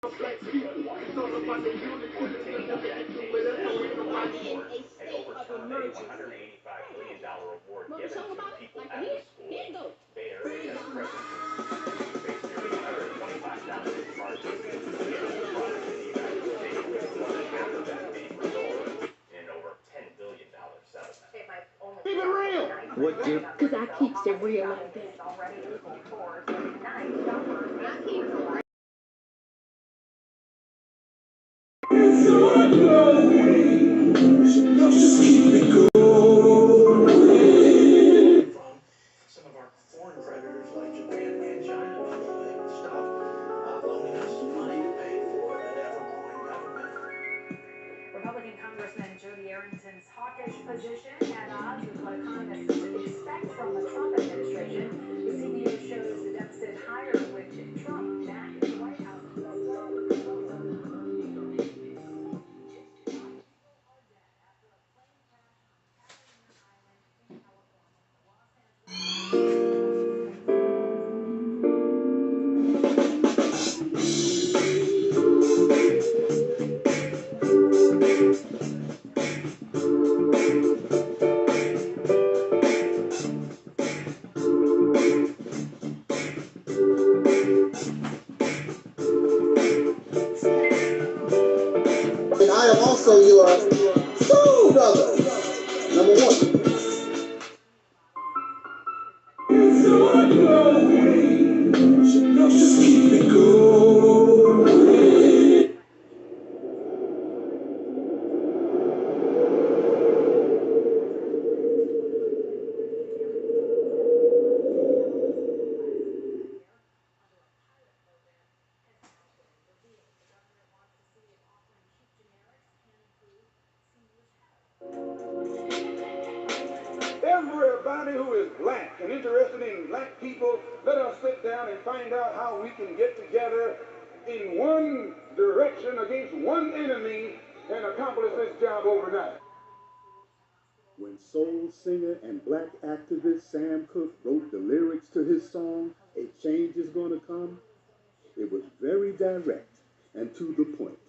Keep it real. What do? Because I keep it real like that. Just keep it going. Some of our foreign creditors like Japan and China and stuff loaning us some money to pay for an ever-growing government. Republican Congressman Jody Arrington's hawkish position at odds with what economists expect from the Trump administration. The CBO shows the deficit higher with Trump back in the White House. I am also your soul brother. Number one. Just keep it going. Everybody who is black and interested in black people, let us sit down and find out how we can get together in one direction against one enemy and accomplish this job overnight. When soul singer and black activist Sam Cooke wrote the lyrics to his song, "A Change Is Gonna Come," it was very direct and to the point.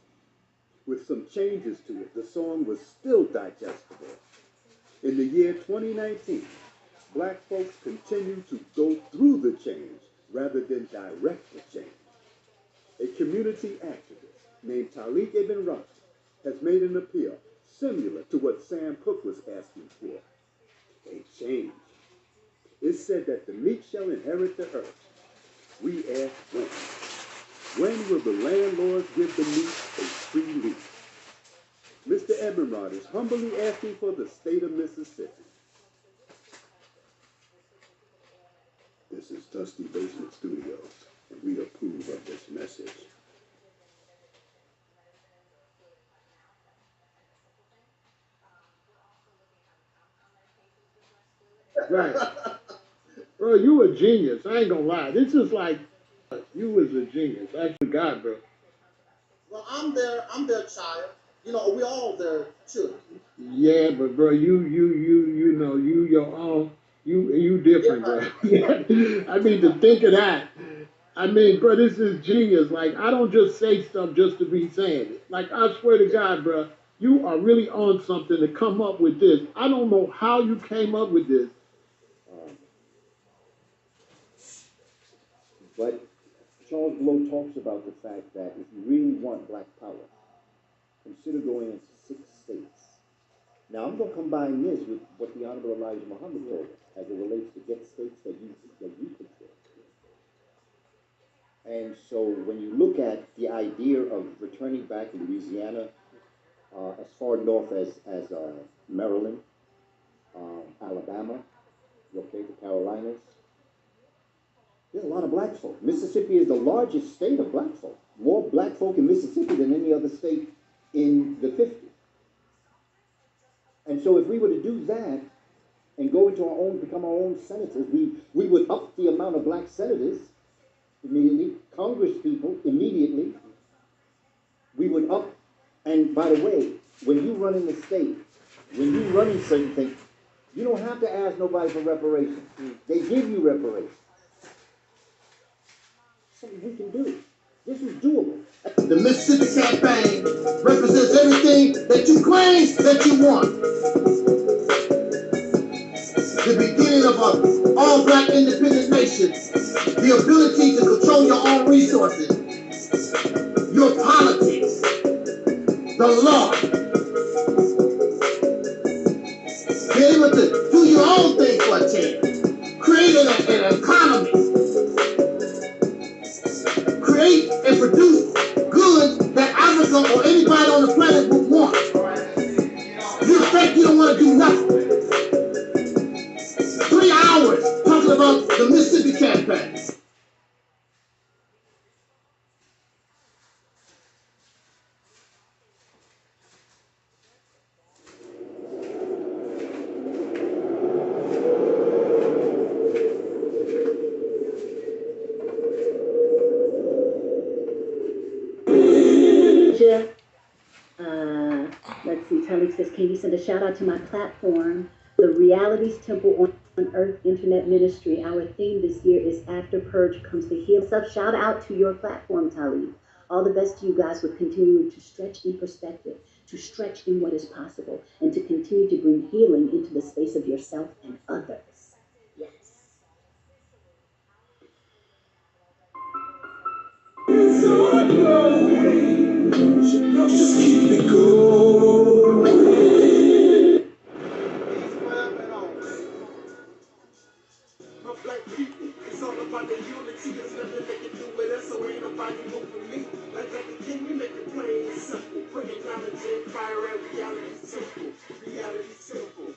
With some changes to it, the song was still digestible. In the year 2019, black folks continue to go through the change rather than direct the change. A community activist named Taalik Ibn'rad has made an appeal similar to what Sam Cooke was asking for. A change. It's said that the meek shall inherit the earth. We ask when. When will the landlords give the meek a free lease? Mr. Ibn'rad is humbly asking for the state of Mississippi. This is Dusty Basement Studios, and we approve of this message. Right. Bro, you a genius. I ain't gonna lie. This is like, you was a genius. Actually, God, bro. Well, I'm their child. You know, we all their children. Yeah, but bro, you know, you your own, you different, bro. I mean, to think of that. I mean, bro, this is genius. Like, I don't just say stuff just to be saying it. Like, I swear to God, bro, you are really on something to come up with this. I don't know how you came up with this. But Charles Blow talks about the fact that if you really want black power, consider going into 6 states. Now, I'm going to combine this with what the Honorable Elijah Muhammad told us as it relates to get states that you control. And so when you look at the idea of returning back Louisiana as far north as Maryland, Alabama, okay, the Carolinas, there's a lot of black folk. Mississippi is the largest state of black folk. More black folk in Mississippi than any other state in the 50s. And so if we were to do that and go into our own, become our own senators, we would up the amount of black senators immediately, Congress people immediately. We would up, and by the way, when you run in the state, when you run in certain things, you don't have to ask nobody for reparations. They give you reparations. Something we can do. This is doable. The Mississippi campaign represents everything that you claim that you want. The beginning of an all-black independent nation. The ability to control your own resources. Your politics. The law. Be able to do your own thing for a chance. Create an economy. Create and produce goods that Africa or anybody on the planet would want. You think you don't want to do nothing. 3 hours talking about the Mississippi campaign. Let's see, Taalik says, can you send a shout out to my platform, the Realities Temple on Earth Internet Ministry? Our theme this year is After Purge Comes the Heal. Shout out to your platform, Taalib. All the best to you guys with continuing to stretch in perspective, to stretch in what is possible, and to continue to bring healing into the space of yourself and others. Yes. Just keep it going. My black people, it's all about the unity. There's nothing they can do with us, so ain't nobody moving me. Like that, can we make it plain and simple? Bringing knowledge and fire at reality simple. Reality simple.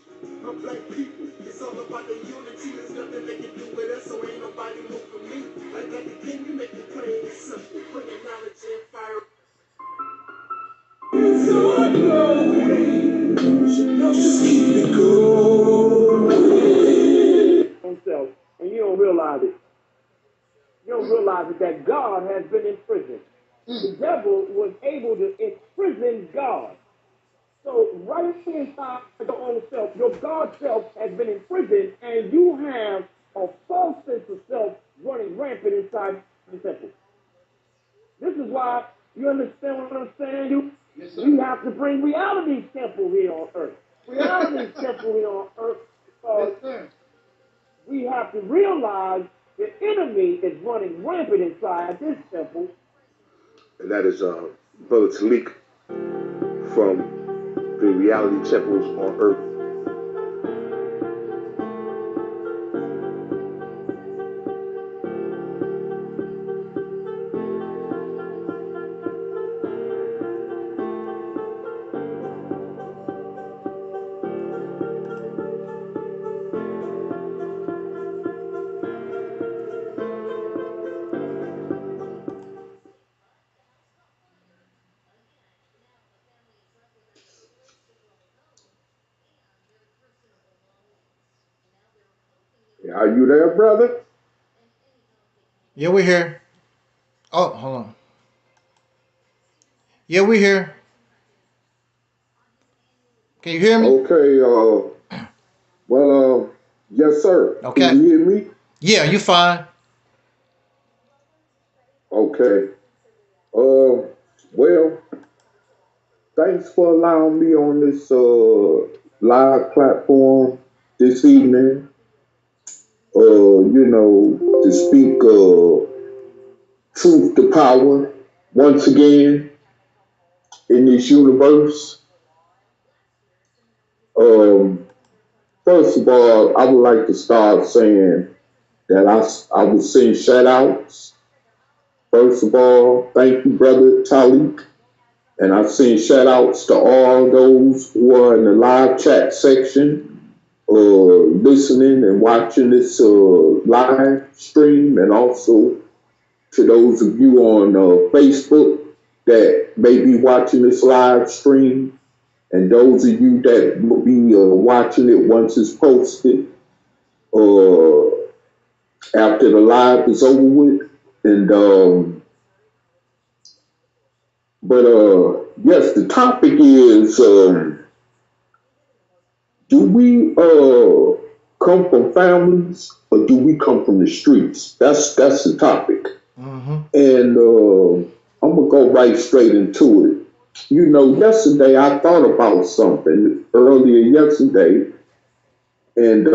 My black people, it's all about the unity. There's nothing they can do with us, so ain't nobody moving me. Like that, can we make it plain and simple? Bringing knowledge and fire. It's all going. Just keep it going. Himself, and you don't realize it. You don't realize it that God has been in prison. The devil was able to imprison God. So right inside your own self, your God self has been imprisoned, and you have a false sense of self running rampant inside the temple. This is why, you understand what I'm saying? Yes, we have to bring reality's temple here on earth. Reality's temple here on earth, because we have to realize the enemy is running rampant inside this temple. And that is Brother Taalik from the Reality Temples on Earth. Are you there, brother? Yeah, we're here. Oh, hold on. Yeah, we're here. Can you hear me? Okay, yes, sir. Okay. Can you hear me? Yeah, you fine. Okay. Well, thanks for allowing me on this live platform this evening. To speak truth to power once again in this universe. First of all, I would like to start saying that I would send shout outs. First of all, thank you, Brother Taalik. And I send shout outs to all those who are in the live chat section, listening and watching this live stream, and also to those of you on Facebook that may be watching this live stream, and those of you that will be watching it once it's posted after the live is over with. And yes, the topic is, do we come from families or do we come from the streets? That's the topic. Mm-hmm. And I'm gonna go right straight into it. You know, yesterday I thought about something earlier yesterday, and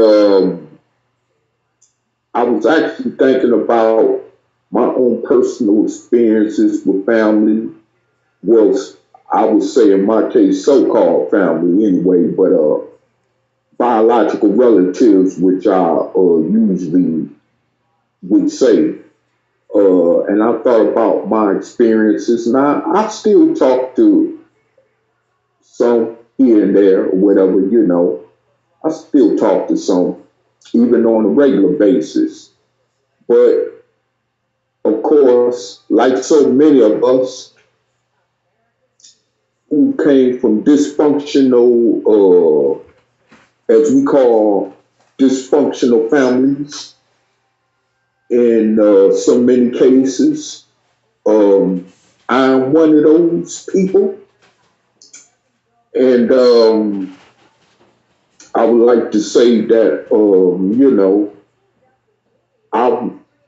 I was actually thinking about my own personal experiences with family. Well, I would say in my case, so-called family anyway, but biological relatives, which I usually would say. And I thought about my experiences. Now, I still talk to some here and there, or whatever, you know. I still talk to some, even on a regular basis. But, of course, like so many of us who came from dysfunctional, as we call dysfunctional families, in so many cases, I'm one of those people. And I would like to say that, you know,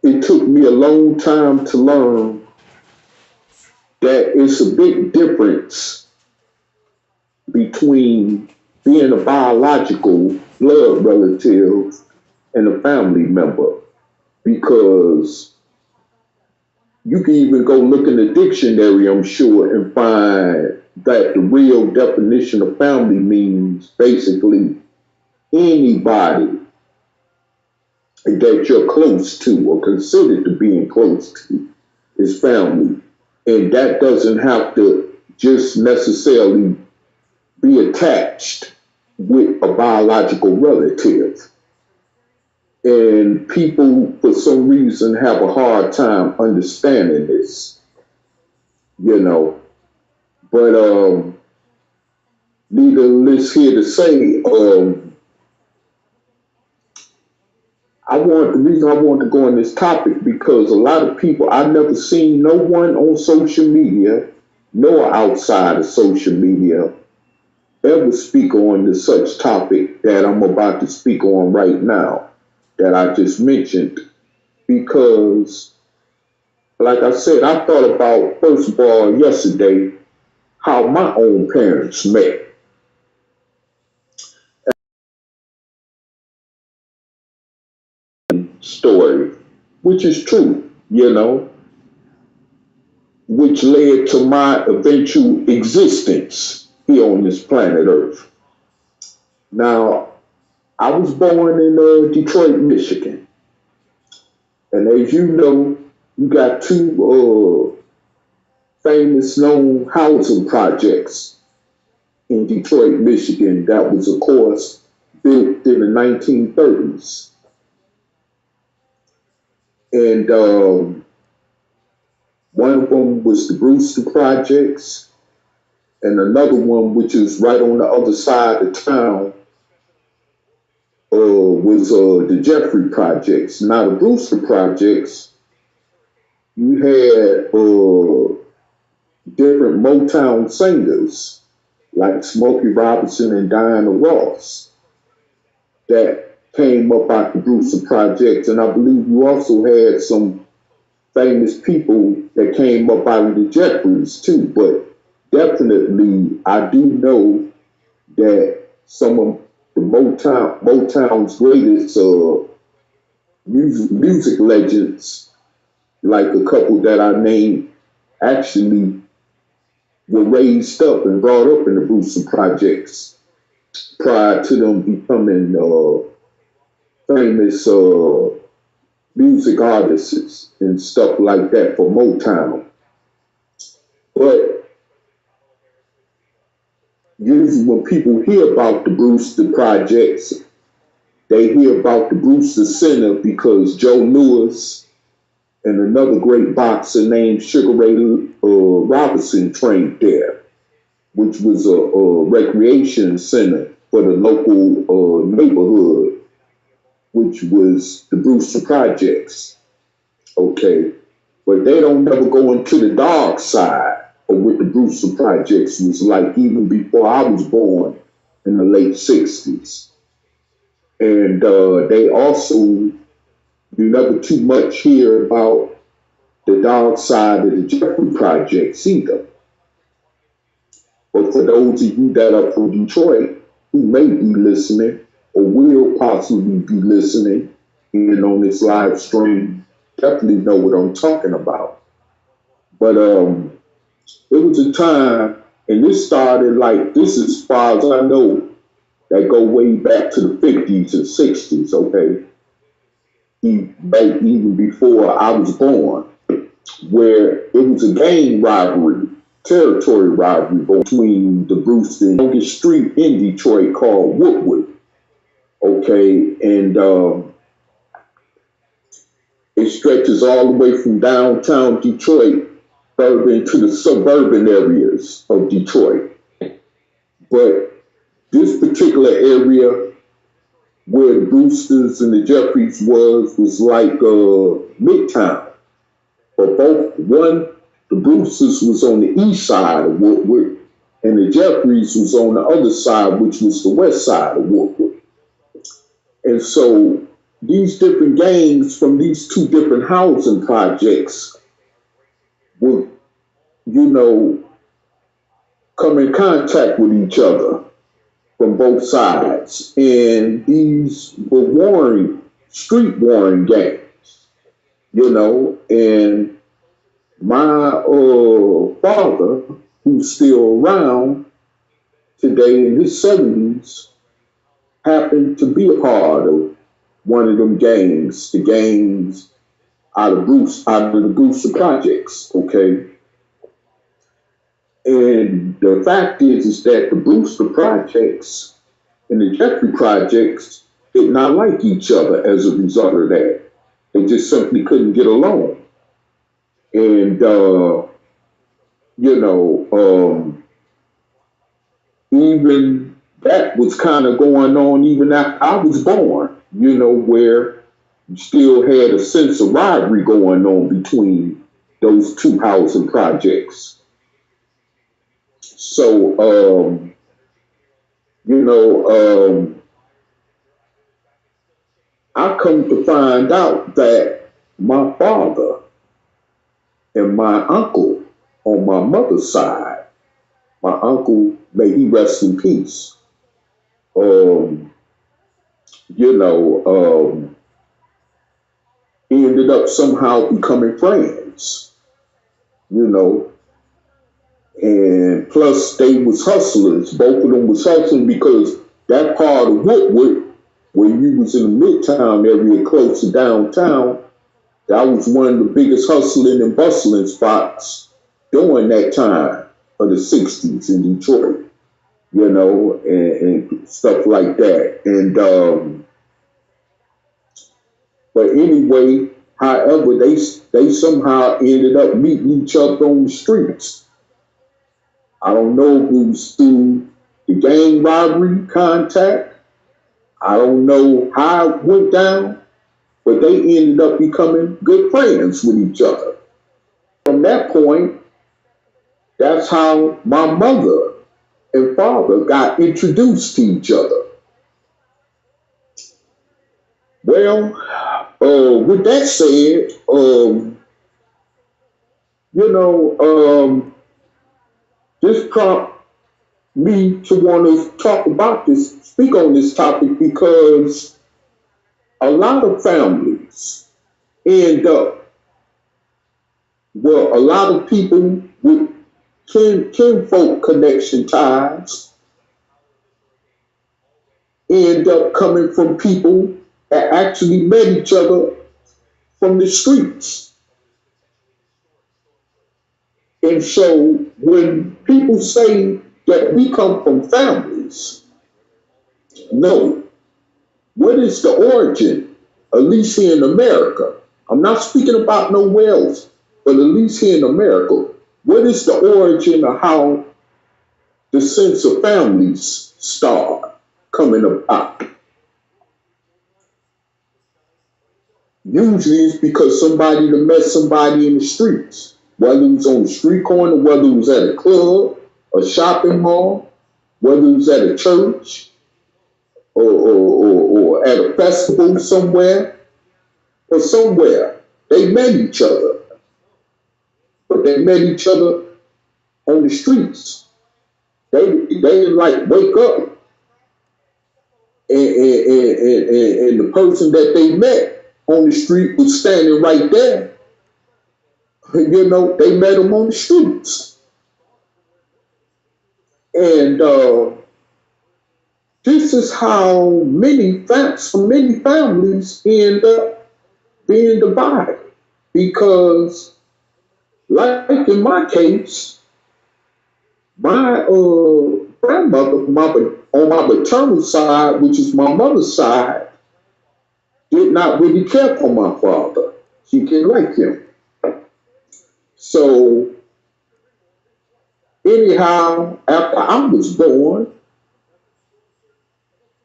it took me a long time to learn that it's a big difference between being a biological blood relative and a family member, because you can even go look in the dictionary, I'm sure, and find that the real definition of family means basically anybody that you're close to or considered to being close to is family. And that doesn't have to just necessarily be attached with a biological relative. And people, for some reason, have a hard time understanding this, you know. But needless here to say, the reason I want to go on this topic, because a lot of people, I've never seen no one on social media, nor outside of social media, ever speak on the such topic that I'm about to speak on right now, that I just mentioned. Because, like I said, I thought about, first of all, yesterday, how my own parents met. Story, which is true, you know, which led to my eventual existence here on this planet Earth. Now, I was born in Detroit, Michigan. And as you know, you got two famous known housing projects in Detroit, Michigan that was, of course, built in the 1930s. And one of them was the Brewster Projects, and another one, which is right on the other side of town, was the Jeffrey Projects. Now, the Brewster Projects, you had different Motown singers like Smokey Robinson and Diana Ross that came up out the Brewster Projects, and I believe you also had some famous people that came up out of the Jeffries too. But definitely, I do know that some of the Motown's greatest music legends, like a couple that I named, actually were raised up and brought up in the Brewster Projects prior to them becoming famous music artists and stuff like that for Motown. But usually when people hear about the Brewster Projects, they hear about the Brewster Center because Joe Louis and another great boxer named Sugar Ray Robinson trained there, which was a recreation center for the local neighborhood, which was the Brewster Projects. Okay, but they don't never go into the dark side of what the Brewster Projects was like, even before I was born in the late 60s. And they also, you never too much hear about the dark side of the Jeffrey Projects either. But for those of you that are from Detroit who may be listening or will possibly be listening in on this live stream, definitely know what I'm talking about. But it was a time, and this started like, this is as far as I know, that go way back to the 50s and 60s, okay? Even before I was born, where it was a gang rivalry, territory rivalry between the Brewster and longest street in Detroit called Woodward, okay? And it stretches all the way from downtown Detroit further into the suburban areas of Detroit. But this particular area where the Brewsters and the Jeffries was like Midtown. But the Brewsters was on the east side of Woodward, and the Jeffries was on the other side, which was the west side of Woodward. And so these different gangs from these two different housing projects would, come in contact with each other from both sides. And these were street warring gangs, and my father, who's still around today in his 70s, happened to be a part of one of them gangs, the gangs out of the Brewster Projects, okay? And the fact is that the Brewster Projects and the Jeffrey Projects did not like each other as a result of that. They just simply couldn't get along. And, even that was kind of going on even after I was born, where you still had a sense of rivalry going on between those two housing projects. So, I come to find out that my father and my uncle on my mother's side, my uncle, may he rest in peace, ended up somehow becoming friends, and plus they was hustlers. Both of them was hustling because that part of Woodward, where you was in the Midtown area close to downtown, that was one of the biggest hustling and bustling spots during that time of the 60s in Detroit, and stuff like that. And but anyway, however, they somehow ended up meeting each other on the streets. I don't know if it was through the gang robbery contact. I don't know how it went down, but they ended up becoming good friends with each other. From that point, that's how my mother and father got introduced to each other. Well, with that said, this prompted me to want to speak on this topic, because a lot of families end up, a lot of people with kinfolk connection ties end up coming from people that actually met each other from the streets. And so when people say that we come from families, no. What is the origin, at least here in America? I'm not speaking about nowhere else, but at least here in America, what is the origin of how the sense of families start coming about? Usually it's because somebody that met somebody in the streets, whether it was on the street corner, whether it was at a club, a shopping mall, whether it was at a church, or at a festival somewhere, or somewhere. They met each other. they met each other on the streets. They didn't like wake up and the person that they met on the street was standing right there. You know, they met them on the streets. And this is how many families end up being divided. Because, like in my case, my grandmother on my maternal side, which is my mother's side, did not really care for my father. She didn't like him. So, anyhow, after I was born,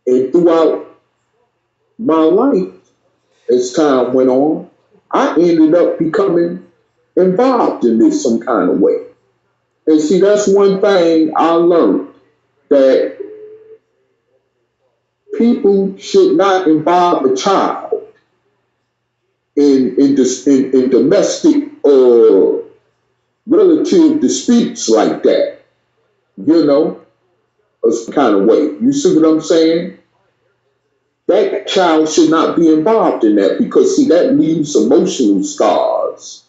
and throughout my life, as time went on, I ended up becoming involved in this some kind of way. And see, that's one thing I learned, that people should not involve a child in domestic or relative disputes like that, you know, a kind of way. You see what I'm saying? That child should not be involved in that, because see, that leaves emotional scars,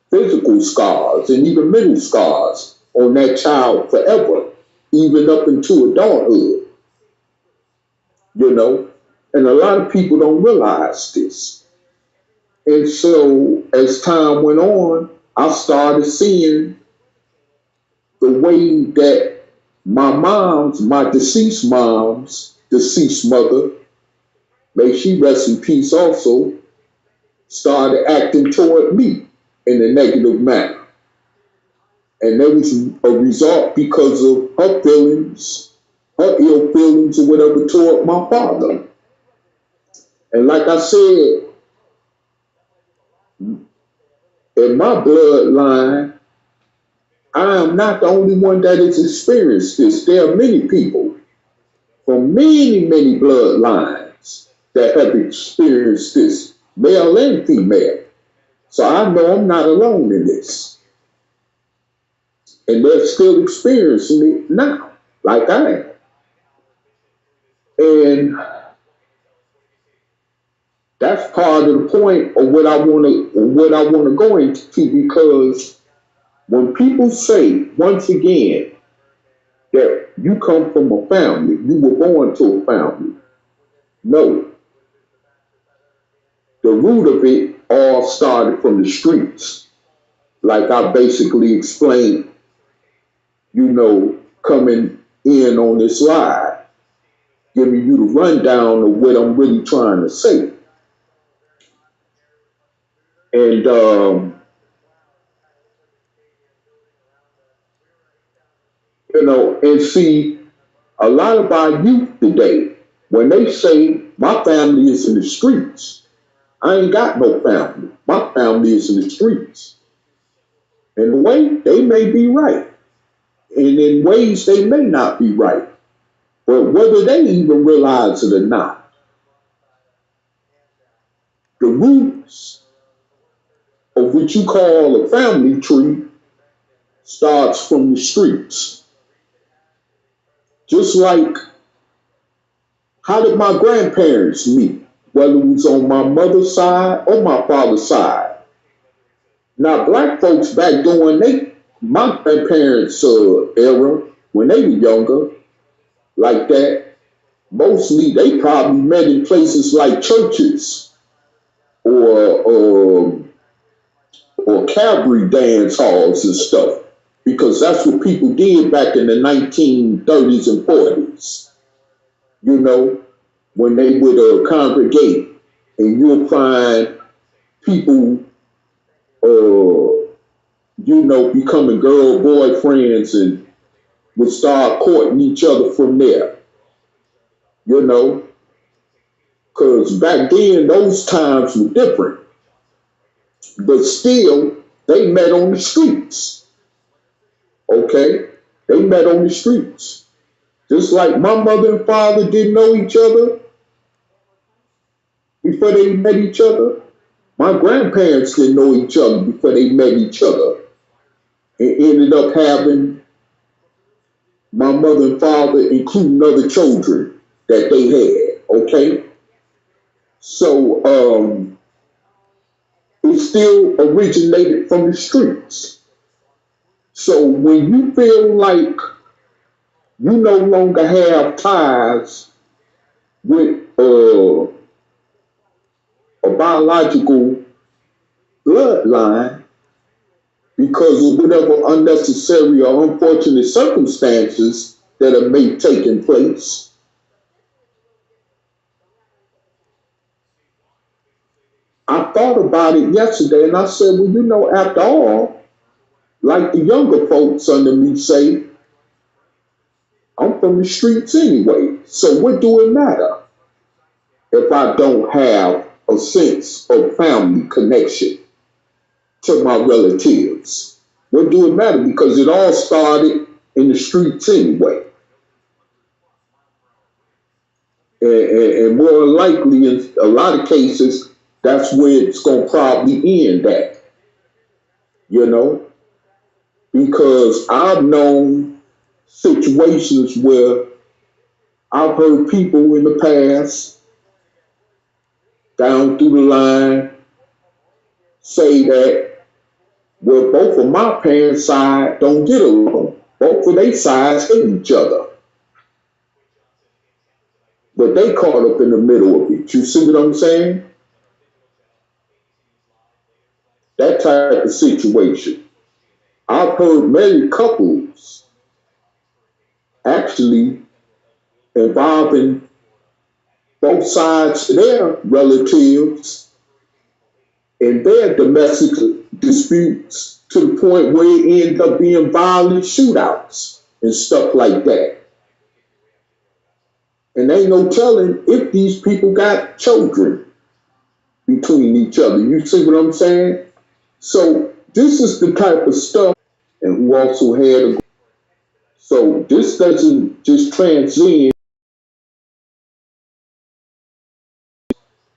physical scars, and even mental scars on that child forever, even up into adulthood. You know, and a lot of people don't realize this. And so as time went on, I started seeing the way that my deceased mom's deceased mother, may she rest in peace also, started acting toward me in a negative manner. And that was a result because of her feelings, her ill feelings or whatever toward my father. And like I said, in my bloodline, I am not the only one that has experienced this. There are many people from many, many bloodlines that have experienced this, male and female. So I know I'm not alone in this. And they're still experiencing it now, like I am. And that's part of the point of what I want to go into, because when people say, once again, that you come from a family, you were born to a family, no. The root of it all started from the streets. Like I basically explained, you know, coming in on this live, giving you the rundown of what I'm really trying to say. And you know, and see, a lot of our youth today, when they say my family is in the streets, I ain't got no family. My family is in the streets. In a way, they may be right. And in ways, they may not be right. But whether they even realize it or not, the roots of what you call a family tree starts from the streets. Just like, how did my grandparents meet? Whether it was on my mother's side or my father's side. Now, black folks back during my grandparents' era, when they were younger, like that, mostly they probably met in places like churches or cabaret dance halls and stuff, because that's what people did back in the 1930s and 40s. You know, when they would congregate, and you'll find people, you know, becoming girl boyfriends and would start courting each other from there. You know, because back then those times were different, but still they met on the streets. Okay, they met on the streets. Just like my mother and father didn't know each other before they met each other, my grandparents didn't know each other before they met each other. and ended up having my mother and father, including other children that they had, okay? So it still originated from the streets. So when you feel like you no longer have ties with a biological bloodline because of whatever unnecessary or unfortunate circumstances that have may taken place, I thought about it yesterday and I said, well, you know, after all, like the younger folks under me say, I'm from the streets anyway. So what do it matter if I don't have a sense of family connection to my relatives? What do it matter? Because it all started in the streets anyway. And more likely, in a lot of cases, that's where it's going to probably end at, you know? Because I've known situations where I've heard people in the past, down through the line, say that, well, both of my parents' side don't get along. Both of their sides hate each other. But they caught up in the middle of it. You see what I'm saying? That type of situation. I've heard many couples actually involving both sides of their relatives in their domestic disputes to the point where it ended up being violent shootouts and stuff like that. And ain't no telling if these people got children between each other. You see what I'm saying? So this is the type of stuff, and who also had a, so this doesn't just transcend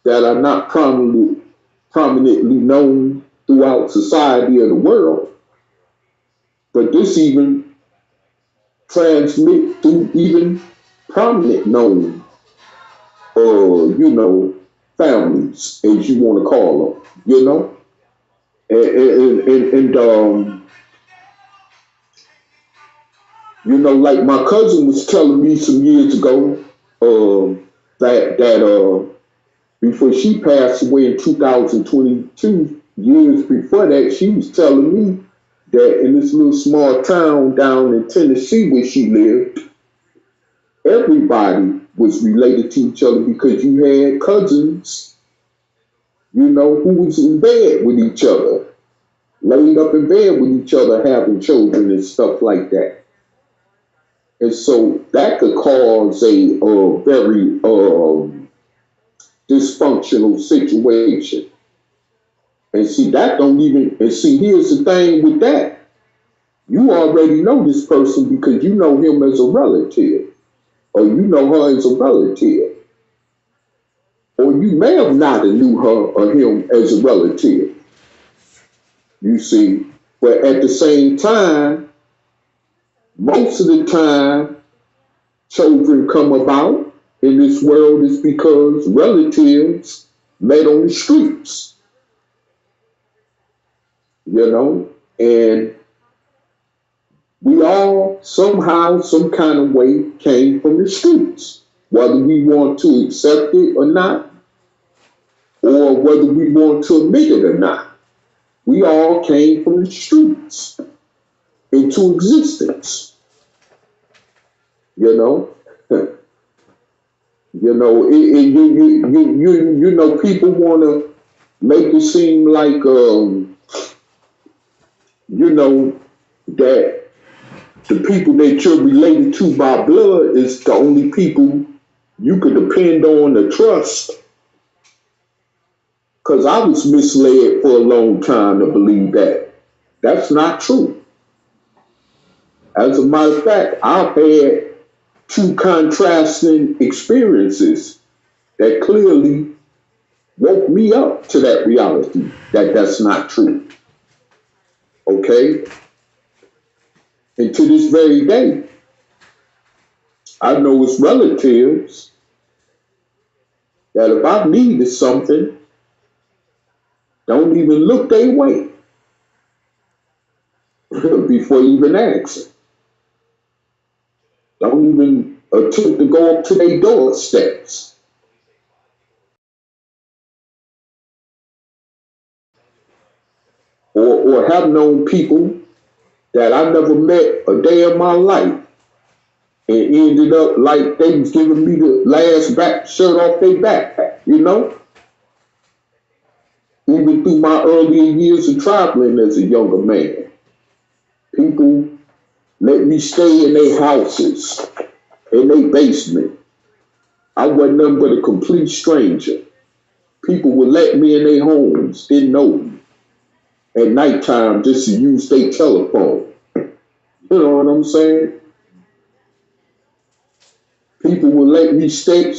that are not prominently known throughout society or the world, but this even transmit through even prominent known, you know, families, as you want to call them, you know, and you know, like my cousin was telling me some years ago, that before she passed away in 2022, years before that, she was telling me that in this little small town down in Tennessee where she lived, everybody was related to each other because you had cousins, you know, who was in bed with each other, laid up in bed with each other, having children and stuff like that. And so that could cause a very dysfunctional situation. And see, that don't even, and see, here's the thing with that. You already know this person because you know him as a relative, or you know her as a relative. Or you may have not knew her or him as a relative. You see, but at the same time, most of the time, children come about in this world is because relatives met on the streets, you know, and we all somehow, some kind of way came from the streets, whether we want to accept it or not, or whether we want to admit it or not. We all came from the streets into existence, you know. You know, you know, people want to make it seem like, you know, that the people that you're related to by blood is the only people you can depend on or trust. Because I was misled for a long time to believe that. That's not true. As a matter of fact, I've had two contrasting experiences that clearly woke me up to that reality that that's not true. Okay? And to this very day, I know it's relatives that if I needed something, don't even look their way before even asking. Don't even attempt to go up to their doorsteps. Or have known people that I never met a day in my life and ended up like they was giving me the last back shirt off their back, you know? Even through my earlier years of traveling as a younger man, people let me stay in their houses, in their basement. I wasn't nothing but a complete stranger. People would let me in their homes, didn't know me. At nighttime, just to use their telephone. You know what I'm saying? People would let me stay.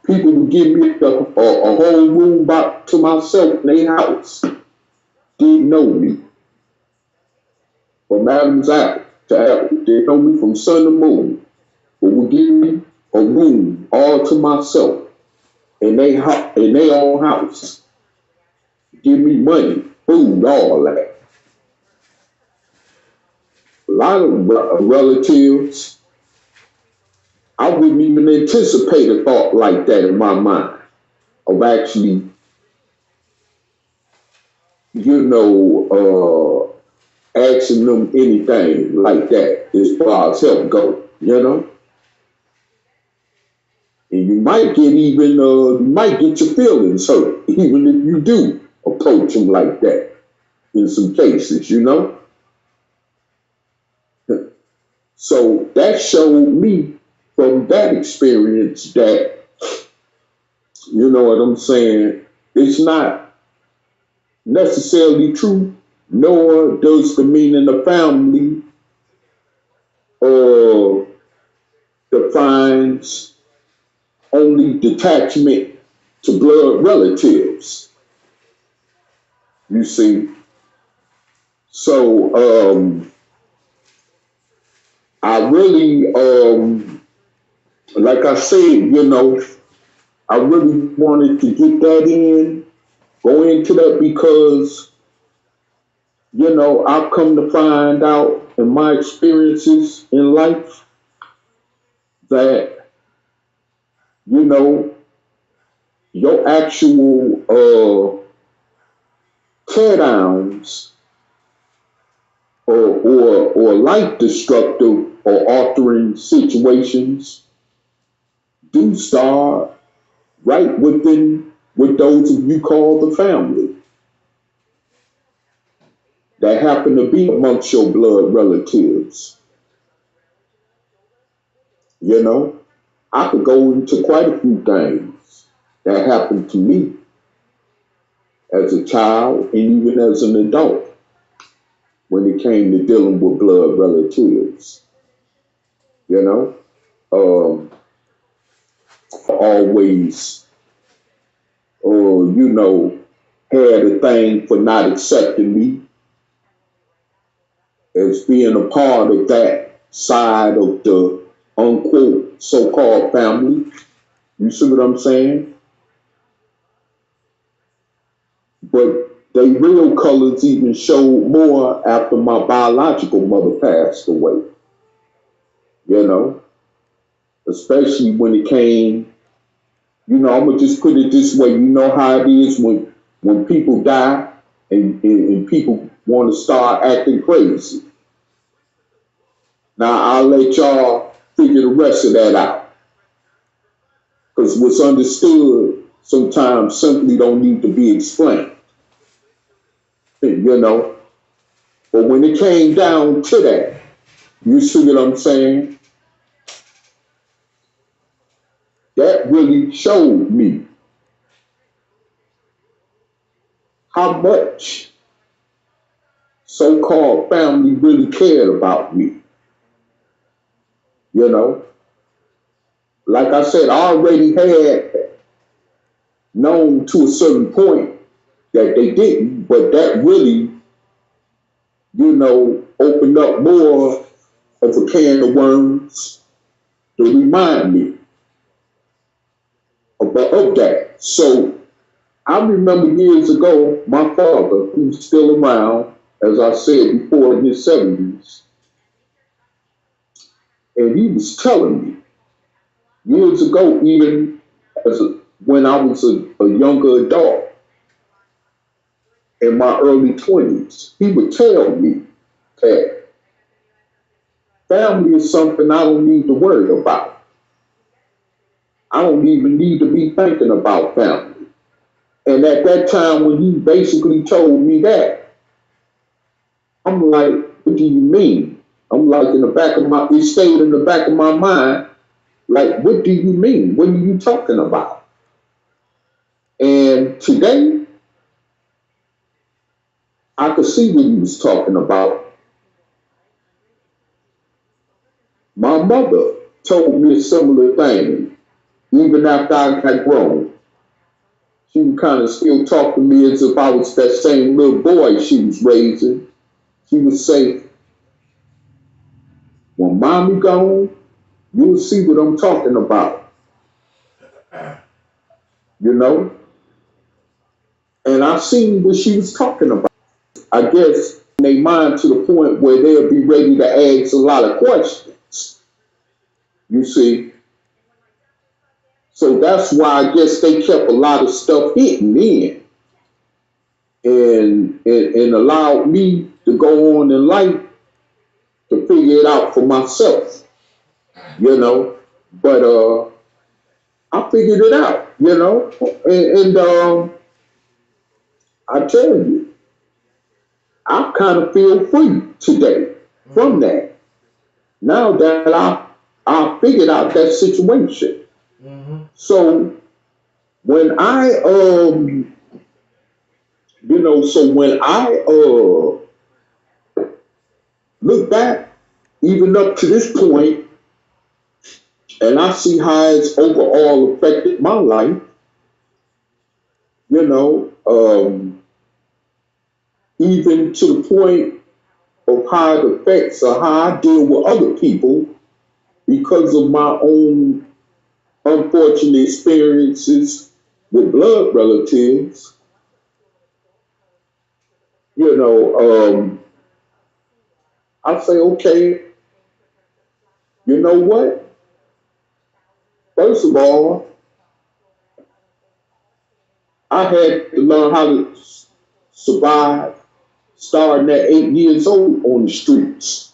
People would give me a whole room back to myself in their house. Didn't know me. From Adam's apple to apple. Didn't know me from sun to moon. But would give me a room all to myself in their own house. Give me money, food, all that. A lot of relatives, I wouldn't even anticipate a thought like that in my mind of actually, asking them anything like that as far as help go, you know? And you might get your feelings hurt, even if you do approach them like that in some cases, you know? So that showed me from that experience that, you know what I'm saying, it's not necessarily true, nor does the meaning of family defines only detachment to blood relatives, you see. So I really, like I said, I really wanted to get that go into that because, I've come to find out in my experiences in life that, your actual tear downs or life destructive or altering situations do start right within with those of you call the family that happen to be amongst your blood relatives. I could go into quite a few things that happened to me as a child and even as an adult when it came to dealing with blood relatives. Always, had a thing for not accepting me as being a part of that side of the unquote so-called family. You see what I'm saying? But they real colors even showed more after my biological mother passed away. Especially when it came, I'm gonna just put it this way, you know how it is when people die and people want to start acting crazy. Now I'll let y'all figure the rest of that out. Because what's understood sometimes simply don't need to be explained. But when it came down to that, you see what I'm saying? That really showed me how much so-called family really cared about me. Like I said, I already had known to a certain point that they didn't, but that really, opened up more of a can of worms to remind me of that. So I remember years ago, my father, who's still around, as I said before, in his 70s, and he was telling me years ago, even when I was a younger adult, in my early 20s, he would tell me that family is something I don't need to worry about. I don't even need to be thinking about family. And at that time, when he basically told me that, I'm like, what do you mean? I'm like, it stayed in the back of my mind, like, what do you mean? What are you talking about? And today, I could see what he was talking about. My mother told me a similar thing, even after I got grown. She would kind of still talk to me as if I was that same little boy she was raising. She would say, when mommy gone, you'll see what I'm talking about. You know? And I seen what she was talking about. I guess they mind to the point where they'll be ready to ask a lot of questions. You see? So that's why I guess they kept a lot of stuff hidden in and allowed me to go on in life to figure it out for myself, you know. But I figured it out, you know. And I tell you, I kind of feel free today from that. Now that I figured out that situation. Mm-hmm. So when I look back, even up to this point, and I see how it's overall affected my life, you know, even to the point of how it affects or how I deal with other people because of my own unfortunate experiences with blood relatives. You know, I say, okay, you know what? First of all, I had to learn how to survive starting at 8 years old on the streets,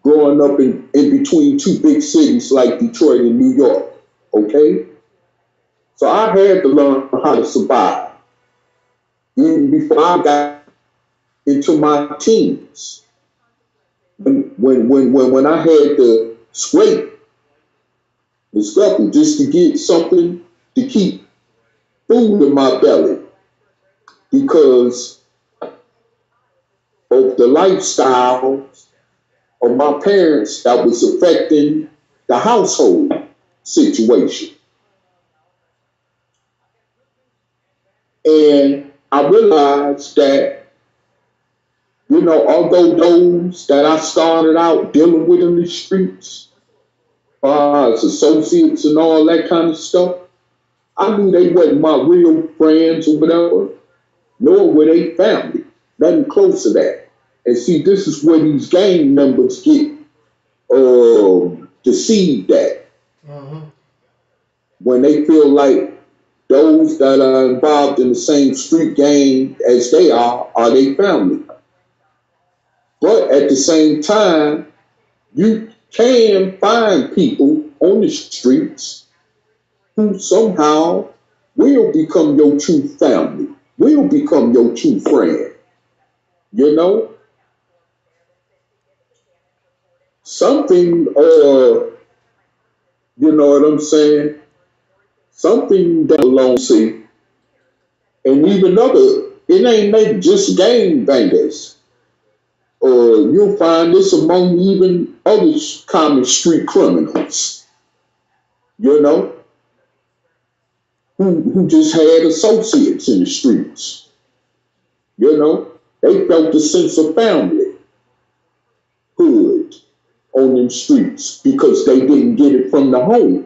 growing up in between two big cities like Detroit and New York, okay? So I had to learn how to survive even before I got into my teens. When I had to scrape and scuffle just to get something to keep food in my belly because of the lifestyle of my parents that was affecting the household situation. And I realized that, you know, although those that I started out dealing with in the streets, as associates and all that kind of stuff, I knew they wasn't my real friends or whatever, nor were they family, nothing close to that. And see, this is where these gang members get deceived at. Mm-hmm. When they feel like those that are involved in the same street gang as they are their family. But at the same time, you can find people on the streets who somehow will become your true family, will become your true friend. You know? Something, you know what I'm saying? Something that alone see, and even it ain't like just gang bangers. You'll find this among even other common street criminals, you know, who just had associates in the streets. You know, they felt a sense of family, hood, on them streets because they didn't get it from the home.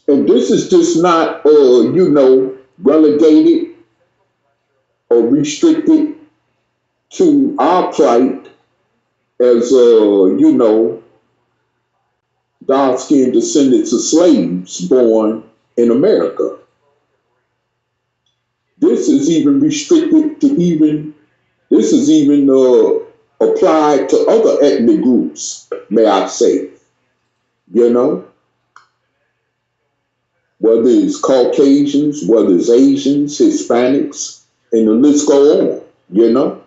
And this is just not, relegated or restricted to our plight as, dark-skinned descendants of slaves born in America. This is even restricted to this is even applied to other ethnic groups, may I say, whether it's Caucasians, whether it's Asians, Hispanics, and the list go on,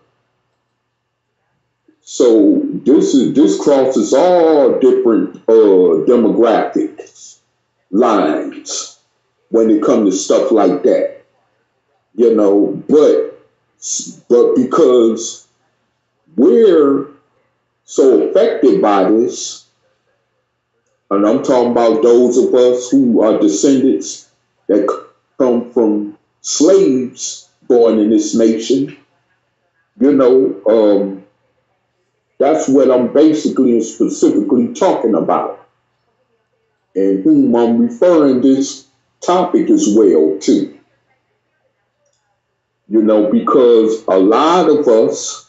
So this crosses all different demographics lines when it comes to stuff like that, but because we're so affected by this, and I'm talking about those of us who are descendants that come from slaves born in this nation, that's what I'm basically and specifically talking about, and whom I'm referring this topic as well to. Because a lot of us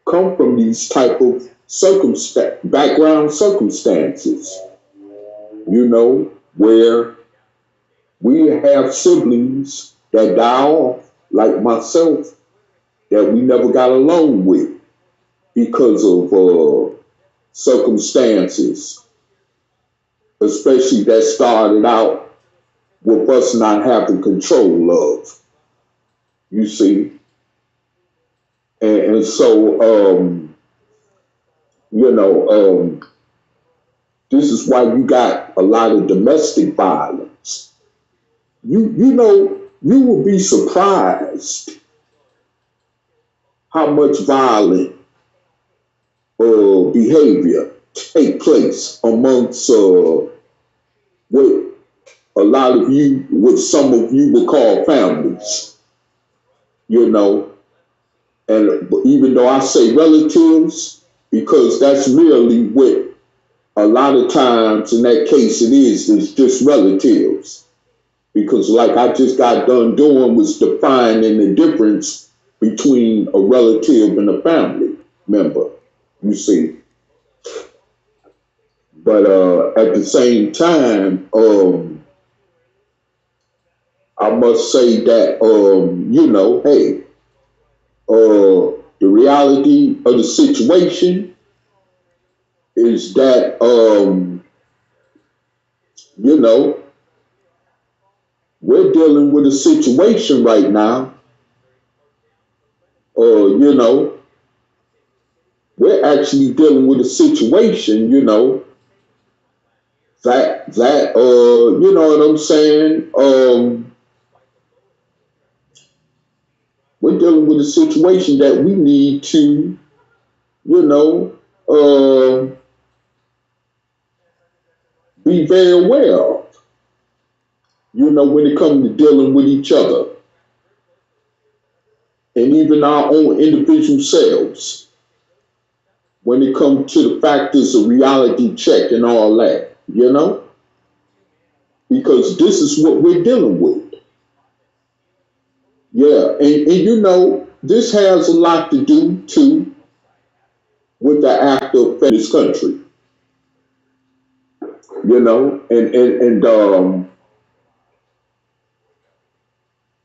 come from these type of background circumstances, where we have siblings that die off, like myself, that we never got along with because of circumstances, especially that started out with us not having control of, you see. And so, this is why you got a lot of domestic violence. You will be surprised how much violent behavior take place amongst what some of you would call families, and even though I say relatives, because that's merely what a lot of times in that case it is just relatives. Because like I just got done doing was defining the difference between a relative and a family member, you see. But at the same time, I must say that, the reality of the situation is that, we're dealing with a situation right now, we're actually dealing with a situation, that you know what I'm saying? We're dealing with a situation that we need to, be very aware of, when it comes to dealing with each other and even our own individual selves, when it comes to the factors of reality check and all that, because this is what we're dealing with. Yeah, and this has a lot to do too with the act of this country.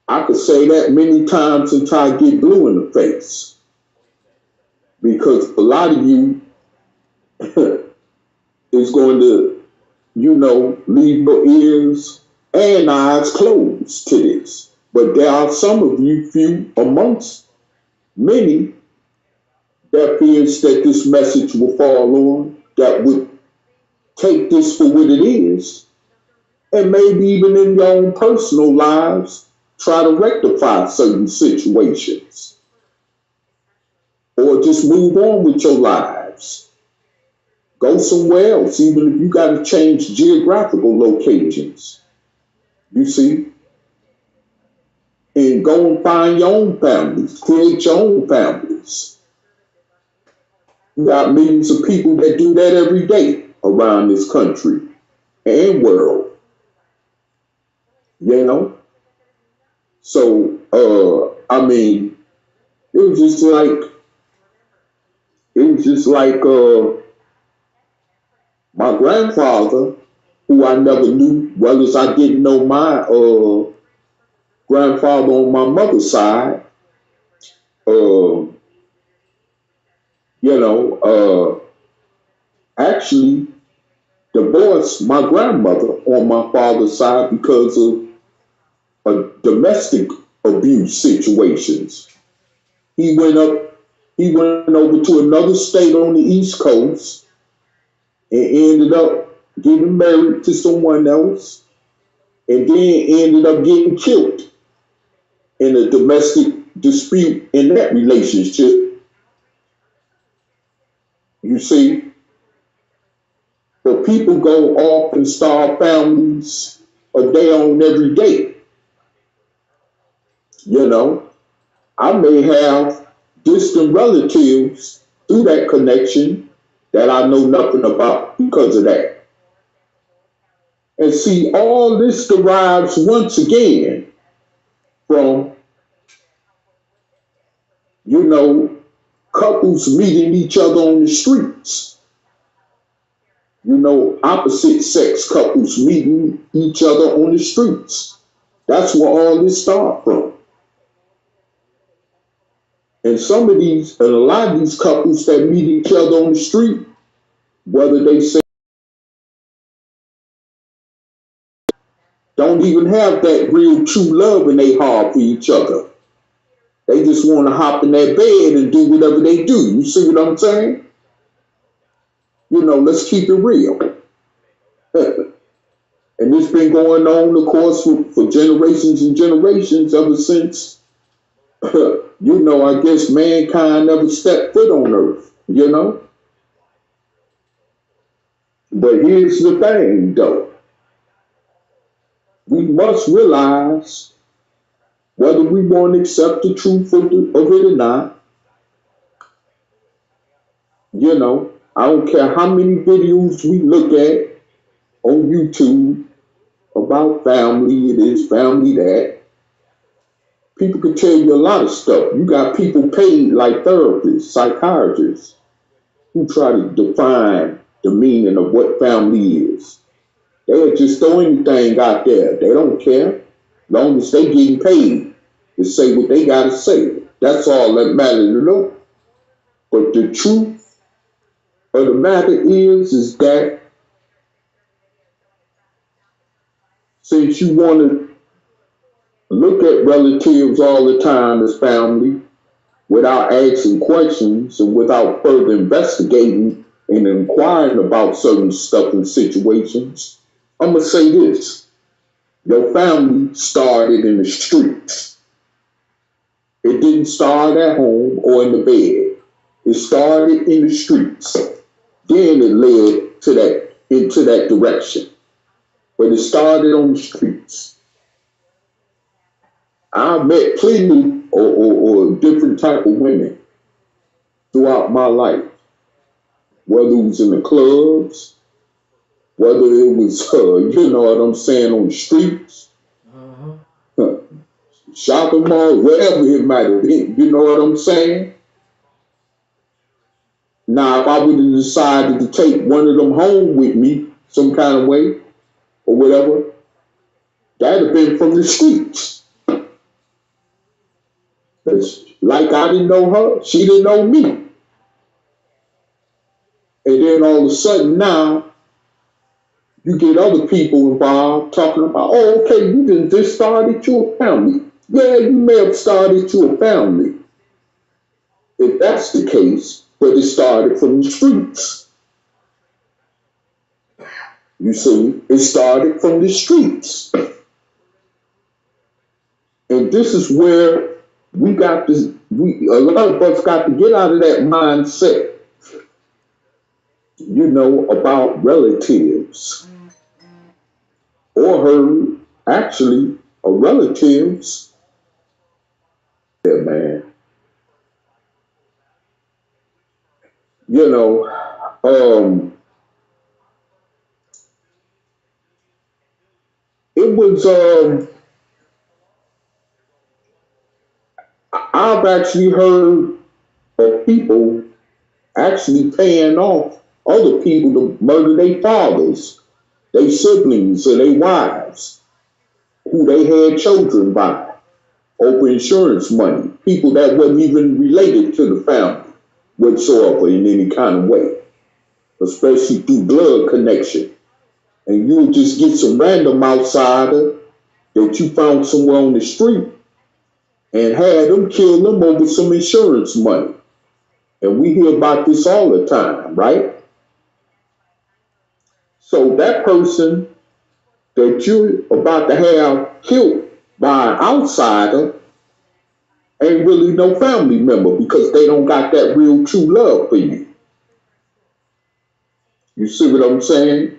I could say that many times until I get blue in the face, because a lot of you is going to, leave your ears and eyes closed to this. But there are some of you, few amongst many, that fears that this message will fall on, that would take this for what it is, and maybe even in your own personal lives, try to rectify certain situations. Or just move on with your lives. Go somewhere else, even if you got to change geographical locations. You see? And go and find your own families. Create your own families. You got millions of people that do that every day around this country and world, you know? So, I mean, it was just like my grandfather, who I never knew, well as I didn't know my grandfather on my mother's side. You know, actually divorced my grandmother on my father's side because of domestic abuse situations. He went over to another state on the East Coast and ended up getting married to someone else, and then ended up getting killed in a domestic dispute in that relationship. You see, but people go off and start families of their own every day. You know, I may have distant relatives through that connection that I know nothing about because of that. And see, all this derives once again from, you know, couples meeting each other on the streets. You know, opposite sex couples meeting each other on the streets. That's where all this starts from. And a lot of these couples that meet each other on the street, whether they say don't even have that real true love in their heart for each other. They just want to hop in their bed and do whatever they do. You see what I'm saying? You know, let's keep it real. And it's been going on, of course, for generations and generations ever since, you know, I guess mankind never stepped foot on earth, you know? But here's the thing, though. We must realize, whether we want to accept the truth of it or not, you know, I don't care how many videos we look at on YouTube about family, it is family that. People can tell you a lot of stuff. You got people paid like therapists, psychiatrists, who try to define the meaning of what family is. They'll just throw anything out there. They don't care. As long as they getting paid to say what they got to say. That's all that matters, you know. But the truth of the matter is that since you want to look at relatives all the time as family without asking questions and without further investigating and inquiring about certain stuff and situations, I'm going to say this. Your family started in the streets. It didn't start at home or in the bed. It started in the streets. Then it led into that direction. But it started on the streets. I met plenty or different type of women throughout my life, whether it was in the clubs, whether it was, you know what I'm saying, on the streets, shopping malls, wherever it might have been, you know what I'm saying? Now, if I would have decided to take one of them home with me some kind of way or whatever, that'd have been from the streets. Like I didn't know her, she didn't know me. And then all of a sudden now, you get other people involved talking about, oh, okay, you just started your family. Yeah, you may have started your family, if that's the case, but it started from the streets. You see, it started from the streets. And this is where a lot of us got to get out of that mindset, you know, about relatives. Or her, actually, a relatives. Yeah, man. you know, it was, I've actually heard of people actually paying off other people to murder their fathers, their siblings, or their wives, who they had children by, over insurance money, people that wasn't even related to the family whatsoever in any kind of way, especially through blood connection. And you would just get some random outsider that you found somewhere on the street and had them kill them over some insurance money. And we hear about this all the time, right? So that person that you're about to have killed by an outsider ain't really no family member because they don't got that real true love for you. You see what I'm saying?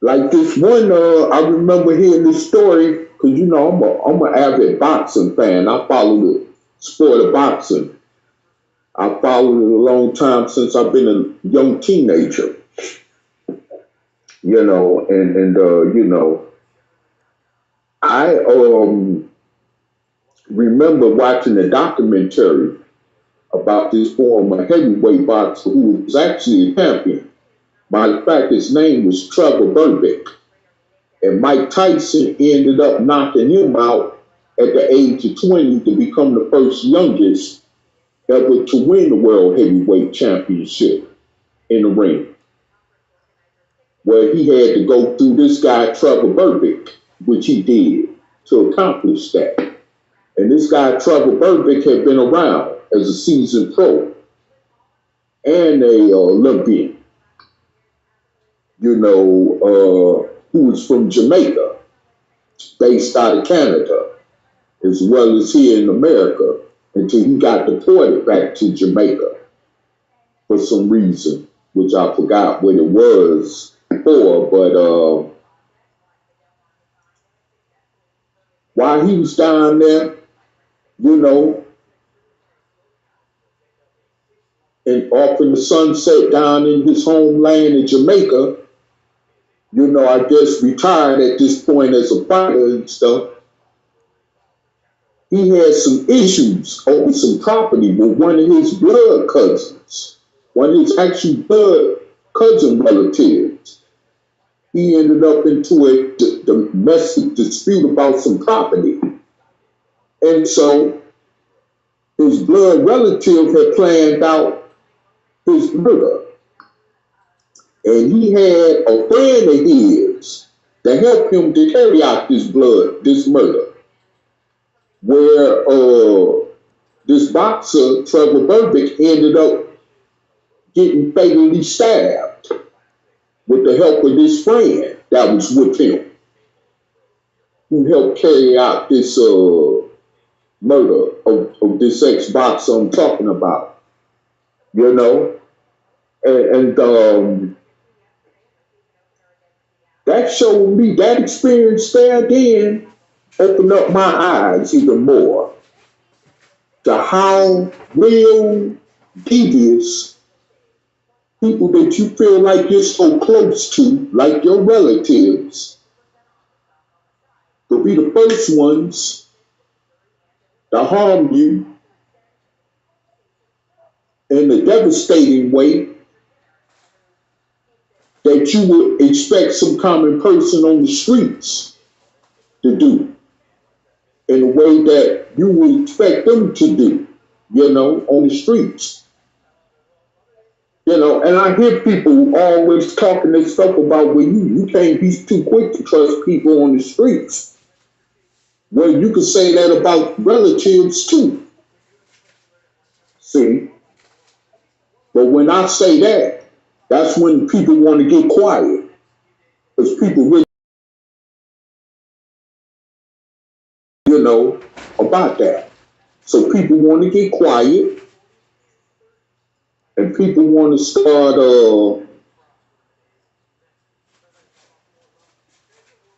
Like this one, I remember hearing this story because you know I'm an avid boxing fan. I follow the sport of boxing. I followed it a long time since I've been a young teenager. You know, and you know, I remember watching a documentary about this former heavyweight boxer who was actually a champion. Matter of fact, his name was Trevor Berbick. And Mike Tyson ended up knocking him out at the age of 20 to become the first youngest ever to win the World Heavyweight Championship in the ring. Where he had to go through this guy, Trevor Berbick, which he did to accomplish that. And this guy, Trevor Berbick, had been around as a seasoned pro and a Olympian, you know, who was from Jamaica, based out of Canada, as well as here in America, until he got deported back to Jamaica for some reason, which I forgot what it was for, but while he was down there, you know, and off in the sunset down in his homeland in Jamaica, you know, I guess retired at this point as a fighter and stuff, he had some issues over some property with one of his blood cousins, one of his actual blood cousin relatives. He ended up into a domestic dispute about some property. And so his blood relative had planned out his murder. And he had a friend of his to help him to carry out this murder. Where this boxer, Trevor Berbick, ended up getting fatally stabbed with the help of this friend that was with him, who helped carry out this murder of this ex-boxer I'm talking about, you know? And that showed me, that experience there then opened up my eyes even more to how real devious people that you feel like you're so close to, like your relatives, could be the first ones to harm you in a devastating way that you would expect some common person on the streets to do in a way that you would expect them to do, you know, on the streets. You know, and I hear people always talking this stuff about, well, you can't be too quick to trust people on the streets. Well, you could say that about relatives too. See? But when I say that, that's when people want to get quiet. Because people really, you know, about that. So people want to get quiet. And people want to start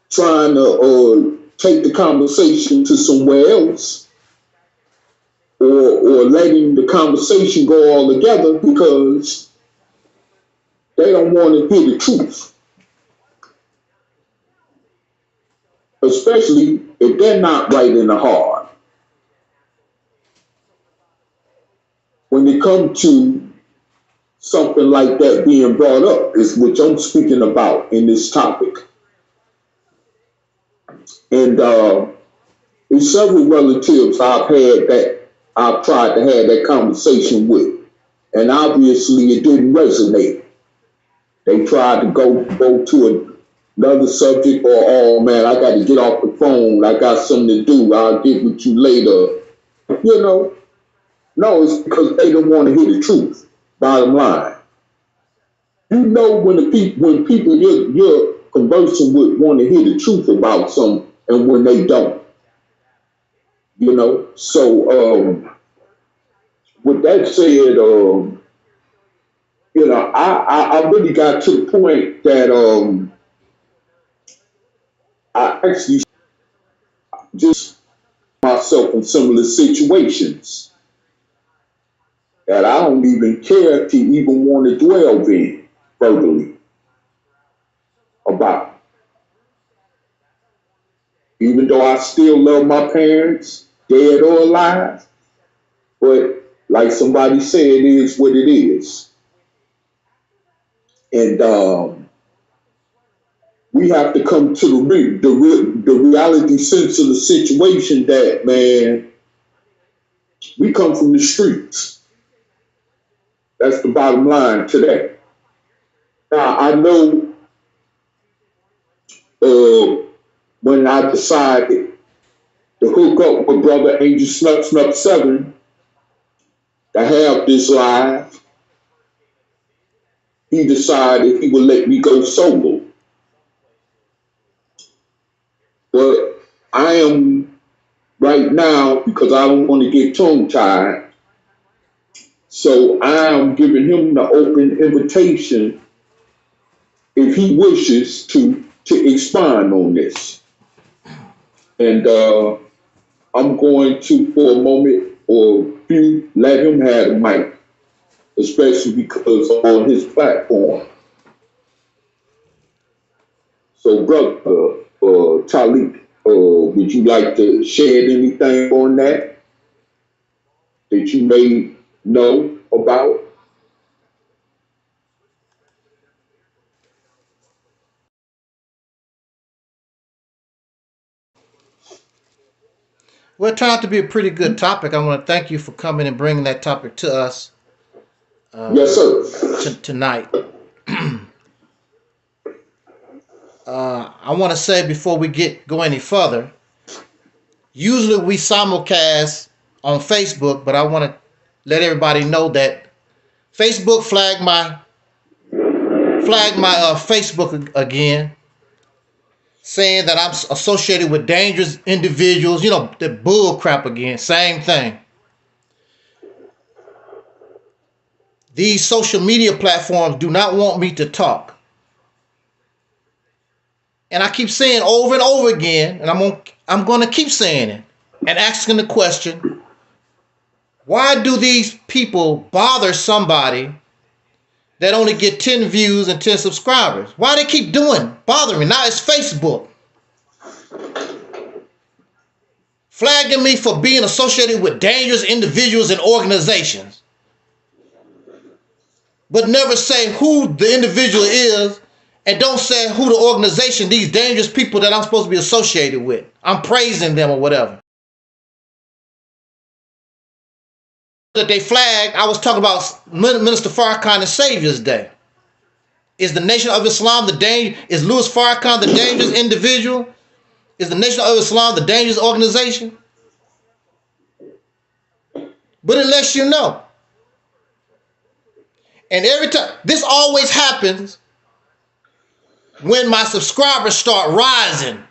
trying to take the conversation to somewhere else, or or letting the conversation go all together because they don't want to hear the truth. Especially if they're not right in the heart. When it comes to something like that being brought up, is which I'm speaking about in this topic. And there's several relatives I've tried to have that conversation with. And obviously it didn't resonate. They tried to go to another subject, or, oh man, I got to get off the phone. I got something to do. I'll get with you later. You know, no, it's because they don't want to hear the truth. Bottom line. You know when people you're conversing with want to hear the truth about something, and when they don't. You know, so with that said, you know, I really got to the point that I actually just myself in similar situations that I don't even care to even want to dwell in verbally about. Even though I still love my parents, dead or alive, but like somebody said, it is what it is. And we have to come to the reality sense of the situation that, man, we come from the streets. That's the bottom line today. Now, I know when I decided to hook up with Brother Angel Snup 7 to have this live, he decided he would let me go solo. But I am right now, because I don't want to get tongue-tied, so I am giving him the open invitation if he wishes to expand on this. And I'm going to, for a moment or few, let him have the mic, especially because on his platform. So, brother Taalik, would you like to shed anything on that you may know about? Well, it turned out to be a pretty good topic. I want to thank you for coming and bringing that topic to us. Yes, sir. Tonight. I want to say before we go any further, usually we simulcast on Facebook, but I want to let everybody know that Facebook flagged my Facebook again, saying that I'm associated with dangerous individuals. You know, the bull crap again. Same thing. These social media platforms do not want me to talk. And I keep saying over and over again, and I'm going to keep saying it and asking the question, why do these people bother somebody that only get 10 views and 10 subscribers? Why they keep bothering me? Now it's Facebook flagging me for being associated with dangerous individuals and organizations, but never say who the individual is, and don't say who the organization, these dangerous people that I'm supposed to be associated with. I'm praising them or whatever. That they flagged, I was talking about Minister Farrakhan and Savior's Day. Is the Nation of Islam is Louis Farrakhan the dangerous individual? Is the Nation of Islam the dangerous organization? But it lets you know. And every time, this always happens when my subscribers start rising.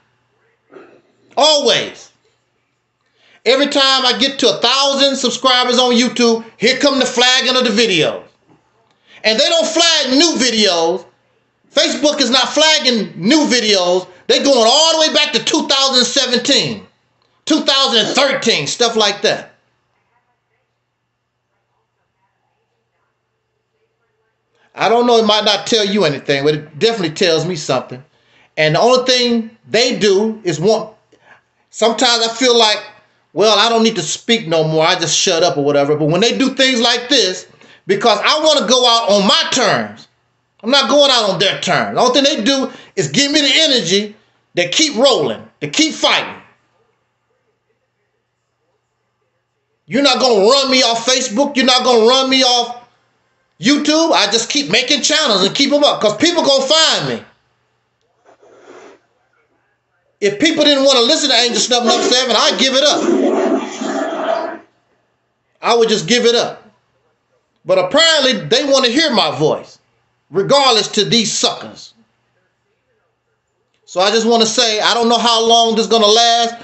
Always. Every time I get to 1,000 subscribers on YouTube, here come the flagging of the videos. And they don't flag new videos. Facebook is not flagging new videos. They're going all the way back to 2017, 2013, stuff like that. I don't know, it might not tell you anything, but it definitely tells me something. And the only thing they do is sometimes I feel like, well, I don't need to speak no more. I just shut up or whatever. But when they do things like this, because I want to go out on my terms, I'm not going out on their terms. The only thing they do is give me the energy to keep rolling, to keep fighting. You're not going to run me off Facebook. You're not going to run me off YouTube. I just keep making channels and keep them up because people going to find me. If people didn't want to listen to Angel Snuff Number 7, I'd give it up. I would just give it up. But apparently they want to hear my voice, regardless to these suckers. So I just want to say, I don't know how long this is going to last,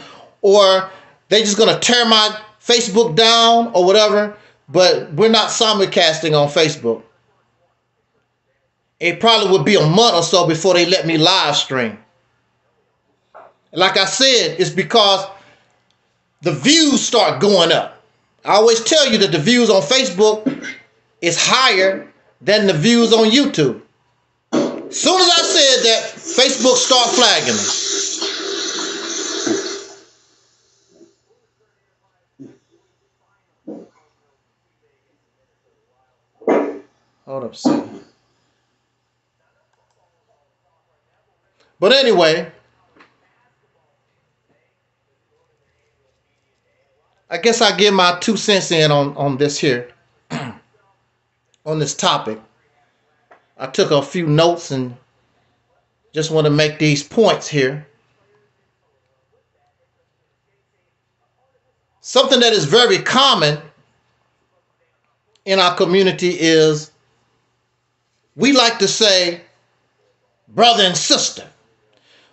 or they just going to tear my Facebook down or whatever, but we're not simulcasting on Facebook. It probably would be a month or so before they let me live stream. Like I said, it's because the views start going up. I always tell you that the views on Facebook is higher than the views on YouTube. As soon as I said that, Facebook start flagging me. Hold up a second. But anyway, I guess I give my 2 cents in on this here, on this topic. I took a few notes and just want to make these points here. Something that is very common in our community is we like to say brother and sister.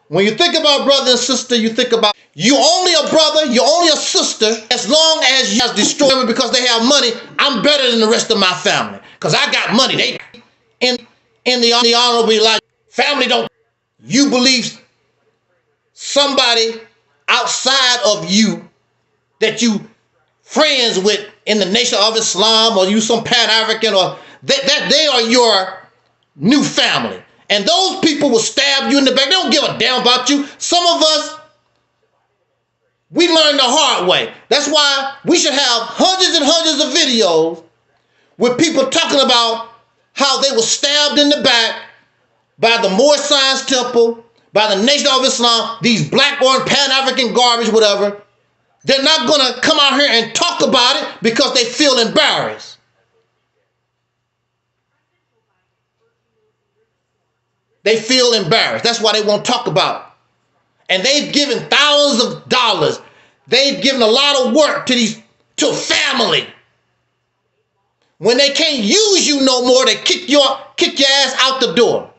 When you think about brother and sister, you think about you only a brother, you only a sister as long as you have destroyed them because they have money. I'm better than the rest of my family because I got money. They in the honorable Elijah family don't. You believe somebody outside of you that you friends with in the Nation of Islam, or you some Pan-African, or that they are your new family. And those people will stab you in the back. They don't give a damn about you. Some of us, we learned the hard way. That's why we should have hundreds and hundreds of videos with people talking about how they were stabbed in the back by the Moorish Science Temple, by the Nation of Islam, these black or Pan-African garbage, whatever. They're not going to come out here and talk about it because they feel embarrassed. They feel embarrassed. That's why they won't talk about it. And they've given thousands of dollars. They've given a lot of work to family. When they can't use you no more, they kick your ass out the door.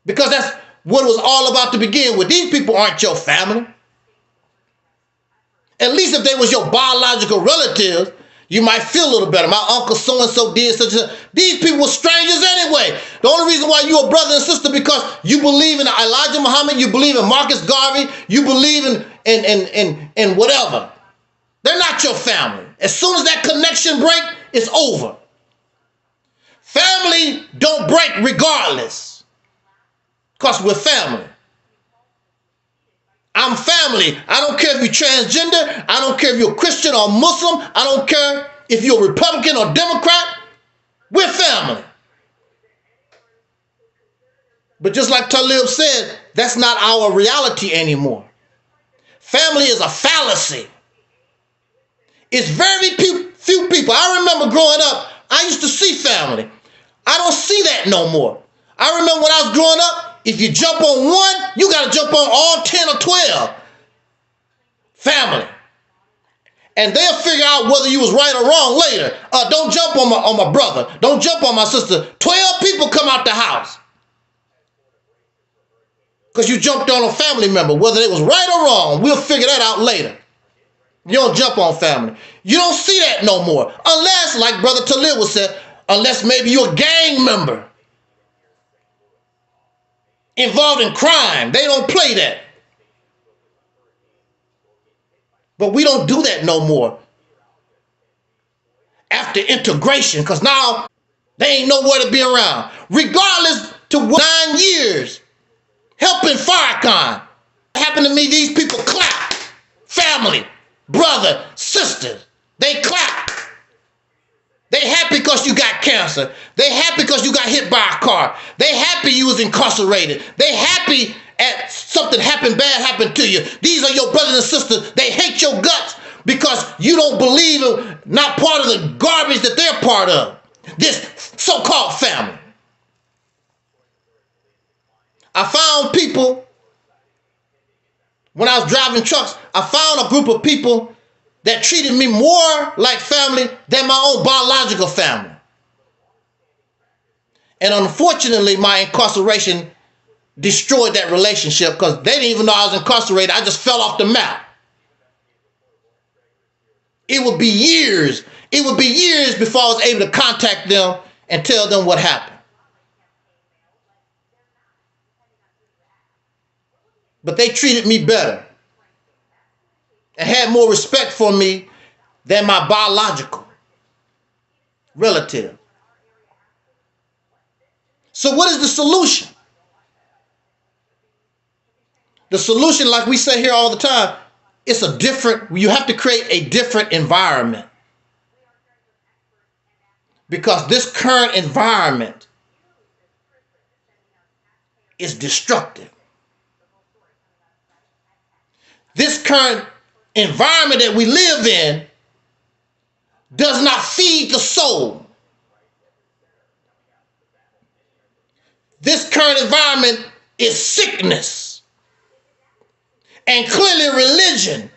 Because that's what it was all about to begin with. These people aren't your family. At least if they was your biological relatives, you might feel a little better. My uncle so-and-so did such and such. These people were strangers anyway. The only reason why you're a brother and sister because you believe in Elijah Muhammad, you believe in Marcus Garvey, you believe in whatever. They're not your family. As soon as that connection break, it's over. Family don't break regardless. Because we're family. I'm family. I don't care if you're transgender. I don't care if you're Christian or Muslim. I don't care if you're Republican or Democrat. We're family. But just like Taalib said, that's not our reality anymore. Family is a fallacy. It's very few people. I remember growing up, I used to see family. I don't see that no more. I remember when I was growing up, if you jump on one, you got to jump on all 10 or 12. Family. And they'll figure out whether you was right or wrong later. Don't jump on my brother. Don't jump on my sister. 12 people come out the house. Because you jumped on a family member. Whether it was right or wrong, we'll figure that out later. You don't jump on family. You don't see that no more. Unless, like Brother Taalib was said, unless maybe you're a gang member involved in crime. They don't play that. But we don't do that no more. After integration, because now They ain't nowhere to be around. Regardless to 9 years helping Farrakhan. What happened to me, these people clap. Family, brother, sister, they clap. They happy because you got cancer. They happy because you got hit by a car. They happy you was incarcerated. They happy at something bad happened to you. These are your brothers and sisters. They hate your guts because you don't believe in, not part of the garbage that they're part of. This so-called family. I found people, when I was driving trucks, I found a group of people that treated me more like family than my own biological family. And unfortunately, my incarceration destroyed that relationship because they didn't even know I was incarcerated. I just fell off the map. It would be years. It would be years before I was able to contact them and tell them what happened. But they treated me better and had more respect for me than my biological relative. So what is the solution? The solution, like we say here all the time, you have to create a different environment. Because this current environment is destructive. This current environment that we live in does not feed the soul. This current environment is sickness. And clearly religion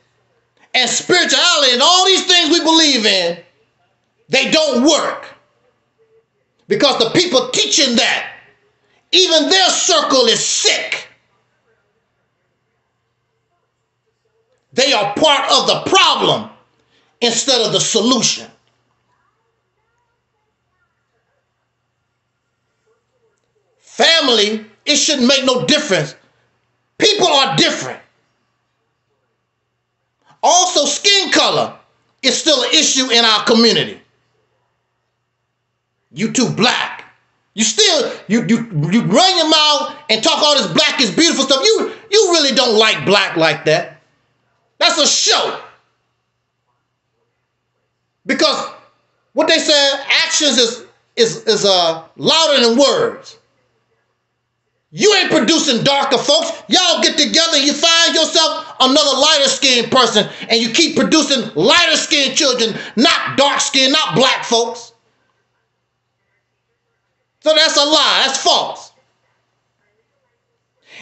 and spirituality and all these things we believe in, they don't work. Because the people teaching that, even their circle is sick. They are part of the problem instead of the solution. Family, it shouldn't make no difference. People are different. Also, skin color is still an issue in our community. You too black. You run your mouth and talk all this black is beautiful stuff. You really don't like black like that. That's a show. Because what they say, actions is louder than words. You ain't producing darker folks. Y'all get together and you find yourself another lighter skinned person and you keep producing lighter skinned children, not dark skinned, not black folks. So that's a lie. That's false.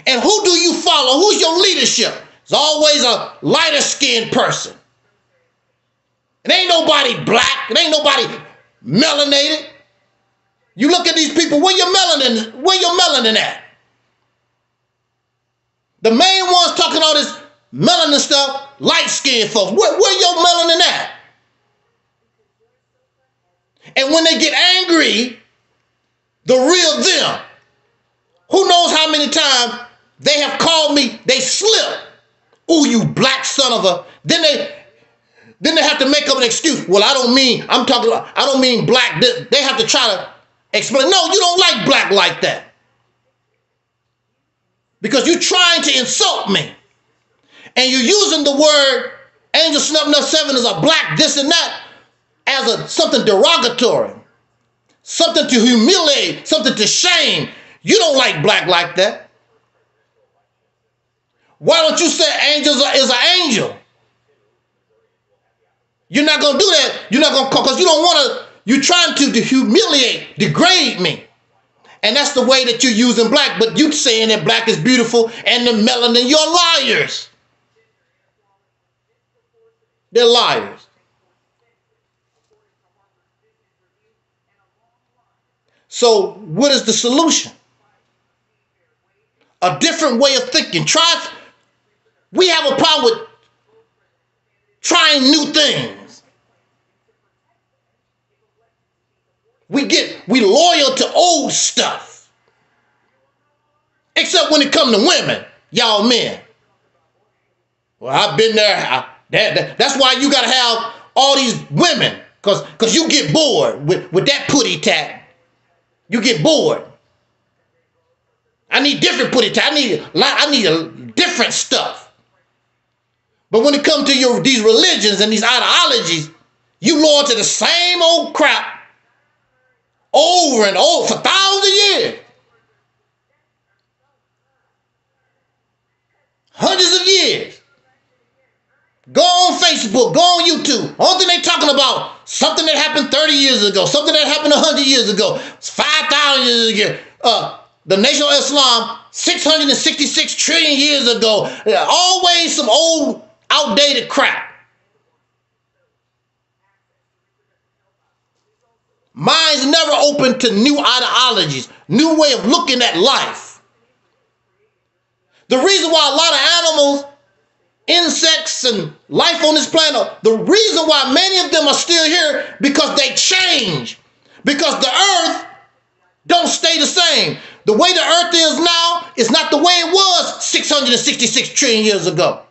And who do you follow? Who's your leadership? It's always a lighter skinned person. It ain't nobody black. It ain't nobody melanated. You look at these people, where your melanin at? The main ones talking all this melanin stuff, light skinned folks. Where your melanin at? And when they get angry, the real them, who knows how many times they have called me, they slip. Ooh, you black son of a. Then they have to make up an excuse. Well, I don't mean black. They have to try to explain. No, you don't like black like that. Because you're trying to insult me. And you're using the word Angel Snub 7 as a black this and that as something derogatory. Something to humiliate, something to shame. You don't like black like that. Why don't you say angel is an angel? You're not going to do that. You're not going to call, because you don't want to, you're trying to humiliate, degrade me. And that's the way that you're using black. But you saying that black is beautiful and the melanin, you're liars. They're liars. So what is the solution? A different way of thinking. We have a problem with trying new things. We loyal to old stuff. Except when it comes to women, y'all men. Well, I've been there. That's why you got to have all these women. Because you get bored with that putty tat. You get bored. I need different putty. I need a different stuff. But when it comes to these religions and these ideologies, you loyal to the same old crap over and over for thousands of years. Hundreds of years. Go on Facebook, go on YouTube. Only thing they talking about, something that happened 30 years ago, something that happened 100 years ago, 5,000 years ago. The Nation of Islam, 666 trillion years ago. Always some old, outdated crap. Minds never open to new ideologies, new way of looking at life. The reason why a lot of animals, insects, and life on this planet, the reason why many of them are still here, because they change. Because the earth don't stay the same. The way the earth is now is not the way it was 666 trillion years ago,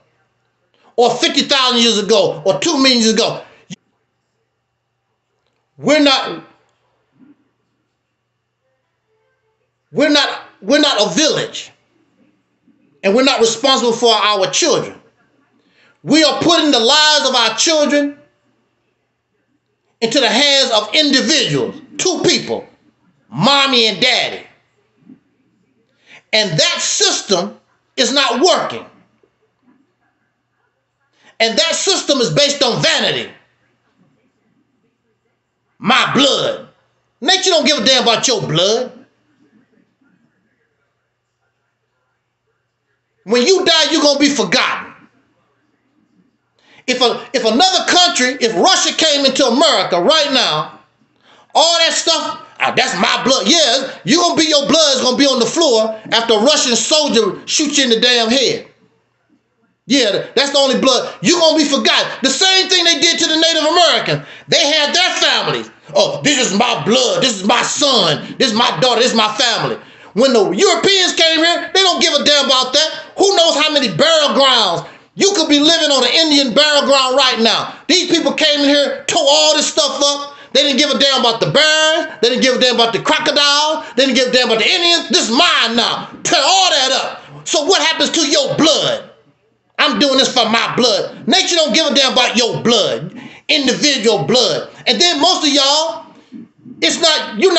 or 50,000 years ago, or 2 million years ago. We're not a village, and we're not responsible for our children. We are putting the lives of our children into the hands of individuals, two people, mommy and daddy. And that system is not working. And that system is based on vanity. My blood. Nature don't give a damn about your blood. When you die, you're going to be forgotten. If another country, if Russia came into America right now, all that stuff, that's my blood. Yeah, your blood is going to be on the floor after a Russian soldier shoots you in the damn head. Yeah, that's the only blood. You're going to be forgotten. The same thing they did to the Native Americans. They had their families. Oh, this is my blood. This is my son. This is my daughter. This is my family. When the Europeans came here, they don't give a damn about that. Who knows how many burial grounds? You could be living on an Indian burial ground right now. These people came in here, tore all this stuff up. They didn't give a damn about the bears. They didn't give a damn about the crocodiles. They didn't give a damn about the Indians. This is mine now. Tear all that up. So what happens to your blood? I'm doing this for my blood. Nature don't give a damn about your blood, individual blood. And then most of y'all, you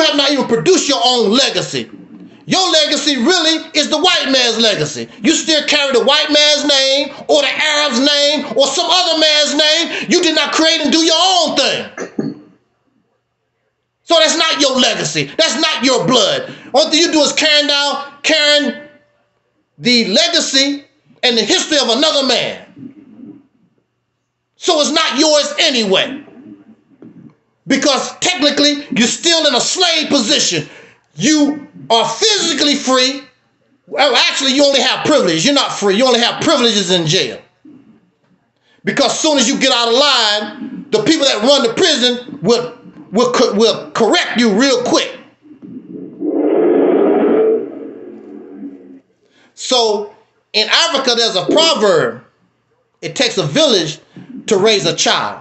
have not even produced your own legacy. Your legacy really is the white man's legacy. You still carry the white man's name or the Arab's name or some other man's name. You did not create and do your own thing. So that's not your legacy. That's not your blood. All thing you do is carrying the legacy and the history of another man. So it's not yours anyway. Because technically, you're still in a slave position. You are physically free. Well, actually, you only have privilege. You're not free. You only have privileges in jail. Because as soon as you get out of line, the people that run the prison will correct you real quick. So in Africa, there's a proverb. It takes a village to raise a child.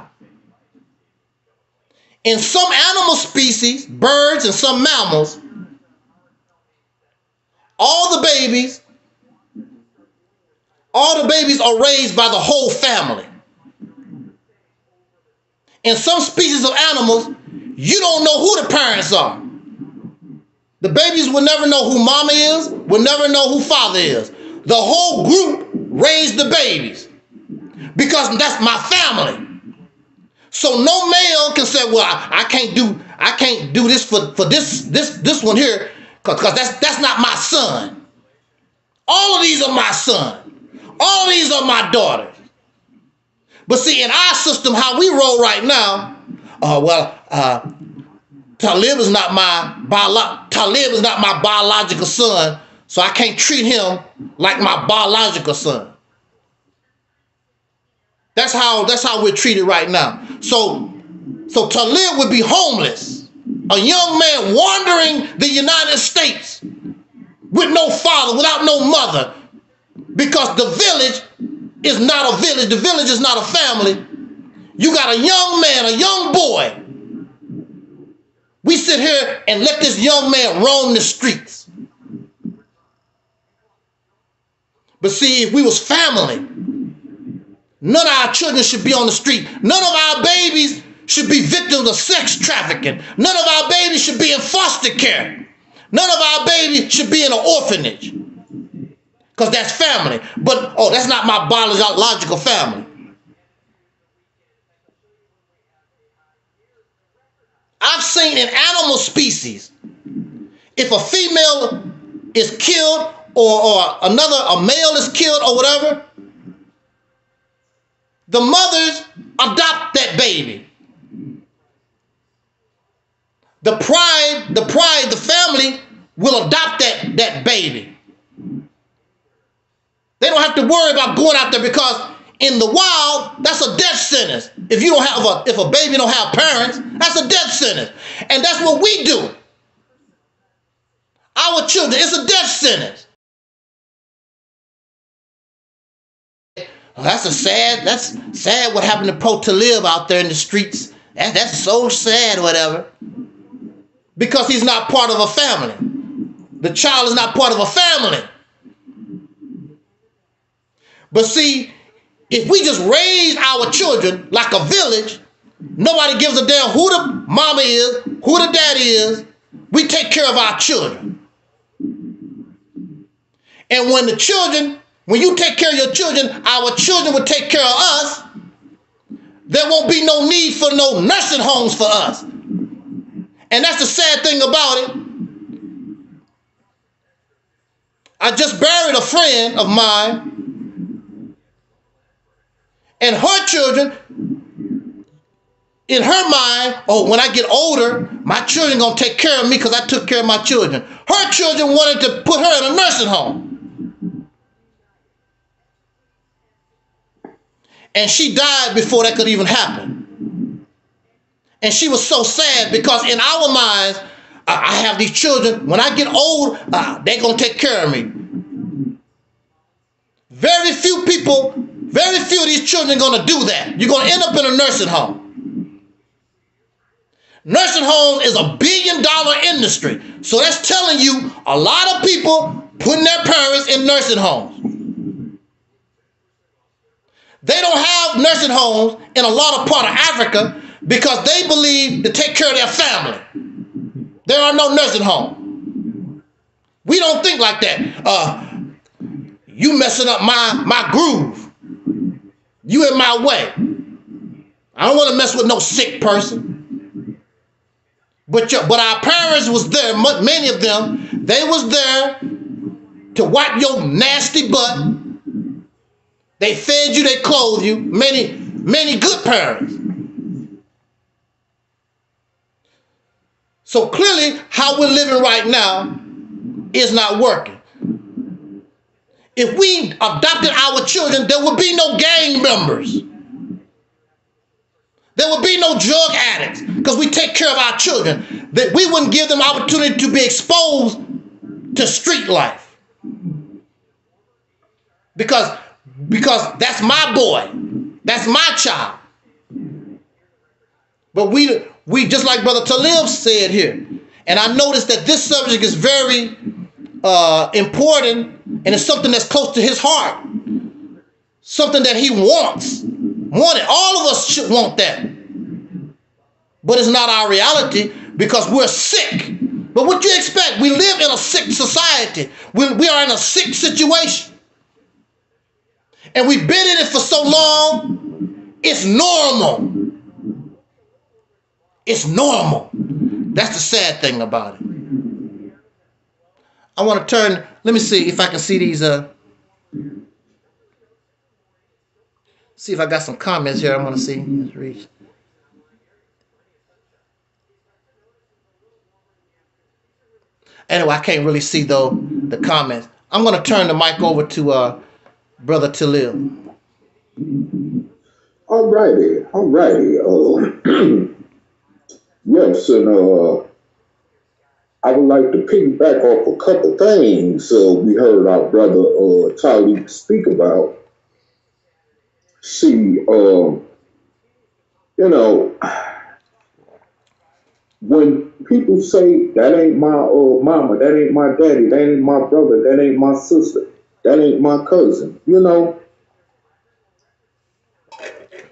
In some animal species, birds and some mammals, all the babies are raised by the whole family. In some species of animals, you don't know who the parents are. The babies will never know who mama is, will never know who father is. The whole group raised the babies because that's my family. So no male can say, well, I can't do this for this one here because that's not my son. All of these are my son. All of these are my daughters. But see, in our system, how we roll right now, Taalib is not my biological son, so I can't treat him like my biological son. That's how we're treated right now. So Taalib would be homeless, a young man wandering the United States with no father, without no mother, because the village is not a village. The village is not a family. You got a young man, a young boy, We sit here and let this young man roam the streets. But see, if we was family, none of our children should be on the street. None of our babies should be victims of sex trafficking. None of our babies should be in foster care. None of our babies should be in an orphanage. Because that's family. But, oh, that's not my biological family. I've seen in animal species, if a female is killed or a male is killed or whatever, the mothers adopt that baby. The family will adopt that baby. They don't have to worry about going out there, because in the wild, that's a death sentence. If a baby don't have parents, that's a death sentence. And that's what we do. Our children, it's a death sentence. That's sad what happened to Taalib out there in the streets. That's so sad, whatever. Because he's not part of a family. The child is not part of a family. But see, if we just raise our children like a village, nobody gives a damn who the mama is, who the daddy is. We take care of our children. And when you take care of your children, our children will take care of us. There won't be no need for no nursing homes for us. And that's the sad thing about it. I just buried a friend of mine, and her children, in her mind, oh, when I get older, my children gonna take care of me because I took care of my children. Her children wanted to put her in a nursing home. And she died before that could even happen. And she was so sad because in our minds, I have these children. When I get old, they're going to take care of me. Very few of these children are going to do that. You're going to end up in a nursing home. Nursing home is $1 billion industry. So that's telling you a lot of people putting their parents in nursing homes. They don't have nursing homes in a lot of part of Africa because they believe to take care of their family. There are no nursing homes. We don't think like that. You messing up my groove. You in my way. I don't want to mess with no sick person. But our parents was there, many of them, they was there to wipe your nasty butt. They fed you, they clothed you, many good parents. So clearly, how we're living right now is not working. If we adopted our children, there would be no gang members. There would be no drug addicts because we take care of our children. That we wouldn't give them opportunity to be exposed to street life. Because that's my boy. That's my child. But we just like Brother Taalib said here, and I noticed that this subject is very important, and it's something that's close to his heart. Something that he wanted. All of us should want that. But it's not our reality because we're sick. But what you expect? We live in a sick society. We are in a sick situation. And we've been in it for so long, it's normal. It's normal. That's the sad thing about it. I want to turn, let me see if I can see these, see if I got some comments here I want to see. Let's read. Anyway, I can't really see though the comments. I'm going to turn the mic over to Brother Taalib. All righty. Yes, and I would like to piggyback off a couple things we heard our brother Taalik speak about. See, when people say that ain't my mama, that ain't my daddy, that ain't my brother, that ain't my sister, that ain't my cousin, you know,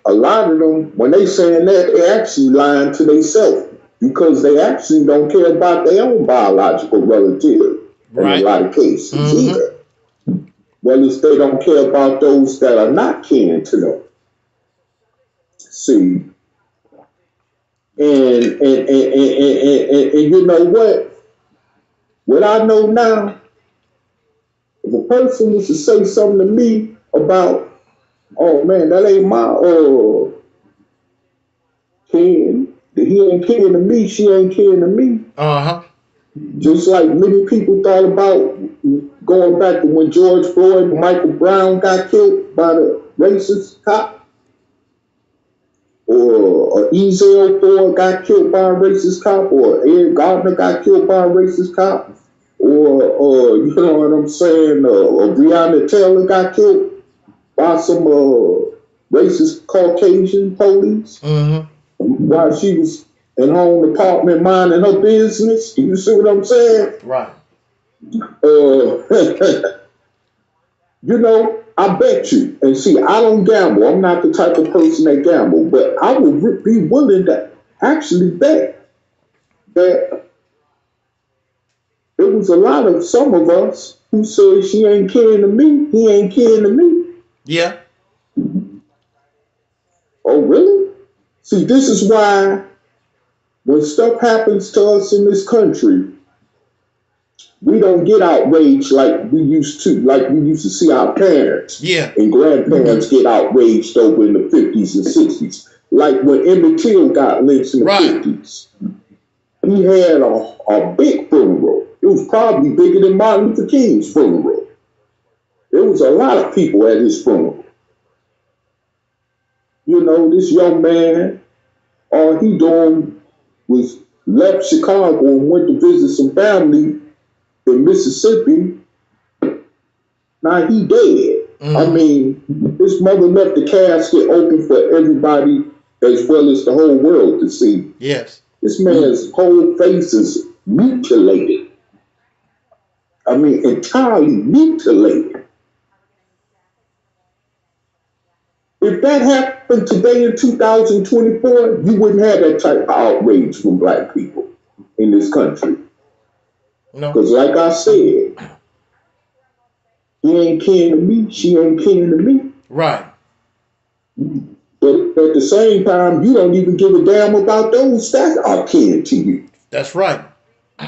a lot of them, when they saying that, they actually lying to themselves because they actually don't care about their own biological relative in a lot of cases either. Well, as they don't care about those that are not kin to them. See, and you know what? What I know now, if a person was to say something to me about, oh man, that ain't my kin, he ain't kin to me, she ain't kin to me. Just like many people thought about going back to when George Floyd, Michael Brown got killed by the racist cop, or Ezel Ford got killed by a racist cop, or Ed Gardner got killed by a racist cop, or you know what I'm saying, Breonna Taylor got killed by some racist Caucasian police while she was in her own apartment minding her business. You see what I'm saying? Right. You know, I bet you, and see, I don't gamble. I'm not the type of person that gamble, but I would be willing to actually bet that there was a lot of some of us who said she ain't kin to me, he ain't kin to me. Yeah. Oh, really? See, this is why when stuff happens to us in this country, we don't get outraged like we used to. Like we used to see our parents and grandparents get outraged over in the 50s and 60s. Like when Emmett Till got lynched in the 50s. He had a big funeral. It was probably bigger than Martin Luther King's funeral. There was a lot of people at his funeral. You know, this young man, all he doing was left Chicago and went to visit some family in Mississippi. Now he dead. I mean, his mother left the casket open for everybody as well as the whole world to see. Yes. This man's whole face is mutilated. I mean, entirely mutilated. If that happened today in 2024, you wouldn't have that type of outrage from black people in this country. No. Because like I said, he ain't kin to me, she ain't kin to me. Right. But at the same time, you don't even give a damn about those that are kin to you. That's right.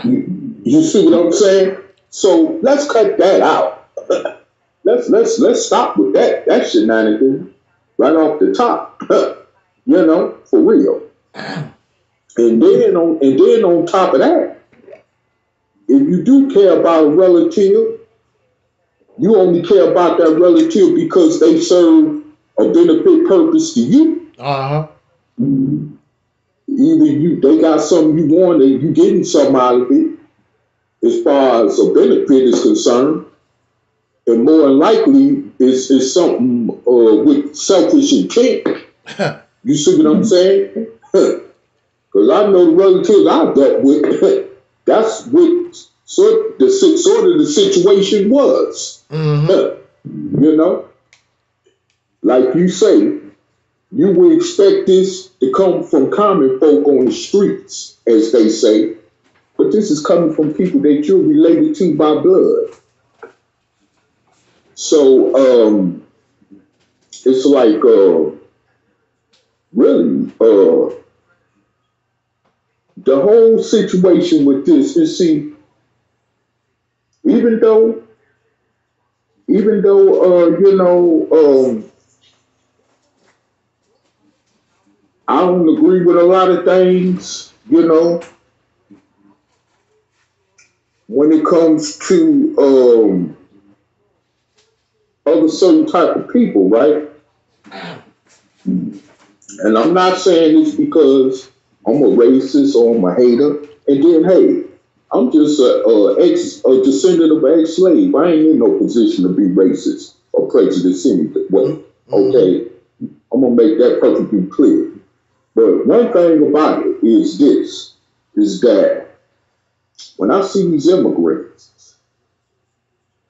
You see what I'm saying? So let's cut that out. let's stop with that shenanigan right off the top. You know, for real. And then on top of that, if you do care about a relative, you only care about that relative because they serve a benefit purpose to you. Either they got something you want and you getting something out of it as far as a benefit is concerned. And more than likely it's something with selfish intent. You see what I'm saying? Because I know the relatives I dealt with, that's what sort of the situation was. You know? Like you say, you would expect this to come from common folk on the streets, as they say, but this is coming from people that you're related to by blood. So it's like really the whole situation with this is, see, even though you know, I don't agree with a lot of things, you know, when it comes to other certain type of people, right? And I'm not saying this because I'm a racist or I'm a hater. And then, hey, I'm just a descendant of an ex-slave. I ain't in no position to be racist or prejudiced any way. Okay? I'm going to make that perfectly clear. But one thing about it is this. is that when I see these immigrants,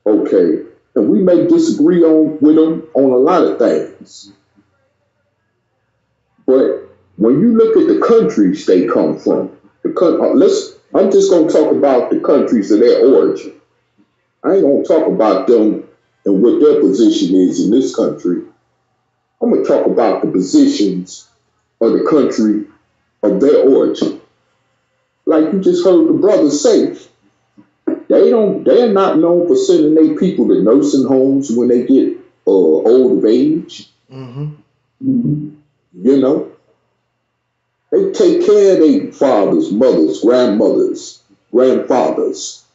okay, and we may disagree with them on a lot of things, but when you look at the countries they come from, I'm just going to talk about the countries of their origin. I ain't going to talk about them and what their position is in this country. I'm going to talk about the positions of the country of their origin. Like you just heard the brothers say, they're not known for sending their people to nursing homes when they get old of age. Mm-hmm. You know, they take care of their fathers, mothers, grandmothers, grandfathers.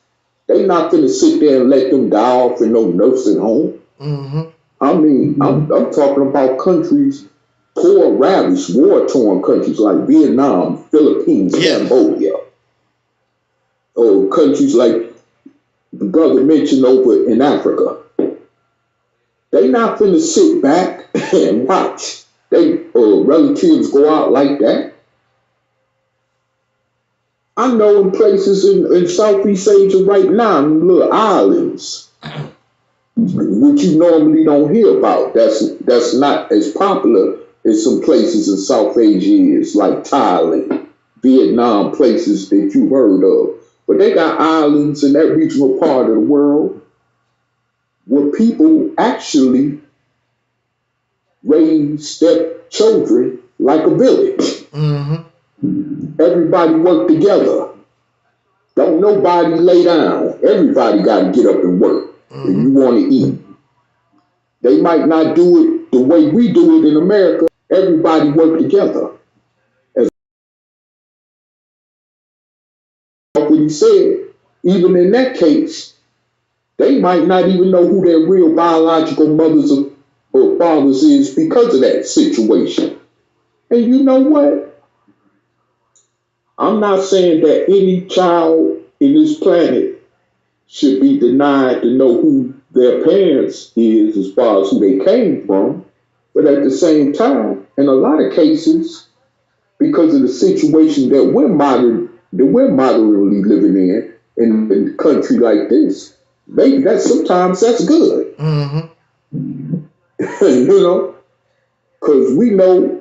They not gonna sit there and let them die off in no nursing home. Mm-hmm. I mean, I'm talking about countries, poor, ravished, war-torn countries like Vietnam, Philippines, Cambodia. Or countries like the brother mentioned over in Africa. They not gonna sit back and watch they relatives go out like that. I know in places in Southeast Asia right now, little islands, which you normally don't hear about. That's not as popular as some places in South Asia is, like Thailand, Vietnam, places that you've heard of. But they got islands in that regional part of the world where people actually raise their children like a village. Mm-hmm. Everybody work together. Don't nobody lay down. Everybody got to get up and work if you want to eat. They might not do it the way we do it in America. Everybody work together. As what he said, even in that case, they might not even know who their real biological mothers or fathers is because of that situation. And you know what? I'm not saying that any child in this planet should be denied to know who their parents is as far as who they came from. But at the same time, in a lot of cases, because of the situation that we're moderately living in a country like this, maybe sometimes that's good. Mm-hmm. You know, because we know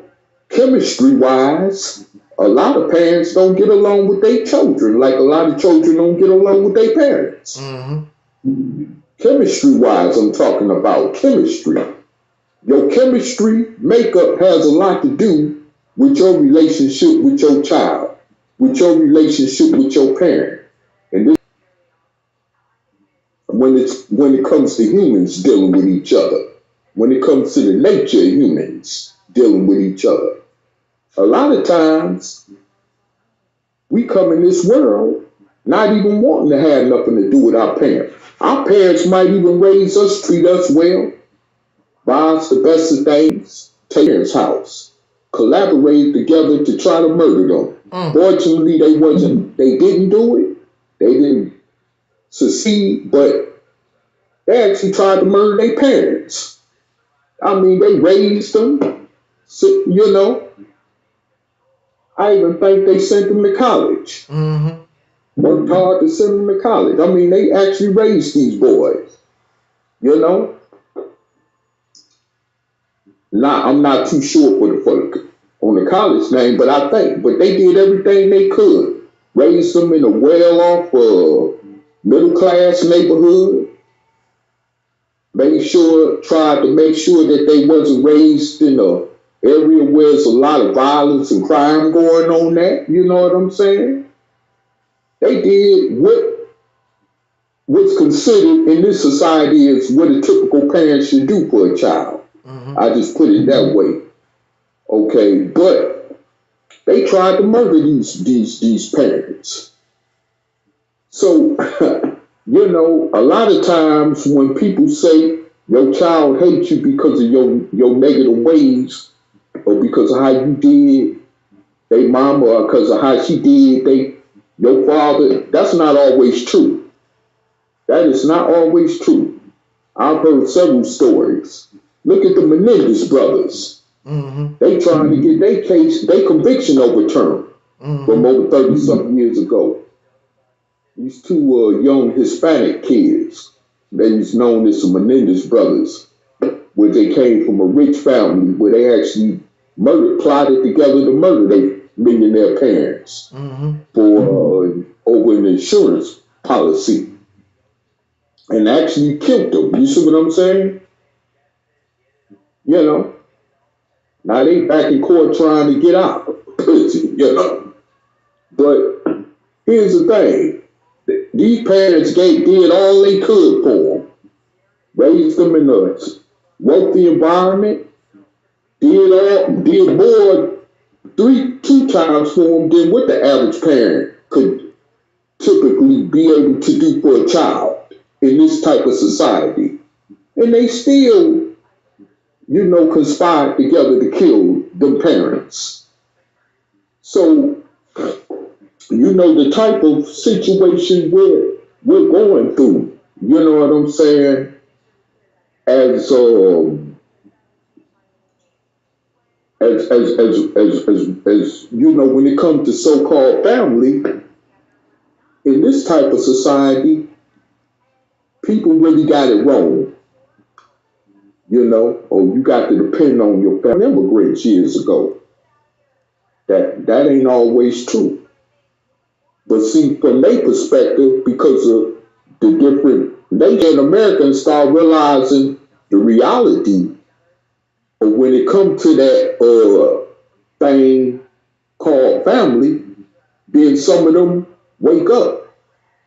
chemistry-wise, a lot of parents don't get along with their children, like a lot of children don't get along with their parents. Mm-hmm. Chemistry-wise, I'm talking about chemistry. Your chemistry makeup has a lot to do with your relationship with your child, with your relationship with your parent. And this, when it comes to humans dealing with each other, when it comes to the nature of humans dealing with each other, a lot of times we come in this world not even wanting to have nothing to do with our parents. Our parents might even raise us, treat us well, buy us the best of things, take parents' house, collaborate together to try to murder them. Fortunately, they didn't do it. They didn't succeed, but they actually tried to murder their parents. I mean, they raised them, you know. I even think they sent them to college. Mm-hmm. Worked hard to send them to college. I mean, they actually raised these boys, you know. I'm not too sure on the college name, but they did everything they could. Raised them in a well-off middle-class neighborhood. Tried to make sure that they wasn't raised in a area where there's a lot of violence and crime going on there. You know what I'm saying? They did what's considered in this society is what a typical parent should do for a child. Mm-hmm. I just put it that way. Okay, but they tried to murder these parents. So, you know, a lot of times when people say your child hates you because of your negative ways, or because of how you did they mama, or because of how she did your father, that's not always true. That is not always true. I've heard several stories. Look at the Menendez brothers. Mm-hmm. They trying to get their conviction overturned. from over 30-something years ago. These two young Hispanic kids, they was known as the Menendez brothers, where they came from a rich family where they actually plotted together to murder their millionaire parents for over an insurance policy, and actually killed them. You see what I'm saying? You know, now they back in court trying to get out. You know, but here's the thing. These parents did all they could for them, raised them in a wealthy environment, did more two times for them than what the average parent could typically be able to do for a child in this type of society. And they still, you know, conspired together to kill them parents. So, you know, the type of situation we're going through, you know what I'm saying, as you know, when it comes to so-called family, in this type of society, people really got it wrong. You know, or you got to depend on your family. Immigrants years ago. That ain't always true. But see, from their perspective, because of the different Asian Americans start realizing the reality of when it comes to that thing called family, then some of them wake up.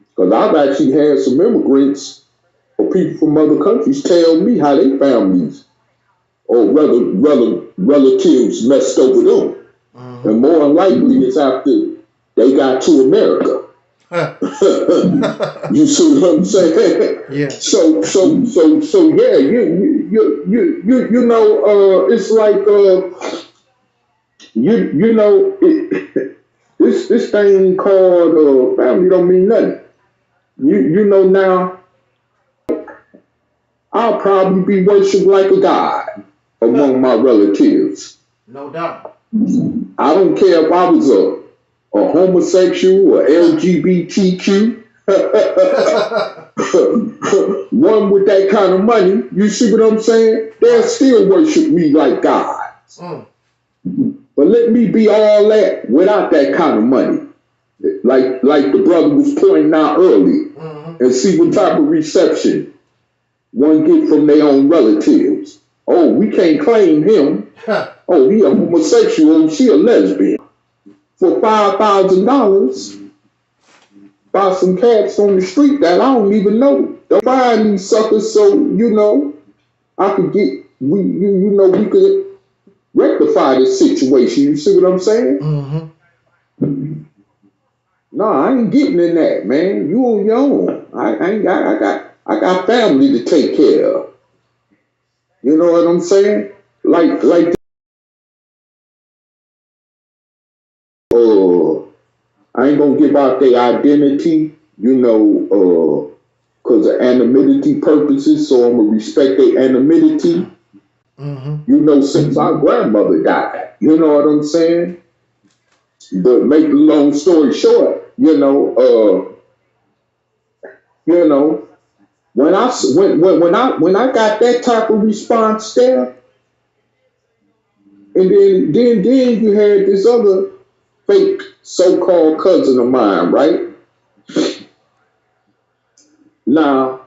Because I've actually had some immigrants or people from other countries tell me how their families or relatives messed over them. And more than likely it's after they got to America. You see what I'm saying? Yeah. So yeah, you know, it's like you know, this thing called family don't mean nothing. You know, now I'll probably be worshipped like a god among my relatives. No doubt. I don't care if I was a homosexual or LGBTQ, one with that kind of money, you see what I'm saying? They'll still worship me like God. But let me be all that without that kind of money. Like the brother was pointing out earlier, and see what type of reception one get from their own relatives. Oh, we can't claim him. Oh, he a homosexual, she a lesbian. For $5,000, buy some cats on the street that I don't even know. Don't find these suckers, so you know I could get we could rectify this situation. You see what I'm saying? No, I ain't getting in that, man. You on your own. I got family to take care of. You know what I'm saying? Like. I ain't gonna give out their identity, you know, because of anonymity purposes, so I'm gonna respect their anonymity. You know, since our grandmother died, you know what I'm saying? But make the long story short, you know, when I got that type of response there, and then you had this other fake so-called cousin of mine, right? Now,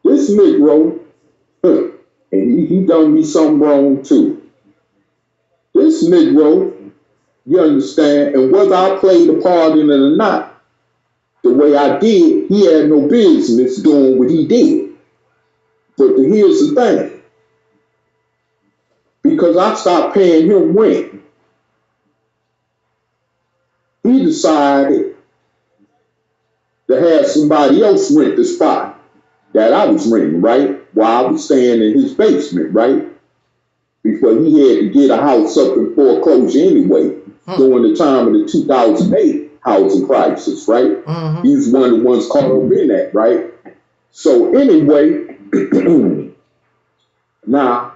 this Negro, and he done me something wrong too. This Negro, you understand, and whether I played a part in it or not, the way I did, he had no business doing what he did. But here's the thing. Because I stopped paying him rent, he decided to have somebody else rent the spot that I was renting, right? While I was staying in his basement, right? Before he had to get a house up in foreclosure anyway, during the time of the 2008 housing crisis, right? He was one of the ones caught up in that, right? So anyway, now,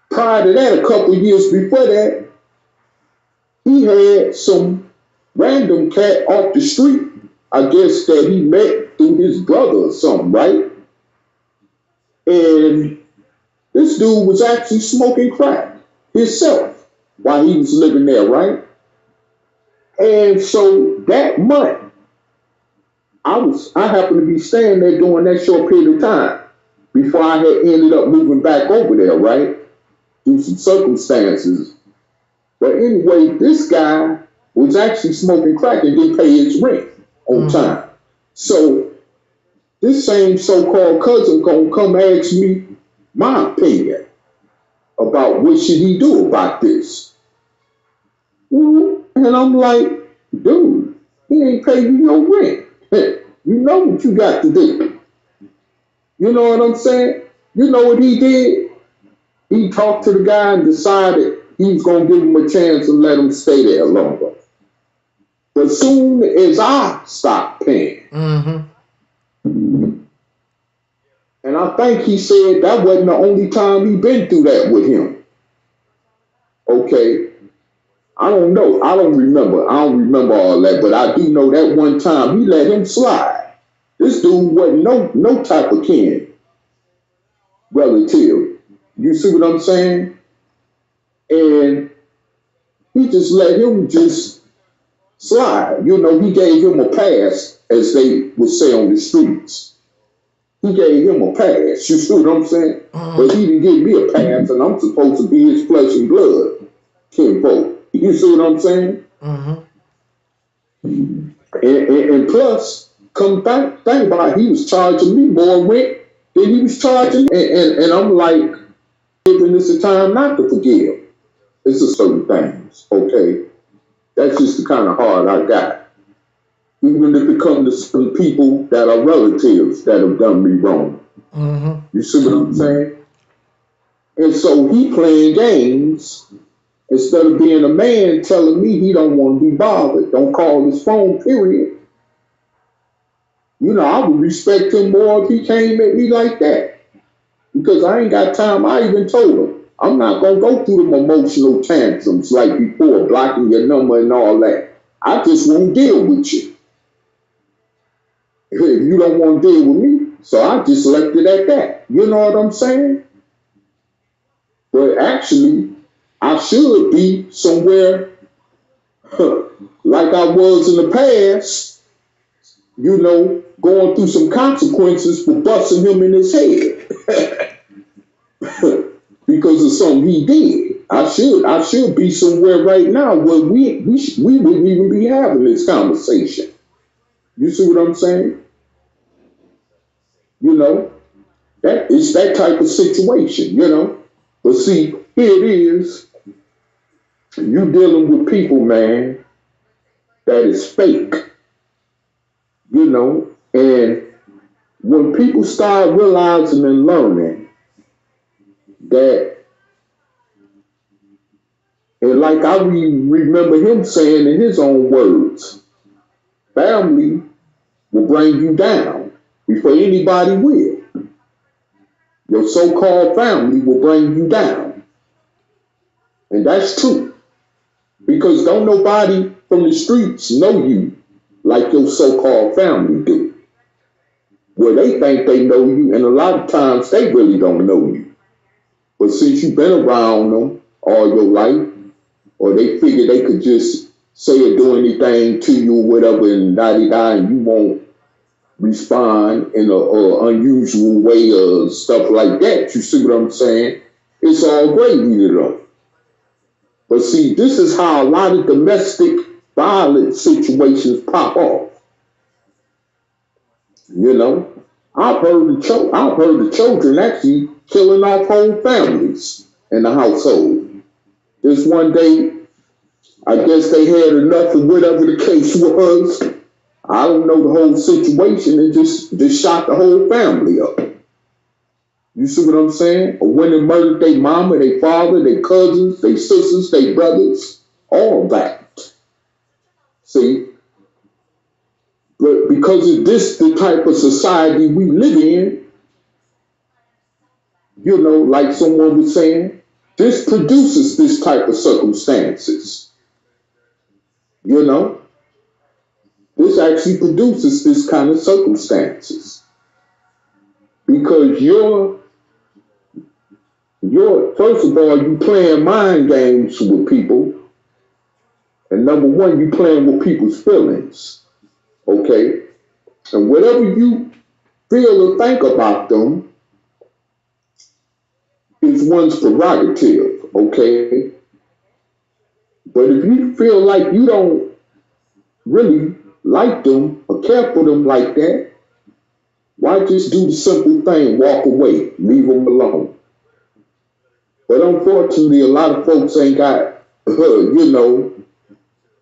prior to that, a couple of years before that, he had some random cat off the street, I guess that he met through his brother or something, right? And this dude was actually smoking crack himself while he was living there, right? And so that month, I happened to be staying there during that short period of time before I had ended up moving back over there, right? Due to some circumstances. But anyway, this guy was actually smoking crack and didn't pay his rent on time. So this same so-called cousin gonna come ask me my opinion about what should he do about this. And I'm like, dude, he ain't paying you no rent. You know what you got to do. You know what I'm saying? You know what he did? He talked to the guy and decided he was going to give him a chance and let him stay there longer. But soon as I stopped paying, and I think he said that wasn't the only time he been through that with him. Okay. I don't know. I don't remember all that, but I do know that one time he let him slide. This dude wasn't no type of kin relative. You see what I'm saying? And he just let him just slide. You know, he gave him a pass, as they would say on the streets. He gave him a pass. You see what I'm saying? But he didn't give me a pass, and I'm supposed to be his flesh and blood kinfolk. You see what I'm saying? And plus, come think about it, he was charging me more rent than he was charging me. And I'm like, giving this a time not to forgive. It's a certain things, okay? That's just the kind of heart I got. Even if it comes to some people that are relatives that have done me wrong. You see what I'm saying? And so he playing games instead of being a man telling me he don't want to be bothered, don't call his phone, period. You know, I would respect him more if he came at me like that. Because I ain't got time. I even told him, I'm not going to go through them emotional tantrums like before, blocking your number and all that. I just won't deal with you. If you don't want to deal with me, so I just left it at that. You know what I'm saying? But actually, I should be somewhere like I was in the past, you know, going through some consequences for busting him in his head because of something he did. I should be somewhere right now where we wouldn't even be having this conversation. You see what I'm saying? You know, that is that type of situation, you know. But see, here it is. You dealing with people, man, that is fake, you know, and when people start realizing and learning that, and like I remember him saying in his own words, family will bring you down before anybody will. Your so-called family will bring you down. And that's true. Because don't nobody from the streets know you like your so-called family do. Well, they think they know you, and a lot of times they really don't know you. But since you've been around them all your life, or they figure they could just say or do anything to you or whatever, and da-di-da, and you won't respond in a unusual way or stuff like that. You see what I'm saying? It's all gravy to them. But see, this is how a lot of domestic violence situations pop off. You know, I've heard the children actually killing off whole families in the household. This one day, I guess they had enough of whatever the case was. I don't know the whole situation, and just shot the whole family up. You see what I'm saying? Or when they murdered their mama, their father, their cousins, their sisters, their brothers, all that. See? But because of this, the type of society we live in, you know, like someone was saying, this produces this type of circumstances. You know, this actually produces this kind of circumstances because you're first of all, you playing mind games with people, and number one, you playing with people's feelings, okay? And whatever you feel or think about them is one's prerogative, okay? But if you feel like you don't really like them or care for them like that, why just do the simple thing, walk away, leave them alone? But unfortunately, a lot of folks ain't got, you know,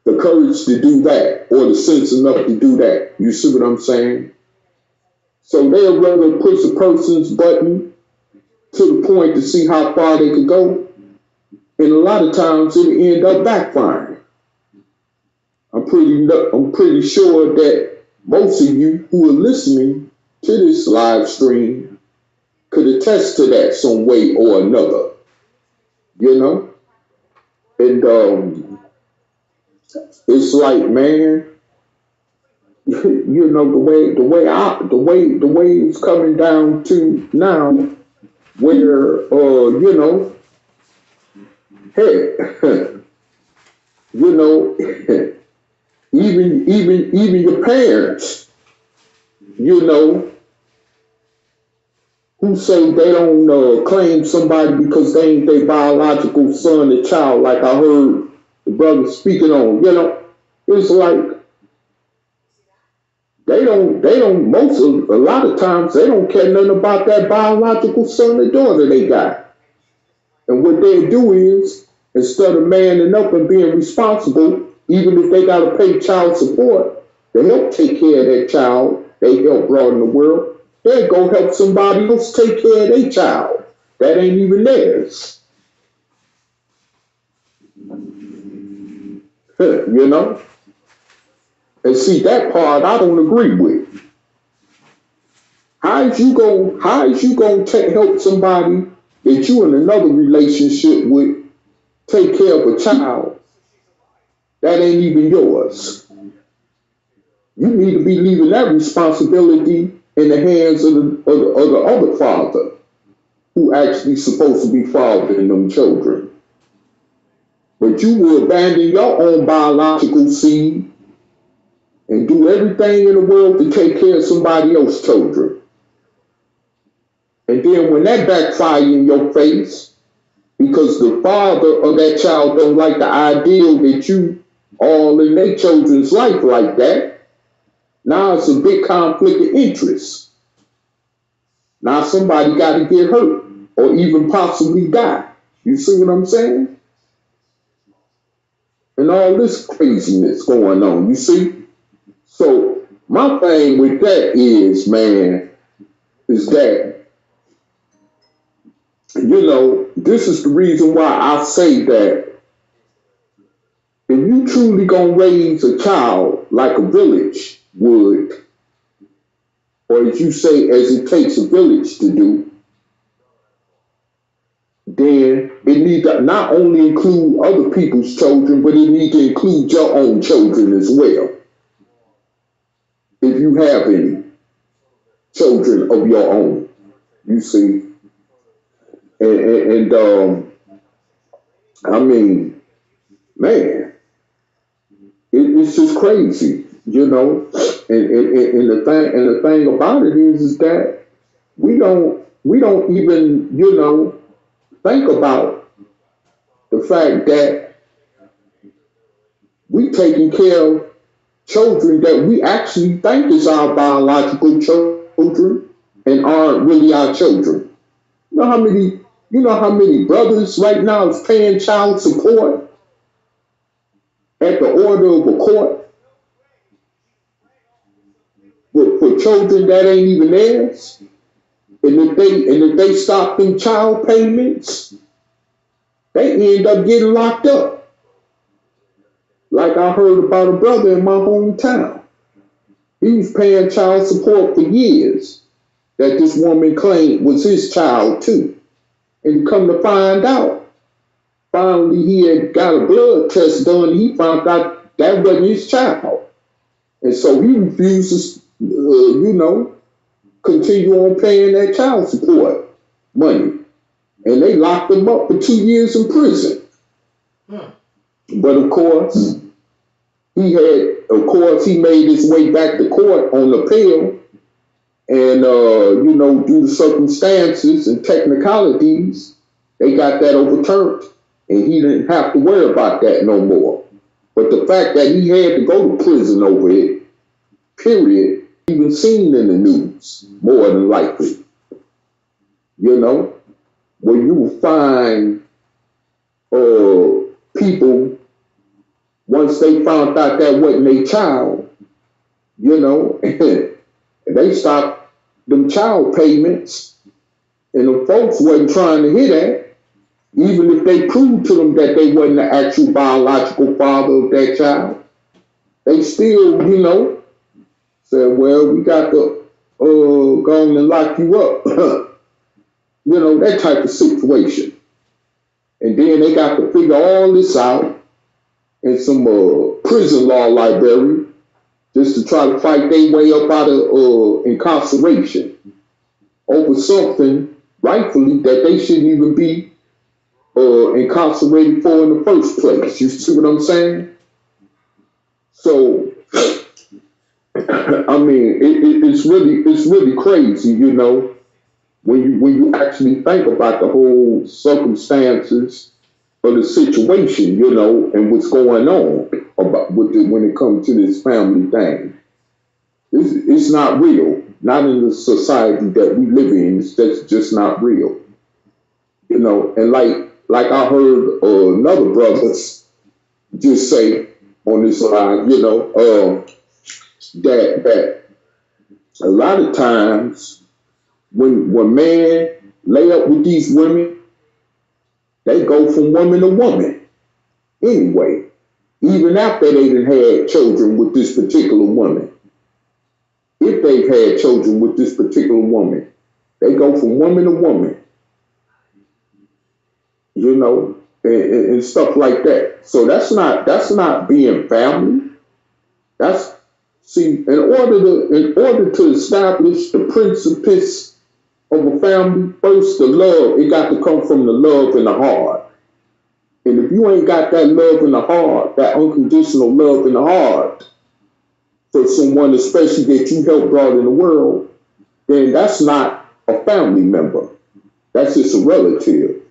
the courage to do that or the sense enough to do that. You see what I'm saying? So they'll rather push a person's button to the point to see how far they could go. And a lot of times it'll end up backfiring. I'm pretty sure that most of you who are listening to this live stream could attest to that some way or another. You know? And it's like, man, you know, the way it's coming down to now, where you know, hey, you know, even your parents, you know, who say they don't claim somebody because they ain't their biological son or child, like I heard the brother speaking on, you know, it's like a lot of times they don't care nothing about that biological son or daughter they got. And what they do is, instead of manning up and being responsible, even if they got to pay child support, they help take care of that child, they help broaden the world, they go help somebody else take care of their child. That ain't even theirs. You know? And see, that part I don't agree with. How is you gonna help somebody that you in another relationship with take care of a child that ain't even yours? You need to be leaving that responsibility in the hands of the other father who actually supposed to be fathering them children. But you will abandon your own biological seed and do everything in the world to take care of somebody else's children. And then when that backfire in your face, because the father of that child don't like the ideal that you all in their children's life like that, now it's a big conflict of interest. Now somebody got to get hurt or even possibly die. You see what I'm saying? And all this craziness going on, you see? So my thing with that is, man, is that, you know, this is the reason why I say that if you truly gonna raise a child like a village would, or as you say, as it takes a village to do, then it needs to not only include other people's children, but it needs to include your own children as well. If you have any children of your own, you see. And I mean, man, it's just crazy, you know. And the thing about it is that we don't even, you know, think about the fact that we taking care of children that we actually think is our biological children and aren't really our children. You know how many brothers right now is paying child support at the order of a court for children that ain't even theirs? And if they stop them child payments, they end up getting locked up. Like I heard about a brother in my hometown. He was paying child support for years that this woman claimed was his child too. And come to find out, finally he had got a blood test done. He found out that wasn't his child. And so he refuses, continue on paying that child support money. And they locked him up for 2 years in prison. But of course, he made his way back to court on appeal. And, due to circumstances and technicalities, they got that overturned. And he didn't have to worry about that no more. But the fact that he had to go to prison over it, period, even seen in the news, more than likely. Where you will find people, once they found out that wasn't their child, and they stopped them child payments, and the folks wasn't trying to hear that, even if they proved to them that they wasn't the actual biological father of that child. They still, said, well, we got to go on and lock you up. That type of situation. And then they got to figure all this out in some prison law library just to try to fight their way up out of incarceration over something rightfully that they shouldn't even be incarcerated for in the first place. You see what I'm saying? So, I mean, it's really crazy, when you actually think about the whole circumstances of the situation, and what's going on when it comes to this family thing. It's not real. Not in the society that we live in. It's just not real. And like I heard another brother just say on this line, that a lot of times when men lay up with these women, they go from woman to woman anyway, even after they done had children with this particular woman. If they've had children with this particular woman, they go from woman to woman, and stuff like that. So that's not being family. In order to establish the principles of a family, first the love, it got to come from the love in the heart. And if you ain't got that love in the heart, that unconditional love in the heart for someone, especially that you helped brought in the world, then that's not a family member. That's just a relative.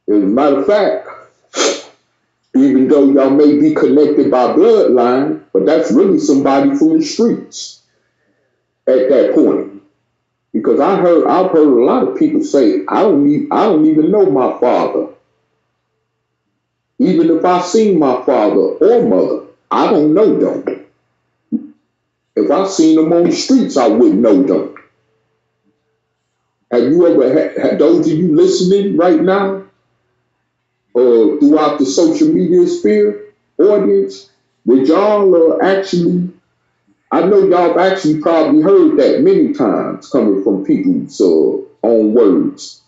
As a matter of fact, even though y'all may be connected by bloodline, but that's really somebody from the streets at that point. Because I've heard a lot of people say, I don't even know my father. Even if I seen my father or mother, I don't know them. If I seen them on the streets, I wouldn't know them. Have you ever had those of you listening right now, throughout the social media sphere audience, would y'all actually, I know y'all have actually probably heard that many times coming from people's own words,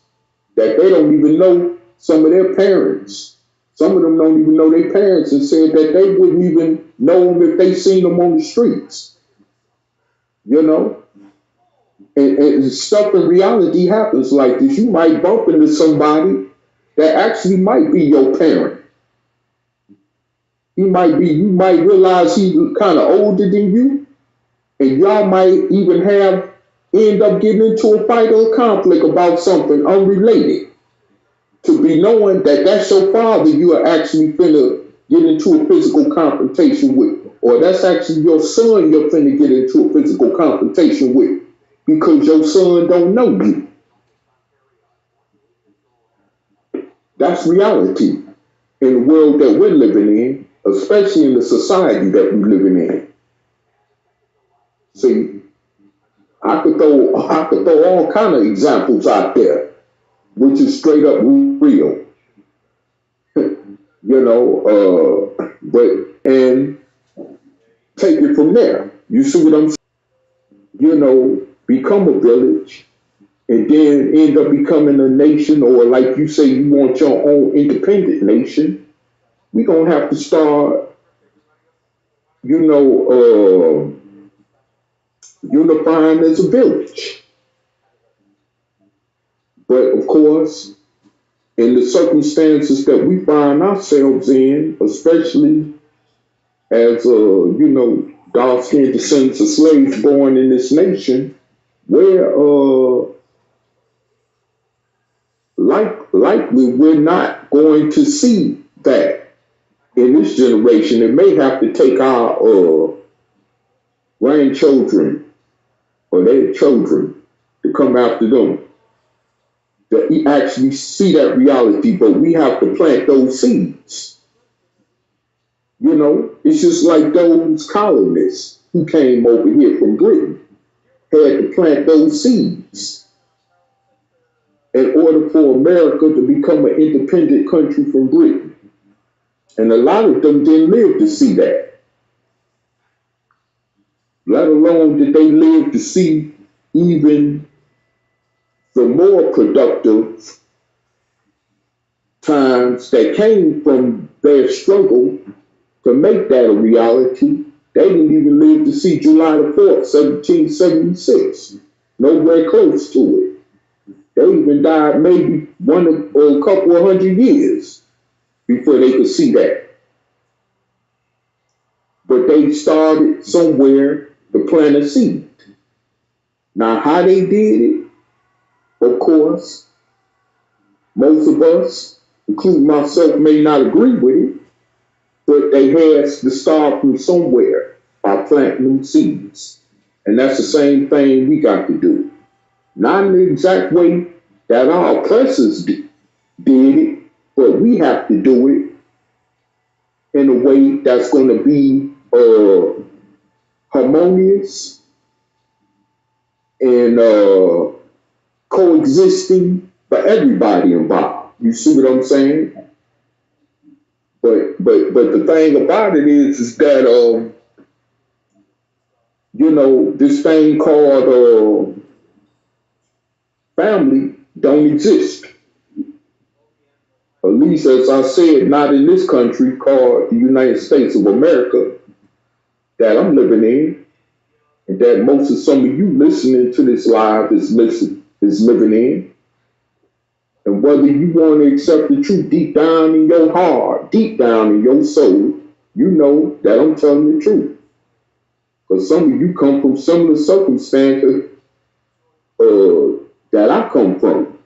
that they don't even know some of their parents. Some of them don't even know their parents, and said that they wouldn't even know them if they seen them on the streets. And stuff in reality happens like this. You might bump into somebody that actually might be your parent. You might realize he's kind of older than you, and y'all might even end up getting into a fight or a conflict about something unrelated. To be knowing that that's your father you are actually finna get into a physical confrontation with, or that's actually your son you're finna get into a physical confrontation with, because your son don't know you. That's reality in the world that we're living in, especially in the society that we're living in. See, I could throw all kind of examples out there, which is straight up real. And take it from there. You see what I'm saying? Become a village, and then end up becoming a nation, or like you say, you want your own independent nation. we're going to have to start, unifying as a village. But of course, in the circumstances that we find ourselves in, especially as, dark-skinned descendants of slaves born in this nation, where likely we're not going to see that in this generation. It may have to take our grandchildren or their children to come after them to actually see that reality, but we have to plant those seeds. It's just like those colonists who came over here from Britain had to plant those seeds in order for America to become an independent country from Britain. And a lot of them didn't live to see that. Let alone did they live to see even the more productive times that came from their struggle to make that a reality. They didn't even live to see July the 4th, 1776. Nowhere close to it. They even died maybe one or a couple of 100 years before they could see that. But they started somewhere to plant a seed. Now, how they did it, of course, most of us, including myself, may not agree with it, but they had to start from somewhere by planting them seeds. And that's the same thing we got to do. Not in the exact way that our oppressors did it, but we have to do it in a way that's going to be harmonious and coexisting for everybody involved. You see what I'm saying? But the thing about it is that this thing called family don't exist. At least, as I said, not in this country called the United States of America that I'm living in, and that most of some of you listening to this live is living in. And whether you want to accept the truth deep down in your heart, deep down in your soul, you know that I'm telling the truth. Because some of you come from similar circumstances that I come from.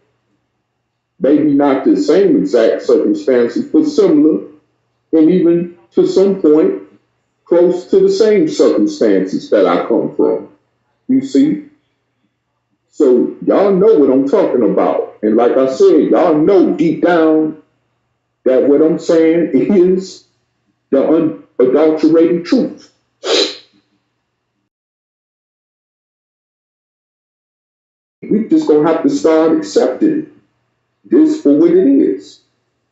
Maybe not the same exact circumstances, but similar, and even to some point, close to the same circumstances that I come from. You see? So y'all know what I'm talking about. And like I said, y'all know deep down that what I'm saying is the unadulterated truth. We just gonna have to start accepting this for what it is.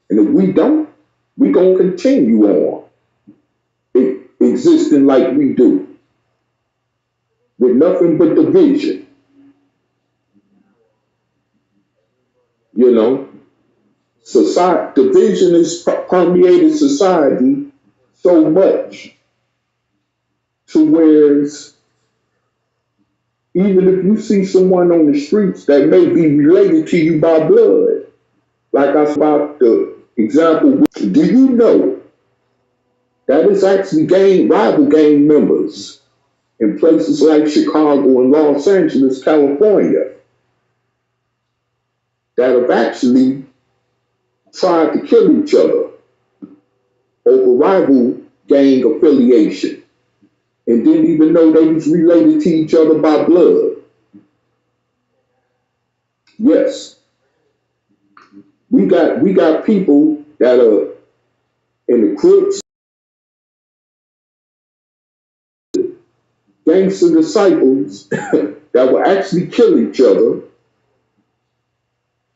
And if we don't, we gonna continue on existing like we do, with nothing but division. Division has permeated society so much to where even if you see someone on the streets that may be related to you by blood, like I said about the example, do you know that it's actually rival gang members in places like Chicago and Los Angeles, California, that have actually tried to kill each other over rival gang affiliation and didn't even know they was related to each other by blood. Yes. We got people that are in the Crips, gangster disciples that will actually kill each other,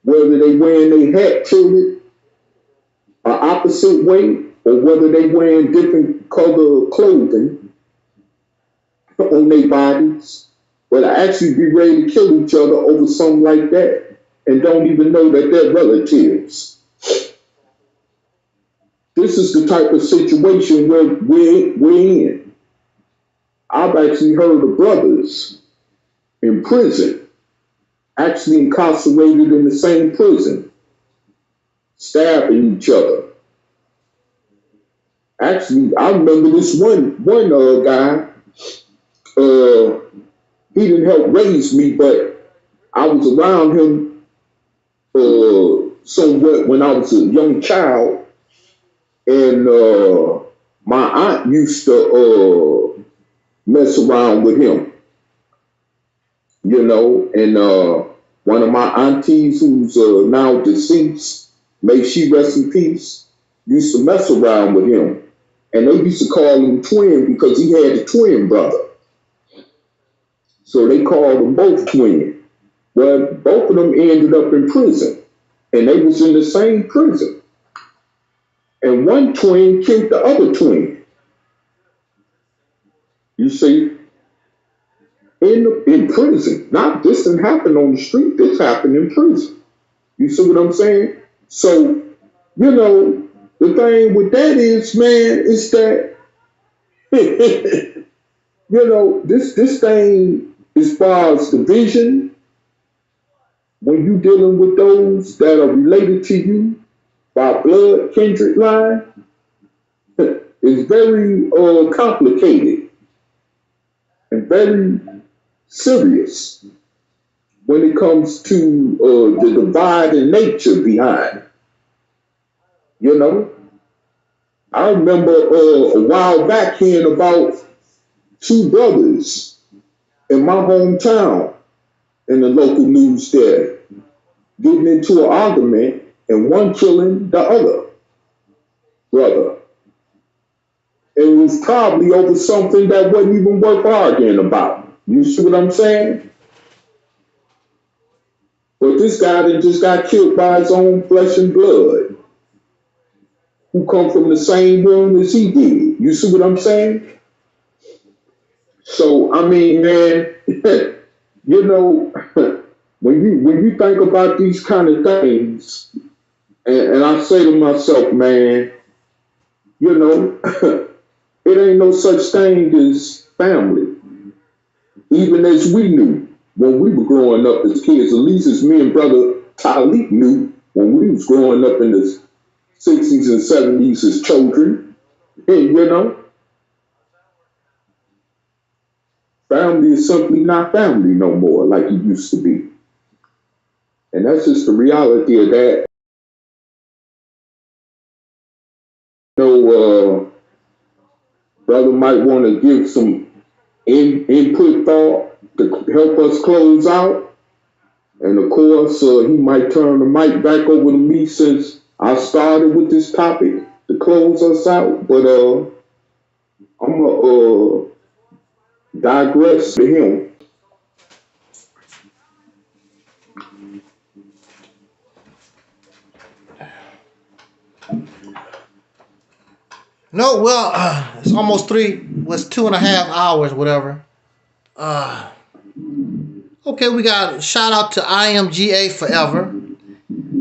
whether they wearing their hat tilted an opposite way or whether they wearing different color of clothing on their bodies, but actually be ready to kill each other over something like that and don't even know that they're relatives. this is the type of situation where we're in. I've actually heard of brothers in prison, actually incarcerated in the same prison, stabbing each other. Actually, I remember this one guy. He didn't help raise me, but I was around him somewhat when I was a young child, and my aunt used to mess around with him, you know, and one of my aunties who's now deceased, may she rest in peace, used to mess around with him. And they used to call him twin because he had a twin brother. So they called them both twin. Well, both of them ended up in prison. And they was in the same prison. And one twin killed the other twin. You see? In prison. Not this didn't happen on the street. This happened in prison. You see what I'm saying? So, you know, the thing with that is, man, is that, you know, this thing, as far as division, when you dealing with those that are related to you by blood, kindred line, is very complicated and very serious when it comes to the dividing nature behind it. You know, I remember a while back hearing about two brothers in my hometown in the local news there getting into an argument and one killing the other brother. It was probably over something that wasn't even worth arguing about. You see what I'm saying? But this guy that just got killed by his own flesh and blood, who come from the same womb as he did. You see what I'm saying? So, I mean, man, you know, when you think about these kind of things, and I say to myself, man, you know, it ain't no such thing as family. Even as we knew when we were growing up as kids, at least as me and brother Taalib knew when we was growing up in the 60s and 70s as children, and you know, family is simply not family no more like it used to be. And that's just the reality of that. You know, brother might want to give some input thought to help us close out. And of course, he might turn the mic back over to me since I started with this topic to close us out, but I'm gonna digress to him. No, well, it's almost 2.5 hours, whatever. Okay, we got a shout out to IMGA Forever.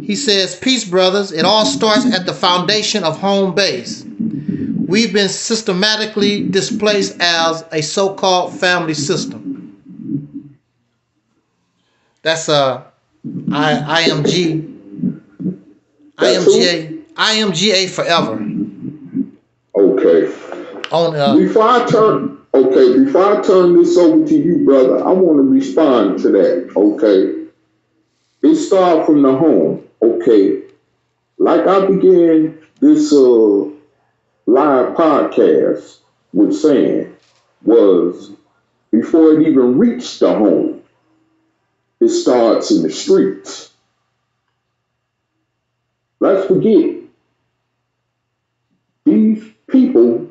He says, peace, brothers. It all starts at the foundation of home base. We've been systematically displaced as a so-called family system. That's IMGA Forever. Okay. Before I turn this over to you, brother, I want to respond to that. Okay. It starts from the home. Okay. Like I began this live podcast with saying was before it even reached the home, it starts in the streets. Let's forget these people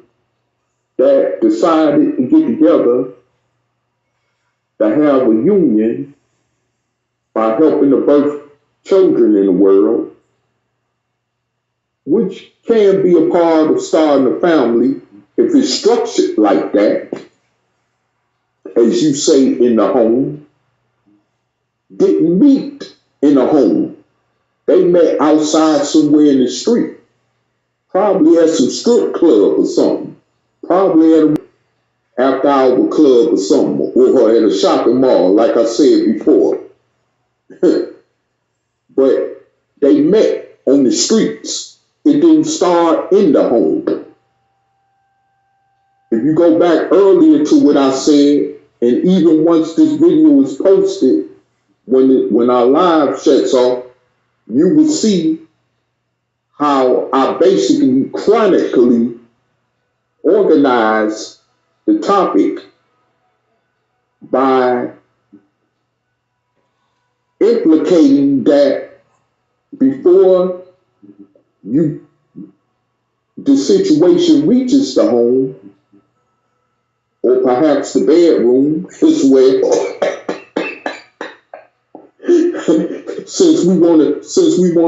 that decided to get together to have a union by helping to birth children in the world, which can be a part of starting a family if it's structured like that, as you say, in the home, didn't meet in a home. They met outside somewhere in the street, Probably at some strip club or something. Probably at a after-hour club or something, or at a shopping mall, like I said before. But they met on the streets. It didn't start in the home. If you go back earlier to what I said, and even once this video is posted, when our live shuts off, you will see how I basically chronically organize the topic by implicating that before the situation reaches the home, or perhaps the bedroom as well, since we want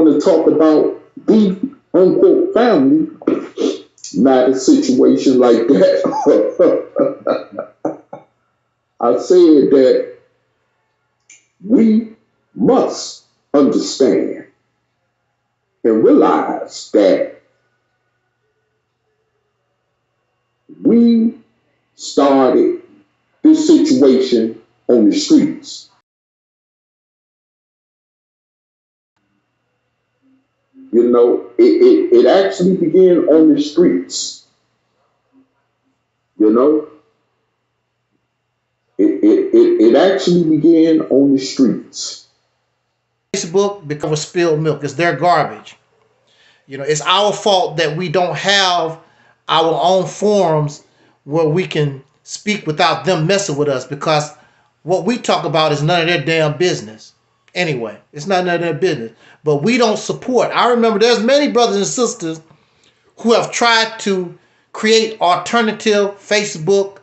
to talk about the unquote family, not a situation like that. I said that we must understand and realize that we started this situation on the streets. You know, it actually began on the streets. You know, it actually began on the streets. Facebook because of spilled milk. It's their garbage. You know, it's our fault that we don't have our own forums where we can speak without them messing with us, because what we talk about is none of their damn business. Anyway, it's not none of their business. But we don't support. I remember there's many brothers and sisters who have tried to create alternative Facebook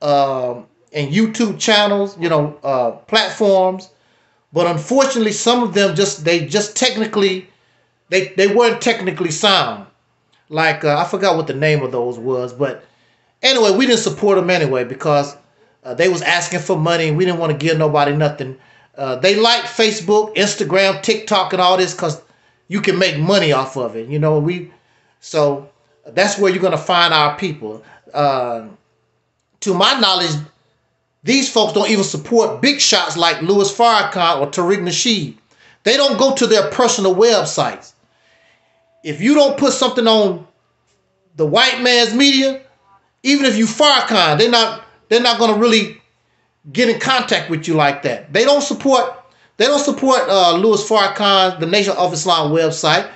and YouTube channels, you know, platforms. But unfortunately, some of them they weren't technically sound. Like, I forgot what the name of those was. But anyway, we didn't support them anyway because they was asking for money. And we didn't want to give nobody nothing. They like Facebook, Instagram, TikTok, and all this because you can make money off of it. You know, so that's where you're going to find our people. To my knowledge, these folks don't even support big shots like Louis Farrakhan or Tariq Nasheed. They don't go to their personal websites. If you don't put something on the white man's media, even if you Farrakhan, they're not going to really get in contact with you like that. They don't support Louis Farrakhan, the Nation of Islam website.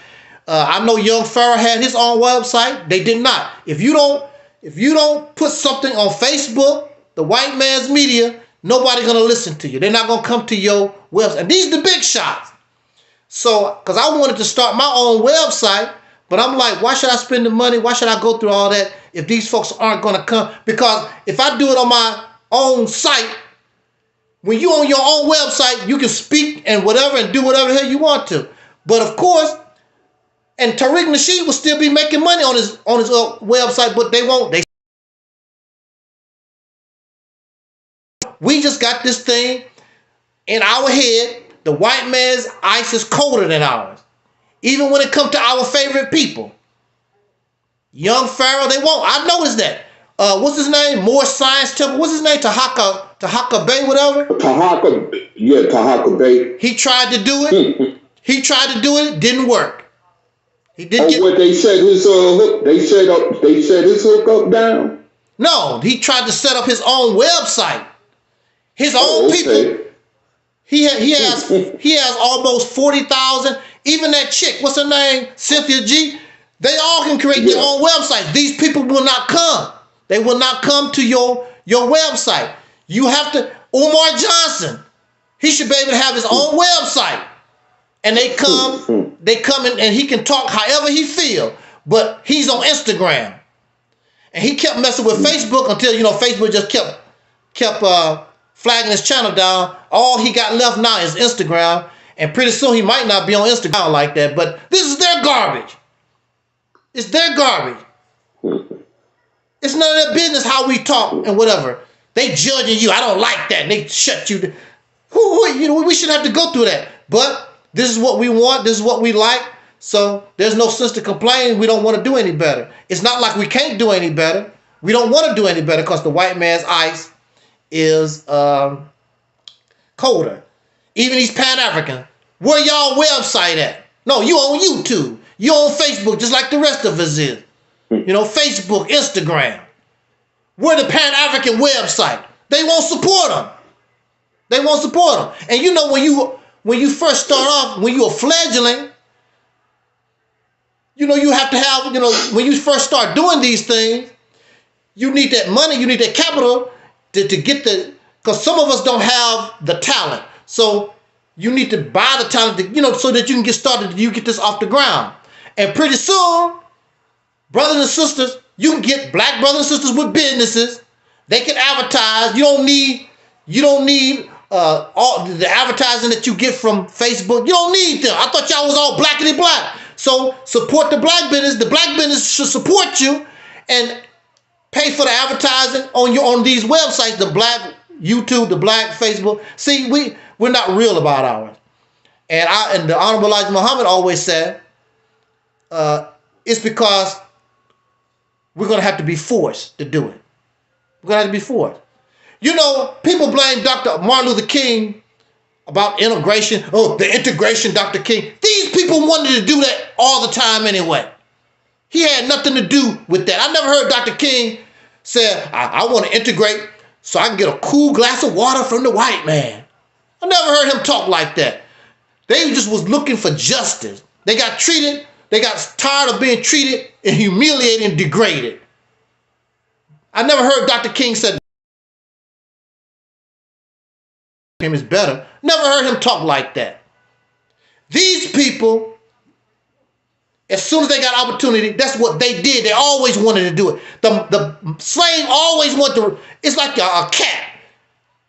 I know Young Pharaoh had his own website. They did not. If you don't put something on Facebook, the white man's media, nobody's gonna listen to you. They're not gonna come to your website. And these are the big shots. So, because I wanted to start my own website, but I'm like, why should I spend the money? Why should I go through all that if these folks aren't gonna come? Because if I do it on my own site, when you on your own website, you can speak and whatever and do whatever the hell you want to. But of course, and Tariq Nasheed will still be making money on his website, but they won't. We just got this thing in our head. The white man's ice is colder than ours. Even when it comes to our favorite people. Young Pharaoh, they won't. I noticed that. What's his name? More Science Temple. What's his name? Tahaka Bay, whatever. Tahaka Bay. He tried to do it. He tried to do it. Didn't work. He didn't. What they set his hook? They set his hook up down. No, he tried to set up his own website. His own people. He has almost 40,000. Even that chick, what's her name? Cynthia G. They all can create their own websites. These people will not come. They will not come to your website. You have to. Umar Johnson, he should be able to have his own website. And they come in and he can talk however he feel. But he's on Instagram. And he kept messing with Facebook until, Facebook just kept flagging his channel down. All he got left now is Instagram. And pretty soon he might not be on Instagram like that. But this is their garbage. It's their garbage. It's none of their business how we talk and whatever. They judging you. I don't like that. They shut you down. We shouldn't have to go through that. But this is what we want. This is what we like. So there's no sense to complain. We don't want to do any better. It's not like we can't do any better. We don't want to do any better because the white man's ice is colder. Even these Pan-Africans. Where y'all website at? No, you on YouTube. You on Facebook just like the rest of us is. You know, Facebook, Instagram. We're the Pan-African website. They won't support them. They won't support them. And you know, when you first start off, when you're a fledgling, you know, you have to have, you know, when you first start doing these things, you need that money, you need that capital to get the, because some of us don't have the talent. So you need to buy the talent, to, you know, so that you can get started, you get this off the ground. And pretty soon, brothers and sisters, you can get black brothers and sisters with businesses. They can advertise. You don't need all the advertising that you get from Facebook. You don't need them. I thought y'all was all blackity black. So support the black business. The black business should support you and pay for the advertising on these websites, the black YouTube, the black Facebook. See, we're not real about ours. And the Honorable Elijah Muhammad always said, it's because we're going to have to be forced to do it. We're going to have to be forced. You know, people blame Dr. Martin Luther King about integration. Oh, the integration, Dr. King. These people wanted to do that all the time anyway. He had nothing to do with that. I never heard Dr. King say, I want to integrate so I can get a cool glass of water from the white man. I never heard him talk like that. They just was looking for justice. They got tired of being treated and humiliated and degraded. I never heard Dr. King say him is better. Never heard him talk like that. These people, as soon as they got opportunity, that's what they did. They always wanted to do it. The slave always wanted to, it's like a cat.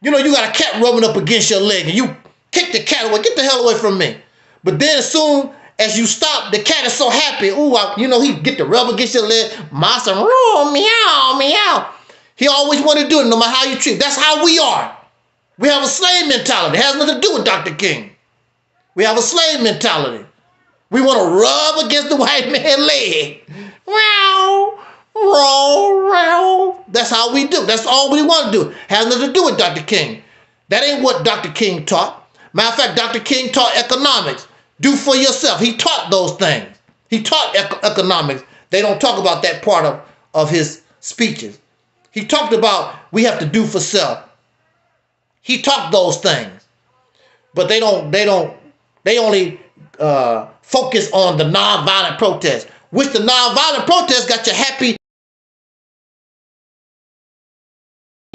You know, you got a cat rubbing up against your leg and you kick the cat away. Get the hell away from me. But then as soon as you stop, the cat is so happy. Ooh, you know, he get the rub against your leg. Master, meow, meow. He always wanted to do it no matter how you treat him. That's how we are. We have a slave mentality. It has nothing to do with Dr. King. We have a slave mentality. We want to rub against the white man's leg. Row, row, row. That's how we do. That's all we want to do. It has nothing to do with Dr. King. That ain't what Dr. King taught. Matter of fact, Dr. King taught economics. Do for yourself. He taught those things. He taught economics. They don't talk about that part of his speeches. He talked about we have to do for self. He taught those things. But they only focus on the nonviolent protest, which the nonviolent protest got you happy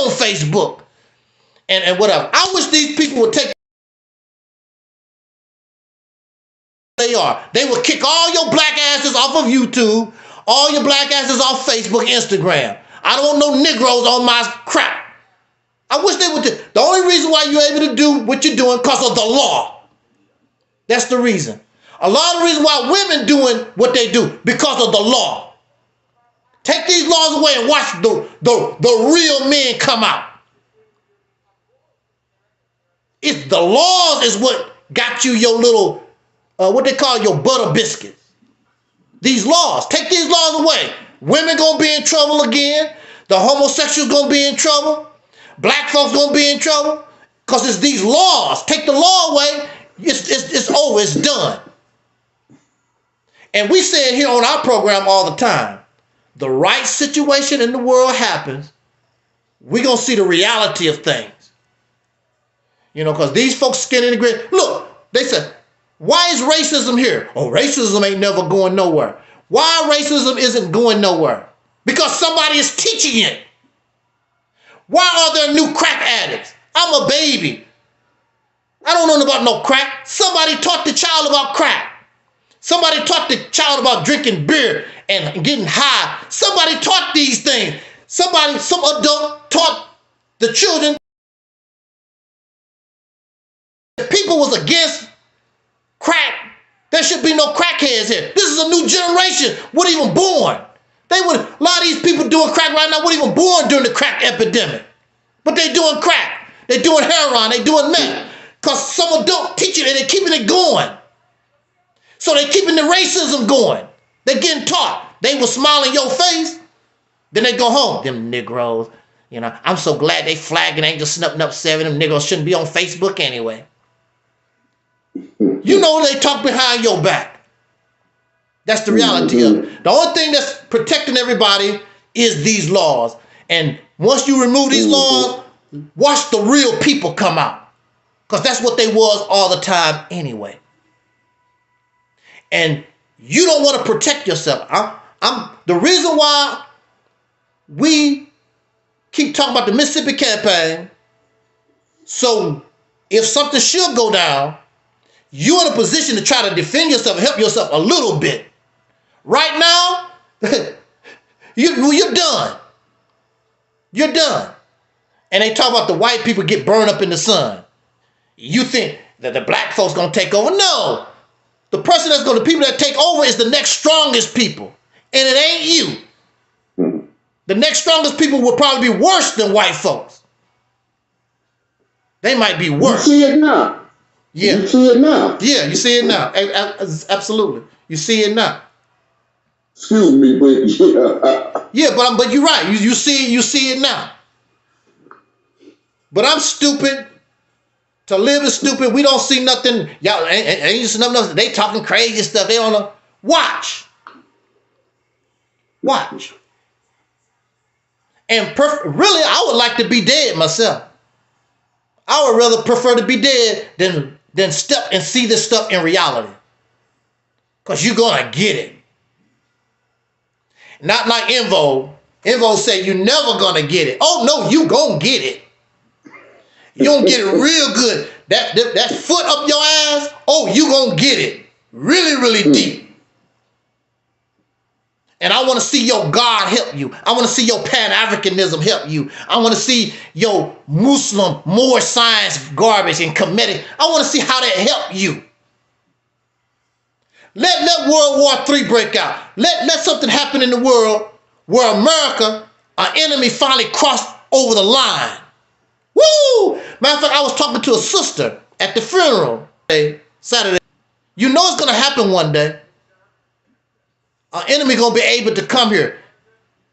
on Facebook and whatever. I wish these people would take they are. They will kick all your black asses off of YouTube, all your black asses off Facebook, Instagram. I don't want no Negroes on my crap. I wish they would. The only reason why you're able to do what you're doing because of the law. That's the reason. A lot of the reason why women doing what they do because of the law. Take these laws away and watch the real men come out. It's the laws is what got you your little what they call your butter biscuits. These laws. Take these laws away. Women gonna be in trouble again. The homosexuals gonna be in trouble. Black folks gonna be in trouble. Because it's these laws. Take the law away. It's over. It's done. And we say it here on our program all the time. The right situation in the world happens. We're gonna see the reality of things. You know, because these folks skin in the grid. Look, they said, why is racism here? Oh, racism ain't never going nowhere. Why racism isn't going nowhere? Because somebody is teaching it. Why are there new crack addicts? I'm a baby. I don't know about no crack. Somebody taught the child about crack. Somebody taught the child about drinking beer and getting high. Somebody taught these things. Some adult taught the children. If people was against crack, there should be no crackheads here. This is a new generation. What even born? A lot of these people doing crack right now weren't even born during the crack epidemic. But they doing crack. They doing heroin. They doing meth. Because some adult teaching it and they keeping it going. So they keeping the racism going. They getting taught. They will smile in your face. Then they go home. Them Negroes, you know, I'm so glad they flagging Angel Snuffing Up 7. Them Negroes shouldn't be on Facebook anyway. You know they talk behind your back. That's the reality of it. The only thing that's protecting everybody is these laws. And once you remove these laws, watch the real people come out. Because that's what they was all the time anyway. And you don't want to protect yourself. The reason why we keep talking about the Mississippi campaign, so if something should go down, you're in a position to try to defend yourself and help yourself a little bit. Right now, you're done. You're done. And they talk about the white people get burned up in the sun. You think that the black folks gonna take over? No. The person that's going to, the people that take over is the next strongest people. And it ain't you. The next strongest people will probably be worse than white folks. They might be worse. You see it now. Yeah. You see it now. Yeah, you see it now. Absolutely. You see it now. Excuse me, but yeah, but you're right. You see it now. But I'm stupid. To live is stupid. We don't see nothing. Y'all ain't just nothing. They talking crazy stuff. They don't know. Watch. And really, I would like to be dead myself. I would rather prefer to be dead than step and see this stuff in reality. Because you're going to get it. Not like EnVogue. EnVogue said you're never going to get it. Oh, no, you going to get it. You don't get it real good. That foot up your ass, oh, you gonna get it really, really deep. And I want to see your God help you. I want to see your Pan-Africanism help you. I want to see your Muslim, more science garbage and comedic. I want to see how that help you. Let World War III break out. Let something happen in the world where America, our enemy, finally crossed over the line. Woo! Matter of fact, I was talking to a sister at the funeral Saturday. You know it's going to happen one day. Our enemy going to be able to come here.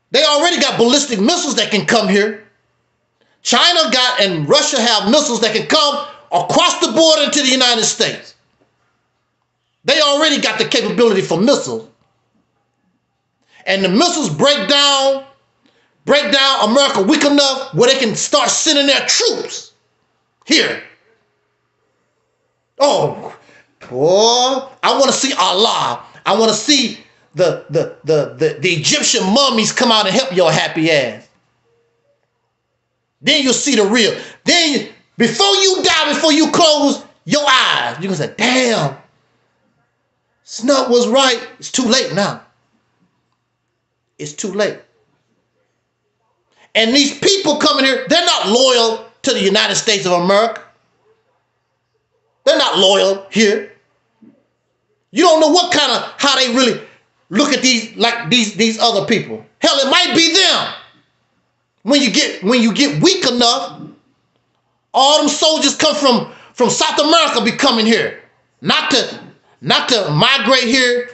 They already got ballistic missiles that can come here. China got and Russia have missiles that can come across the border into the United States. They already got the capability for missiles. And the missiles break down America weak enough where they can start sending their troops here. Oh, boy, I want to see Allah. I want to see the Egyptian mummies come out and help your happy ass. Then you'll see the real. Then before you die, before you close your eyes, you're going to say, damn, Snuff was right. It's too late now. It's too late. And these people coming here, they're not loyal to the United States of America. They're not loyal here. You don't know how they really look at these other people. Hell, it might be them. When you get weak enough, all them soldiers come from South America be coming here. Not to migrate here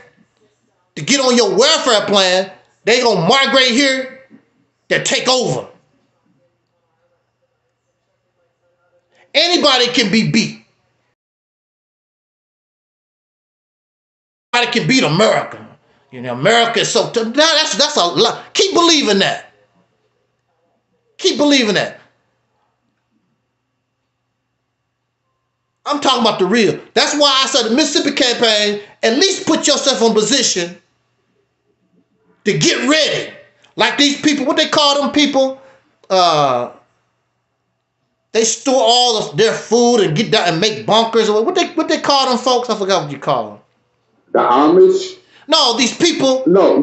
to get on your welfare plan. They gonna migrate here to take over. Anybody can be beat. Anybody can beat America. You know, America is so tough. That's a lot. Keep believing that. Keep believing that. I'm talking about the real. That's why I said the Mississippi campaign, at least put yourself in position to get ready. Like these people, what they call them people? They store all of their food and get down and make bunkers. Or what they call them folks? I forgot what you call them. The Amish? No, these people. No.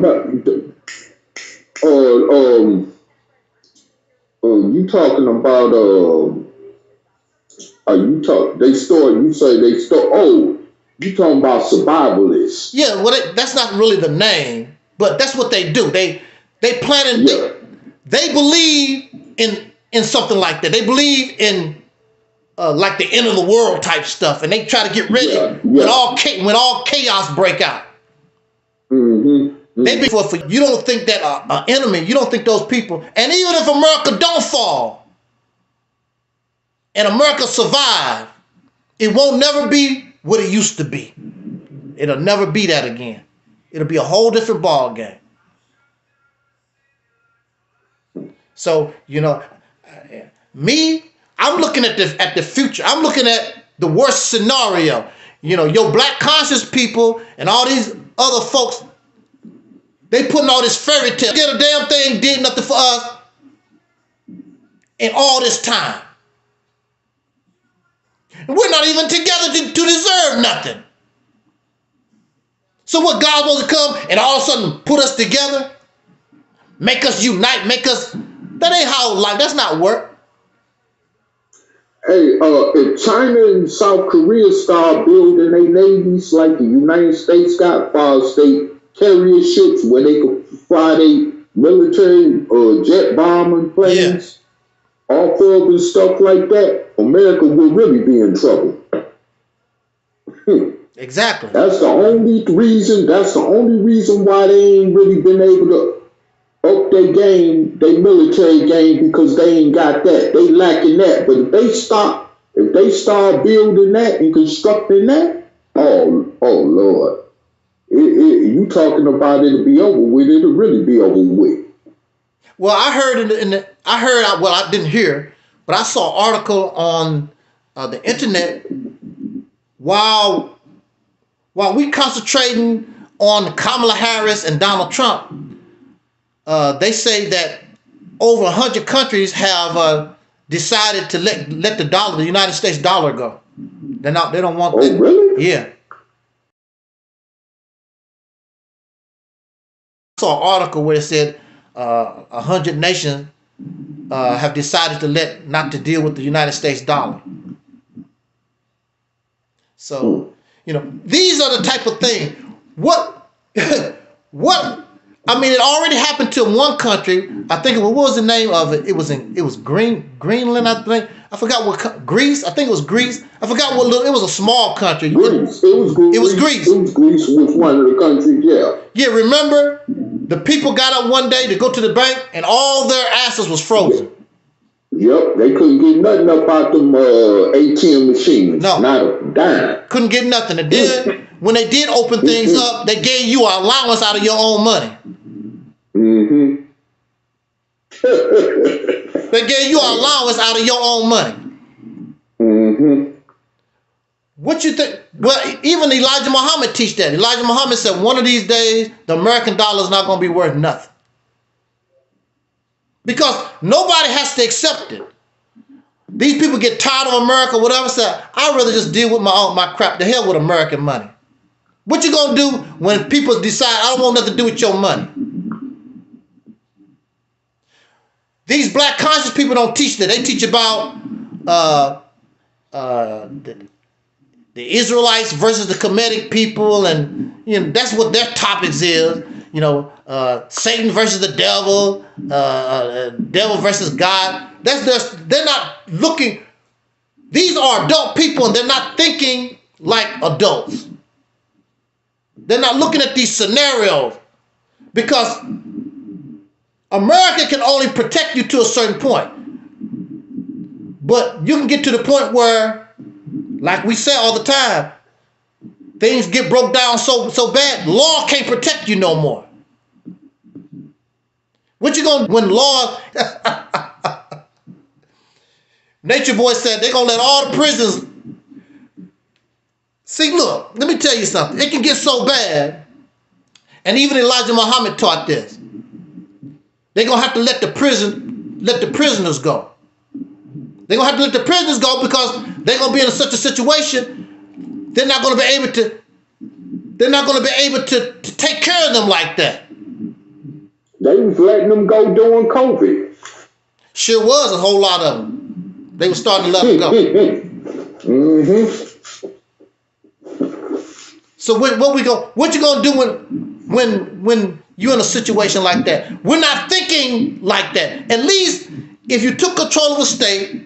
You talking about you talking about survivalists. Yeah, well, that's not really the name, but that's what they do. They plan and they believe in something like that. They believe in like the end of the world type stuff, and they try to get ready when all chaos break out. They be for you don't think that an enemy, you don't think those people, and even if America don't fall and America survive, it won't never be what it used to be. It'll never be that again. It'll be a whole different ball game. So, you know, me, I'm looking at the future. I'm looking at the worst scenario. You know, your black conscious people and all these other folks, they putting all this fairy tale. Get a damn thing, did nothing for us in all this time. And we're not even together to deserve nothing. So what, God wants to come and all of a sudden put us together? Make us unite, make us, that ain't how life, that's not work. Hey, if China and South Korea start building their navies like the United States got, far as they carrier ships where they can fly their military jet bombing planes off of and stuff like that, America will really be in trouble. Exactly. That's the only reason. That's the only reason why they ain't really been able to up their game, their military game, because they ain't got that. They lacking that. But if they start building that and constructing that, oh Lord, you talking about it'll be over with? It'll really be over with. Well, I heard well, I didn't hear, but I saw an article on the internet while we concentrating on Kamala Harris and Donald Trump. They say that over 100 countries have decided to let the dollar, the United States dollar, go. They don't want that. Really? Yeah. I saw an article where it said 100 nations have decided not to deal with the United States dollar. So, you know, these are the type of thing. What? I mean, it already happened to one country. I think what was the name of it? It was Greenland, I think. I forgot what Greece. I think it was Greece. I forgot what it was. A small country. Greece. It was Greece. It was Greece was one of the countries. Yeah. Yeah. Remember, the people got up one day to go to the bank, and all their assets was frozen. Yep, they couldn't get nothing up out them ATM machines. No, not a dime. Couldn't get nothing. And then when they did open things up, they gave you an allowance out of your own money. They gave you an allowance out of your own money. What you think? Well, even Elijah Muhammad teach that. Elijah Muhammad said one of these days the American dollar is not going to be worth nothing. Because nobody has to accept it. These people get tired of America, whatever. Say, I'd rather just deal with my crap. The hell with American money. What you gonna do when people decide I don't want nothing to do with your money? These black conscious people don't teach that. They teach about the Israelites versus the Kemetic people, and you know that's what their topics is. You know, Satan versus the devil, devil versus God. They're not looking. These are adult people, and they're not thinking like adults. They're not looking at these scenarios because America can only protect you to a certain point. But you can get to the point where, like we say all the time, things get broke down so bad, law can't protect you no more. What you gonna when law? Nature Boy said they're gonna let all the prisons. See, look, let me tell you something. It can get so bad, and even Elijah Muhammad taught this. They're gonna have to let the prisoners go. They're gonna have to let the prisoners go because they're gonna be in such a situation. They're not gonna be able to take care of them like that. They was letting them go during COVID. Sure was a whole lot of them. They were starting to let them go. So what you gonna do when you're in a situation like that? We're not thinking like that. At least if you took control of a state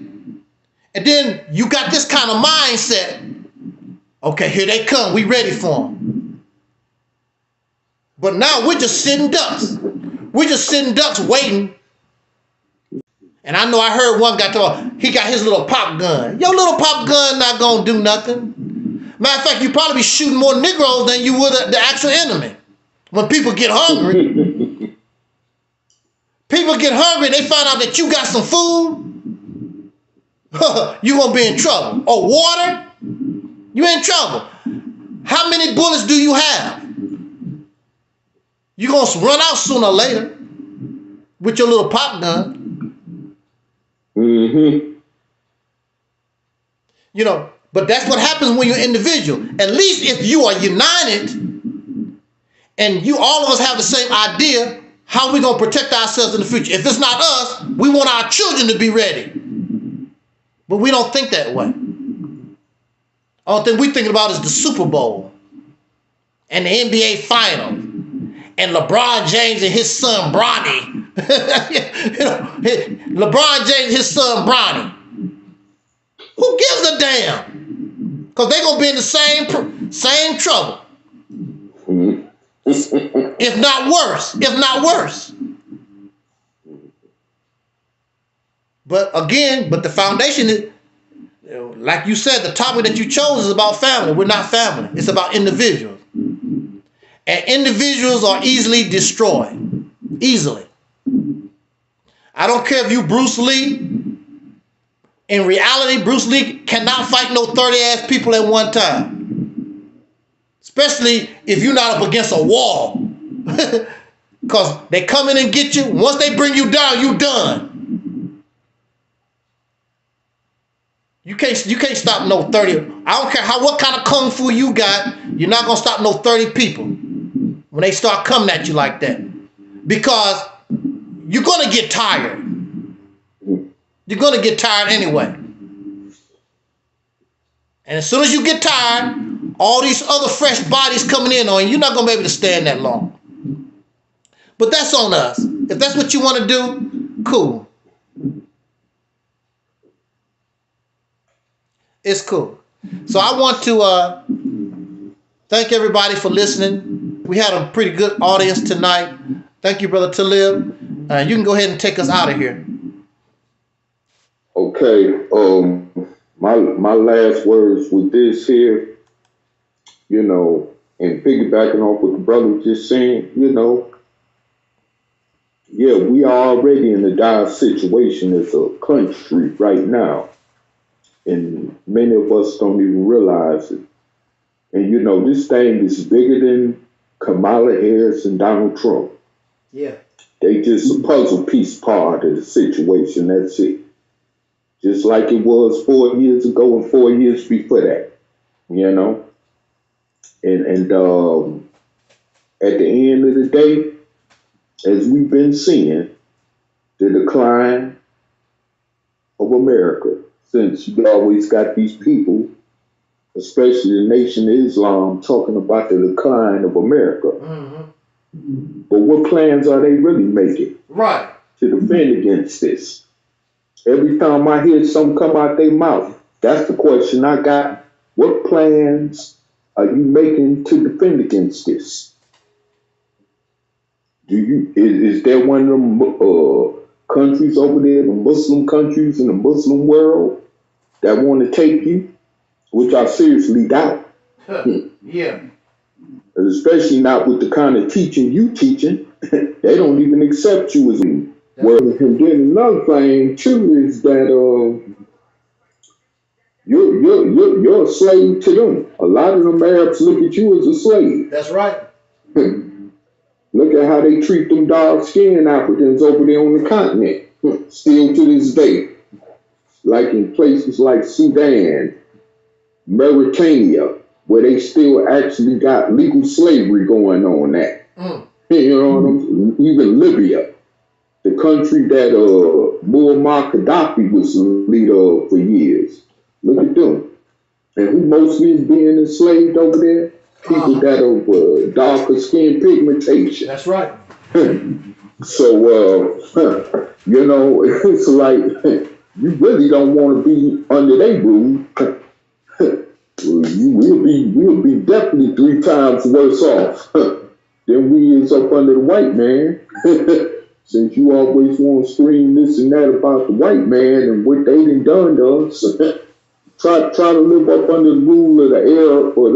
And then you got this kind of mindset. Okay, here they come. We ready for them. But now we're just sitting ducks. We're just sitting ducks waiting. And I know I heard one guy talk, he got his little pop gun. Your little pop gun not going to do nothing. Matter of fact, you probably be shooting more Negroes than you would the actual enemy. When people get hungry, they find out that you got some food, you're going to be in trouble. Or water, you're in trouble. How many bullets do you have? You're going to run out sooner or later with your little pop gun. Mm-hmm. You know, but that's what happens when you're individual. At least if you are united and all of us have the same idea, how are we going to protect ourselves in the future? If it's not us, we want our children to be ready. But we don't think that way. All thing we're thinking about is the Super Bowl and the NBA Finals and LeBron James and his son Bronny. LeBron James and his son Bronny. Who gives a damn? Because they're going to be in the same trouble. If not worse. But again, the foundation is, like you said, the topic that you chose is about family. We're not family. It's about individuals. And individuals are easily destroyed. Easily. I don't care if you Bruce Lee. In reality, Bruce Lee cannot fight no 30-ass people at one time. Especially if you're not up against a wall. Because they come in and get you. Once they bring you down, you done. You can't stop no 30. I don't care what kind of kung fu you got. You're not going to stop no 30 people when they start coming at you like that. Because you're going to get tired. You're going to get tired anyway. And as soon as you get tired, all these other fresh bodies coming in on you, you're not going to be able to stand that long. But that's on us. If that's what you want to do, cool. It's cool. So I want to thank everybody for listening. We had a pretty good audience tonight. Thank you, Brother Taalib. You can go ahead and take us out of here. Okay. My last words with this here, you know, and piggybacking off what the brother was just saying, you know, yeah, we are already in a dire situation as a country right now. And many of us don't even realize it. And, you know, this thing is bigger than Kamala Harris and Donald Trump. Yeah. They just a puzzle piece part of the situation. That's it. Just like it was 4 years ago and 4 years before that, you know. And at the end of the day, as we've been seeing, the decline of America. Since you always got these people, especially the Nation of Islam, talking about the decline of America. Mm-hmm. But what plans are they really making? Right. To defend against this? Every time I hear something come out their mouth, that's the question I got. What plans are you making to defend against this? Is there one of them countries over there, the Muslim countries in the Muslim world, that want to take you? Which I seriously doubt. Yeah. Especially not with the kind of teaching you teaching. They don't even accept you as a word. And then another thing too is that you're a slave to them. A lot of them Arabs look at you as a slave. That's right. Look at how they treat them dark-skinned Africans over there on the continent. Still to this day. Like in places like Sudan, Mauritania, where they still actually got legal slavery going on at. You know what I'm saying? Even Libya, the country that Muammar Gaddafi was the leader of for years. Look at them. And who mostly is being enslaved over there? People that are darker skin pigmentation. That's right. So, you know, it's like you really don't want to be under their rule. We'll be definitely 3 times worse off than we is up under the white man. Since you always want to scream this and that about the white man and what they done to us, try to live up under the rule of the Arab or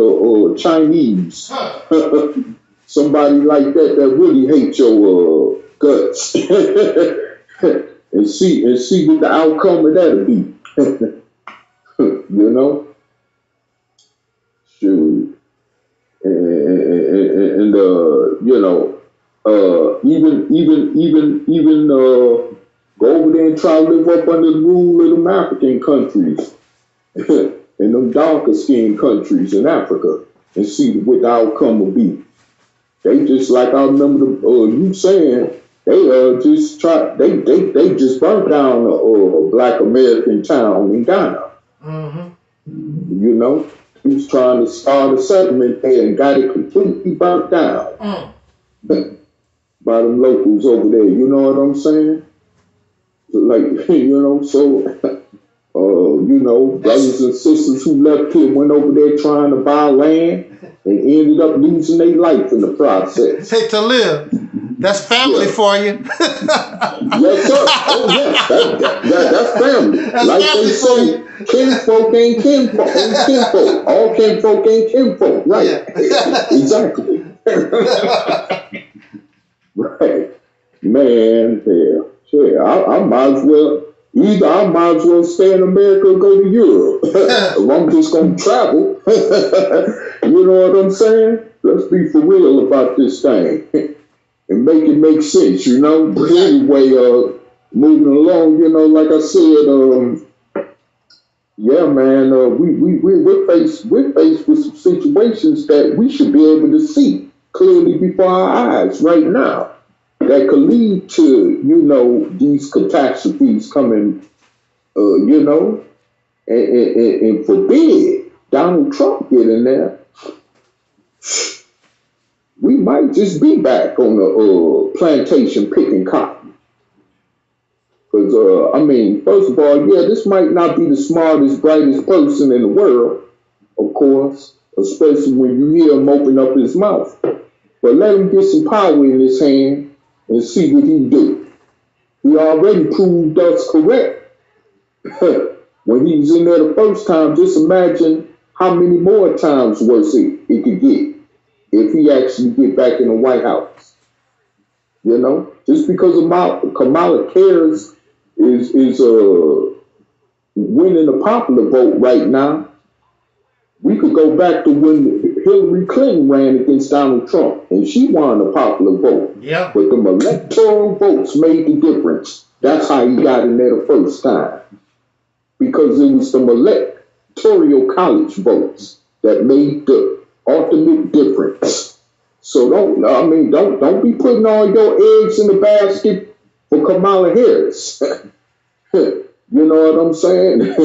the Chinese. Somebody like that really hates your guts. and see what the outcome of that'll be. You know? Shoot. And you know, even go over there and try to live up under the rule of them African countries and them darker skinned countries in Africa and see what the outcome will be. They just, like I remember you saying, they just burnt down a black American town in Ghana. Mm-hmm. You know, he was trying to start a settlement there and got it completely burnt down by them locals over there. You know what I'm saying? Like, you know, so you know, brothers and sisters who left here went over there trying to buy land and ended up losing their life in the process. Hey, Taalib, that's family for you. Yes, sir. Oh, yeah. That's family. That's like family they say, kinfolk ain't kinfolk. All kinfolk ain't kinfolk. Right. Yeah. Exactly. Right. Man, yeah. I might as well. Either I might as well stay in America or go to Europe. If I'm just going to travel. You know what I'm saying? Let's be for real about this thing. And make it make sense, you know? But anyway, moving along, you know, like I said, yeah, man, we're faced with some situations that we should be able to see clearly before our eyes right now. That could lead to, you know, these catastrophes coming, you know, and forbid Donald Trump get in there. We might just be back on the plantation picking cotton. Because, I mean, first of all, yeah, this might not be the smartest, brightest person in the world, of course, especially when you hear him open up his mouth. But let him get some power in his hand and see what he do. He already proved us correct. When he was in there the first time, just imagine how many more times worse it could get if he actually get back in the White House. You know, just because Kamala Harris is winning the popular vote right now, we could go back to when Hillary Clinton ran against Donald Trump, and she won the popular vote. Yeah. But the electoral votes made the difference. That's how he got in there the first time. Because it was the electoral college votes that made the ultimate difference. So don't be putting all your eggs in the basket for Kamala Harris. You know what I'm saying?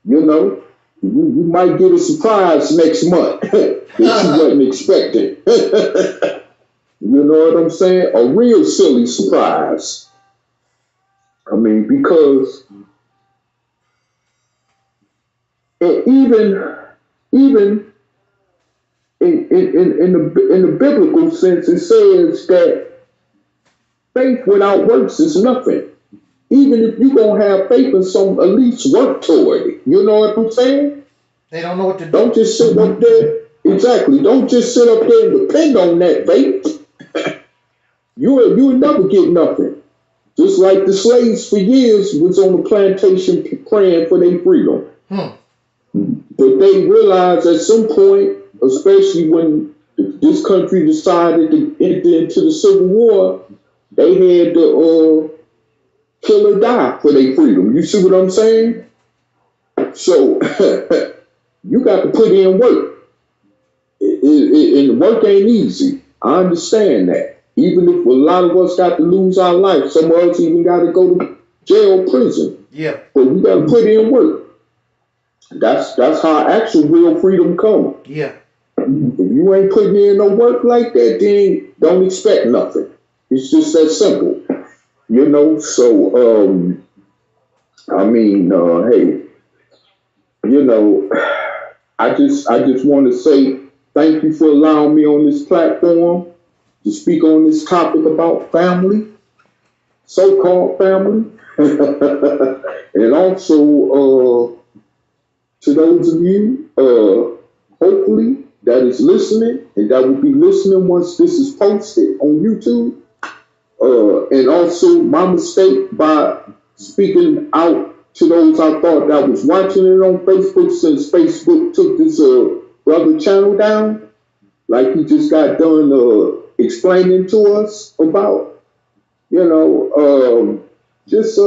You know, you might get a surprise next month that you wasn't expecting. You know what I'm saying? A real silly surprise. I mean, because even in the biblical sense, it says that faith without works is nothing. Even if you're going to have faith in some, at least work toward it. You know what I'm saying? They don't know what to do. Don't just sit up there. Exactly. Don't just sit up there and depend on that faith. You'll never get nothing. Just like the slaves for years was on the plantation praying for their freedom. But they realized at some point, especially when this country decided to enter into the Civil War, they had to kill or die for their freedom. You see what I'm saying? So you got to put in work. And work ain't easy. I understand that. Even if a lot of us got to lose our life, some of us even got to go to jail, prison. Yeah. But we got to put in work. That's how actual real freedom comes. Yeah. If you ain't putting in no work like that, then don't expect nothing. It's just that simple. You know, so I mean, hey, you know, I just want to say thank you for allowing me on this platform to speak on this topic about family, so-called family, and also to those of you, hopefully that is listening and that will be listening once this is posted on YouTube. And also my mistake by speaking out to those I thought that was watching it on Facebook, since Facebook took this brother channel down, like he just got done explaining to us about. You know, just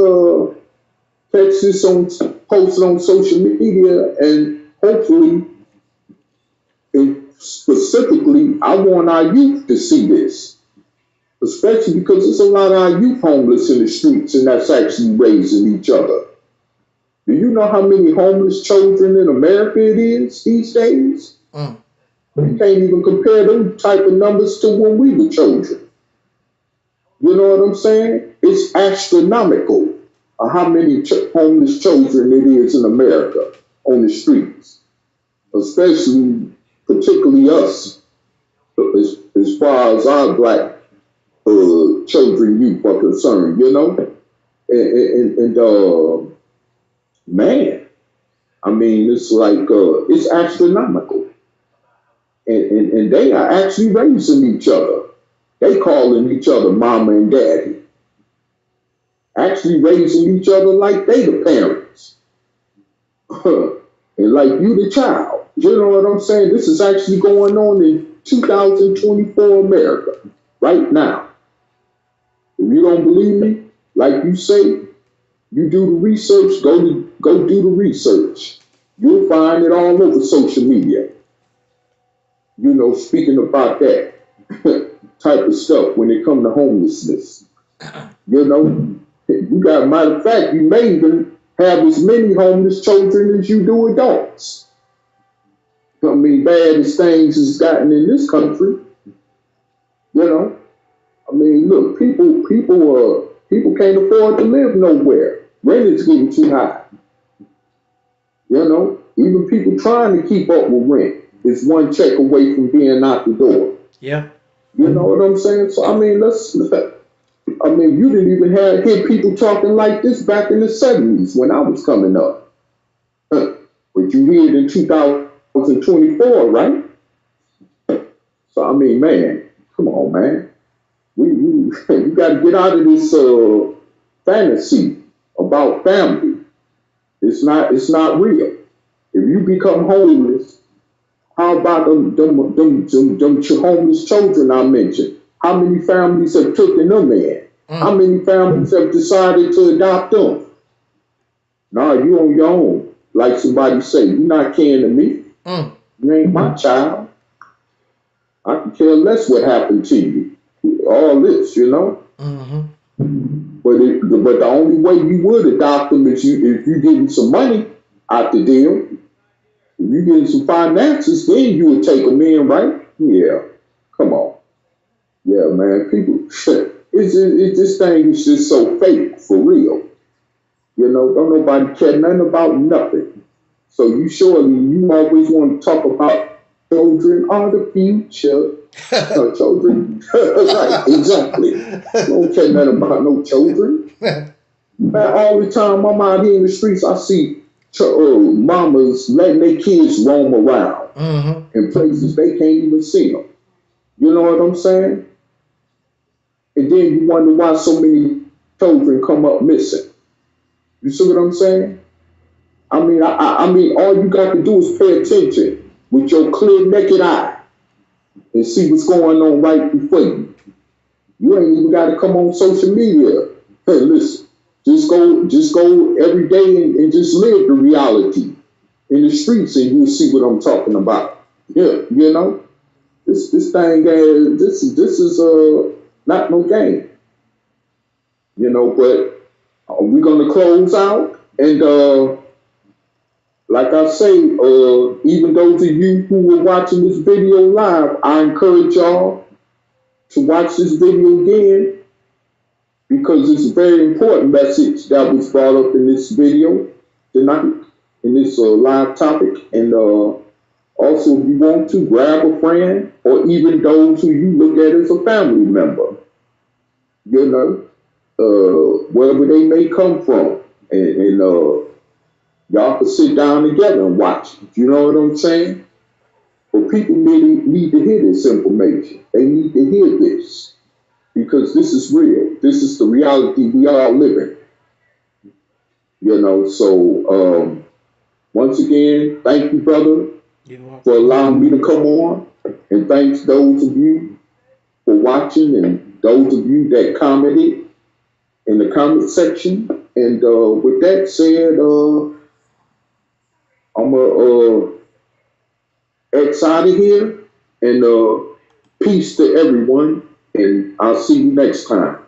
catch this on, post it on social media, and hopefully, and specifically, I want our youth to see this, especially because there's a lot of our youth homeless in the streets, and that's actually raising each other. Do you know how many homeless children in America it is these days? You can't even compare those type of numbers to when we were children. You know what I'm saying? It's astronomical how many homeless children it is in America on the streets, especially, particularly us, as far as our black children, youth are concerned, you know? And man, I mean, it's like, it's astronomical. And they are actually raising each other. They calling each other mama and daddy. Actually raising each other like they the parents. And like you the child. You know what I'm saying? This is actually going on in 2024 America right now. If you don't believe me, like you say, you do the research, go do the research. You'll find it all over social media. You know, speaking about that type of stuff when it comes to homelessness. You know, you got, matter of fact, you may even have as many homeless children as you do adults. I mean, bad as things has gotten in this country. You know, I mean, look, people can't afford to live nowhere. Rent is getting too high. You know, even people trying to keep up with rent is one check away from being out the door. Yeah. You know what I'm saying? So I mean, you didn't even hear people talking like this back in the 70s when I was coming up. But you hear it in 2024, right? So I mean, man, come on, man. We got to get out of this fantasy about family. It's not real. If you become homeless, how about them homeless children I mentioned? How many families have taken them in? How many families have decided to adopt them? Nah, you on your own. Like somebody say, you're not kin to me. You ain't my child. I can care less what happened to you. All this, you know? But the only way you would adopt them is if you getting some money out the deal. If you getting some finances, then you would take them in, right? Yeah. Come on. Yeah, man. People, this thing is just so fake, for real. You know, don't nobody care nothing about nothing. So you always want to talk about children are the future. Children, right, exactly. Don't care nothing about no children. Man, all the time I'm out here in the streets, I see mamas letting their kids roam around in places they can't even see them. You know what I'm saying? And then you wonder why so many children come up missing. You see what I'm saying? I mean, I mean, all you got to do is pay attention with your clear, naked eye and see what's going on right before you. You ain't even got to come on social media. Hey, listen. Just go every day and just live the reality in the streets, and you'll see what I'm talking about. Yeah, you know, this thing, this is not no game. You know, but we're gonna close out, and like I say, even those of you who were watching this video live, I encourage y'all to watch this video again because it's a very important message that was brought up in this video tonight, in this live topic. And also, if you want to, grab a friend or even those who you look at as a family member, you know, wherever they may come from. And y'all can sit down together and watch it. You know what I'm saying? But people need to hear this information. They need to hear this because this is real. This is the reality we all live in. You know, so once again, thank you, brother, for allowing me to come on. And thanks those of you for watching and those of you that commented in the comment section. And with that said, I'm going to X out of here. And peace to everyone. And I'll see you next time.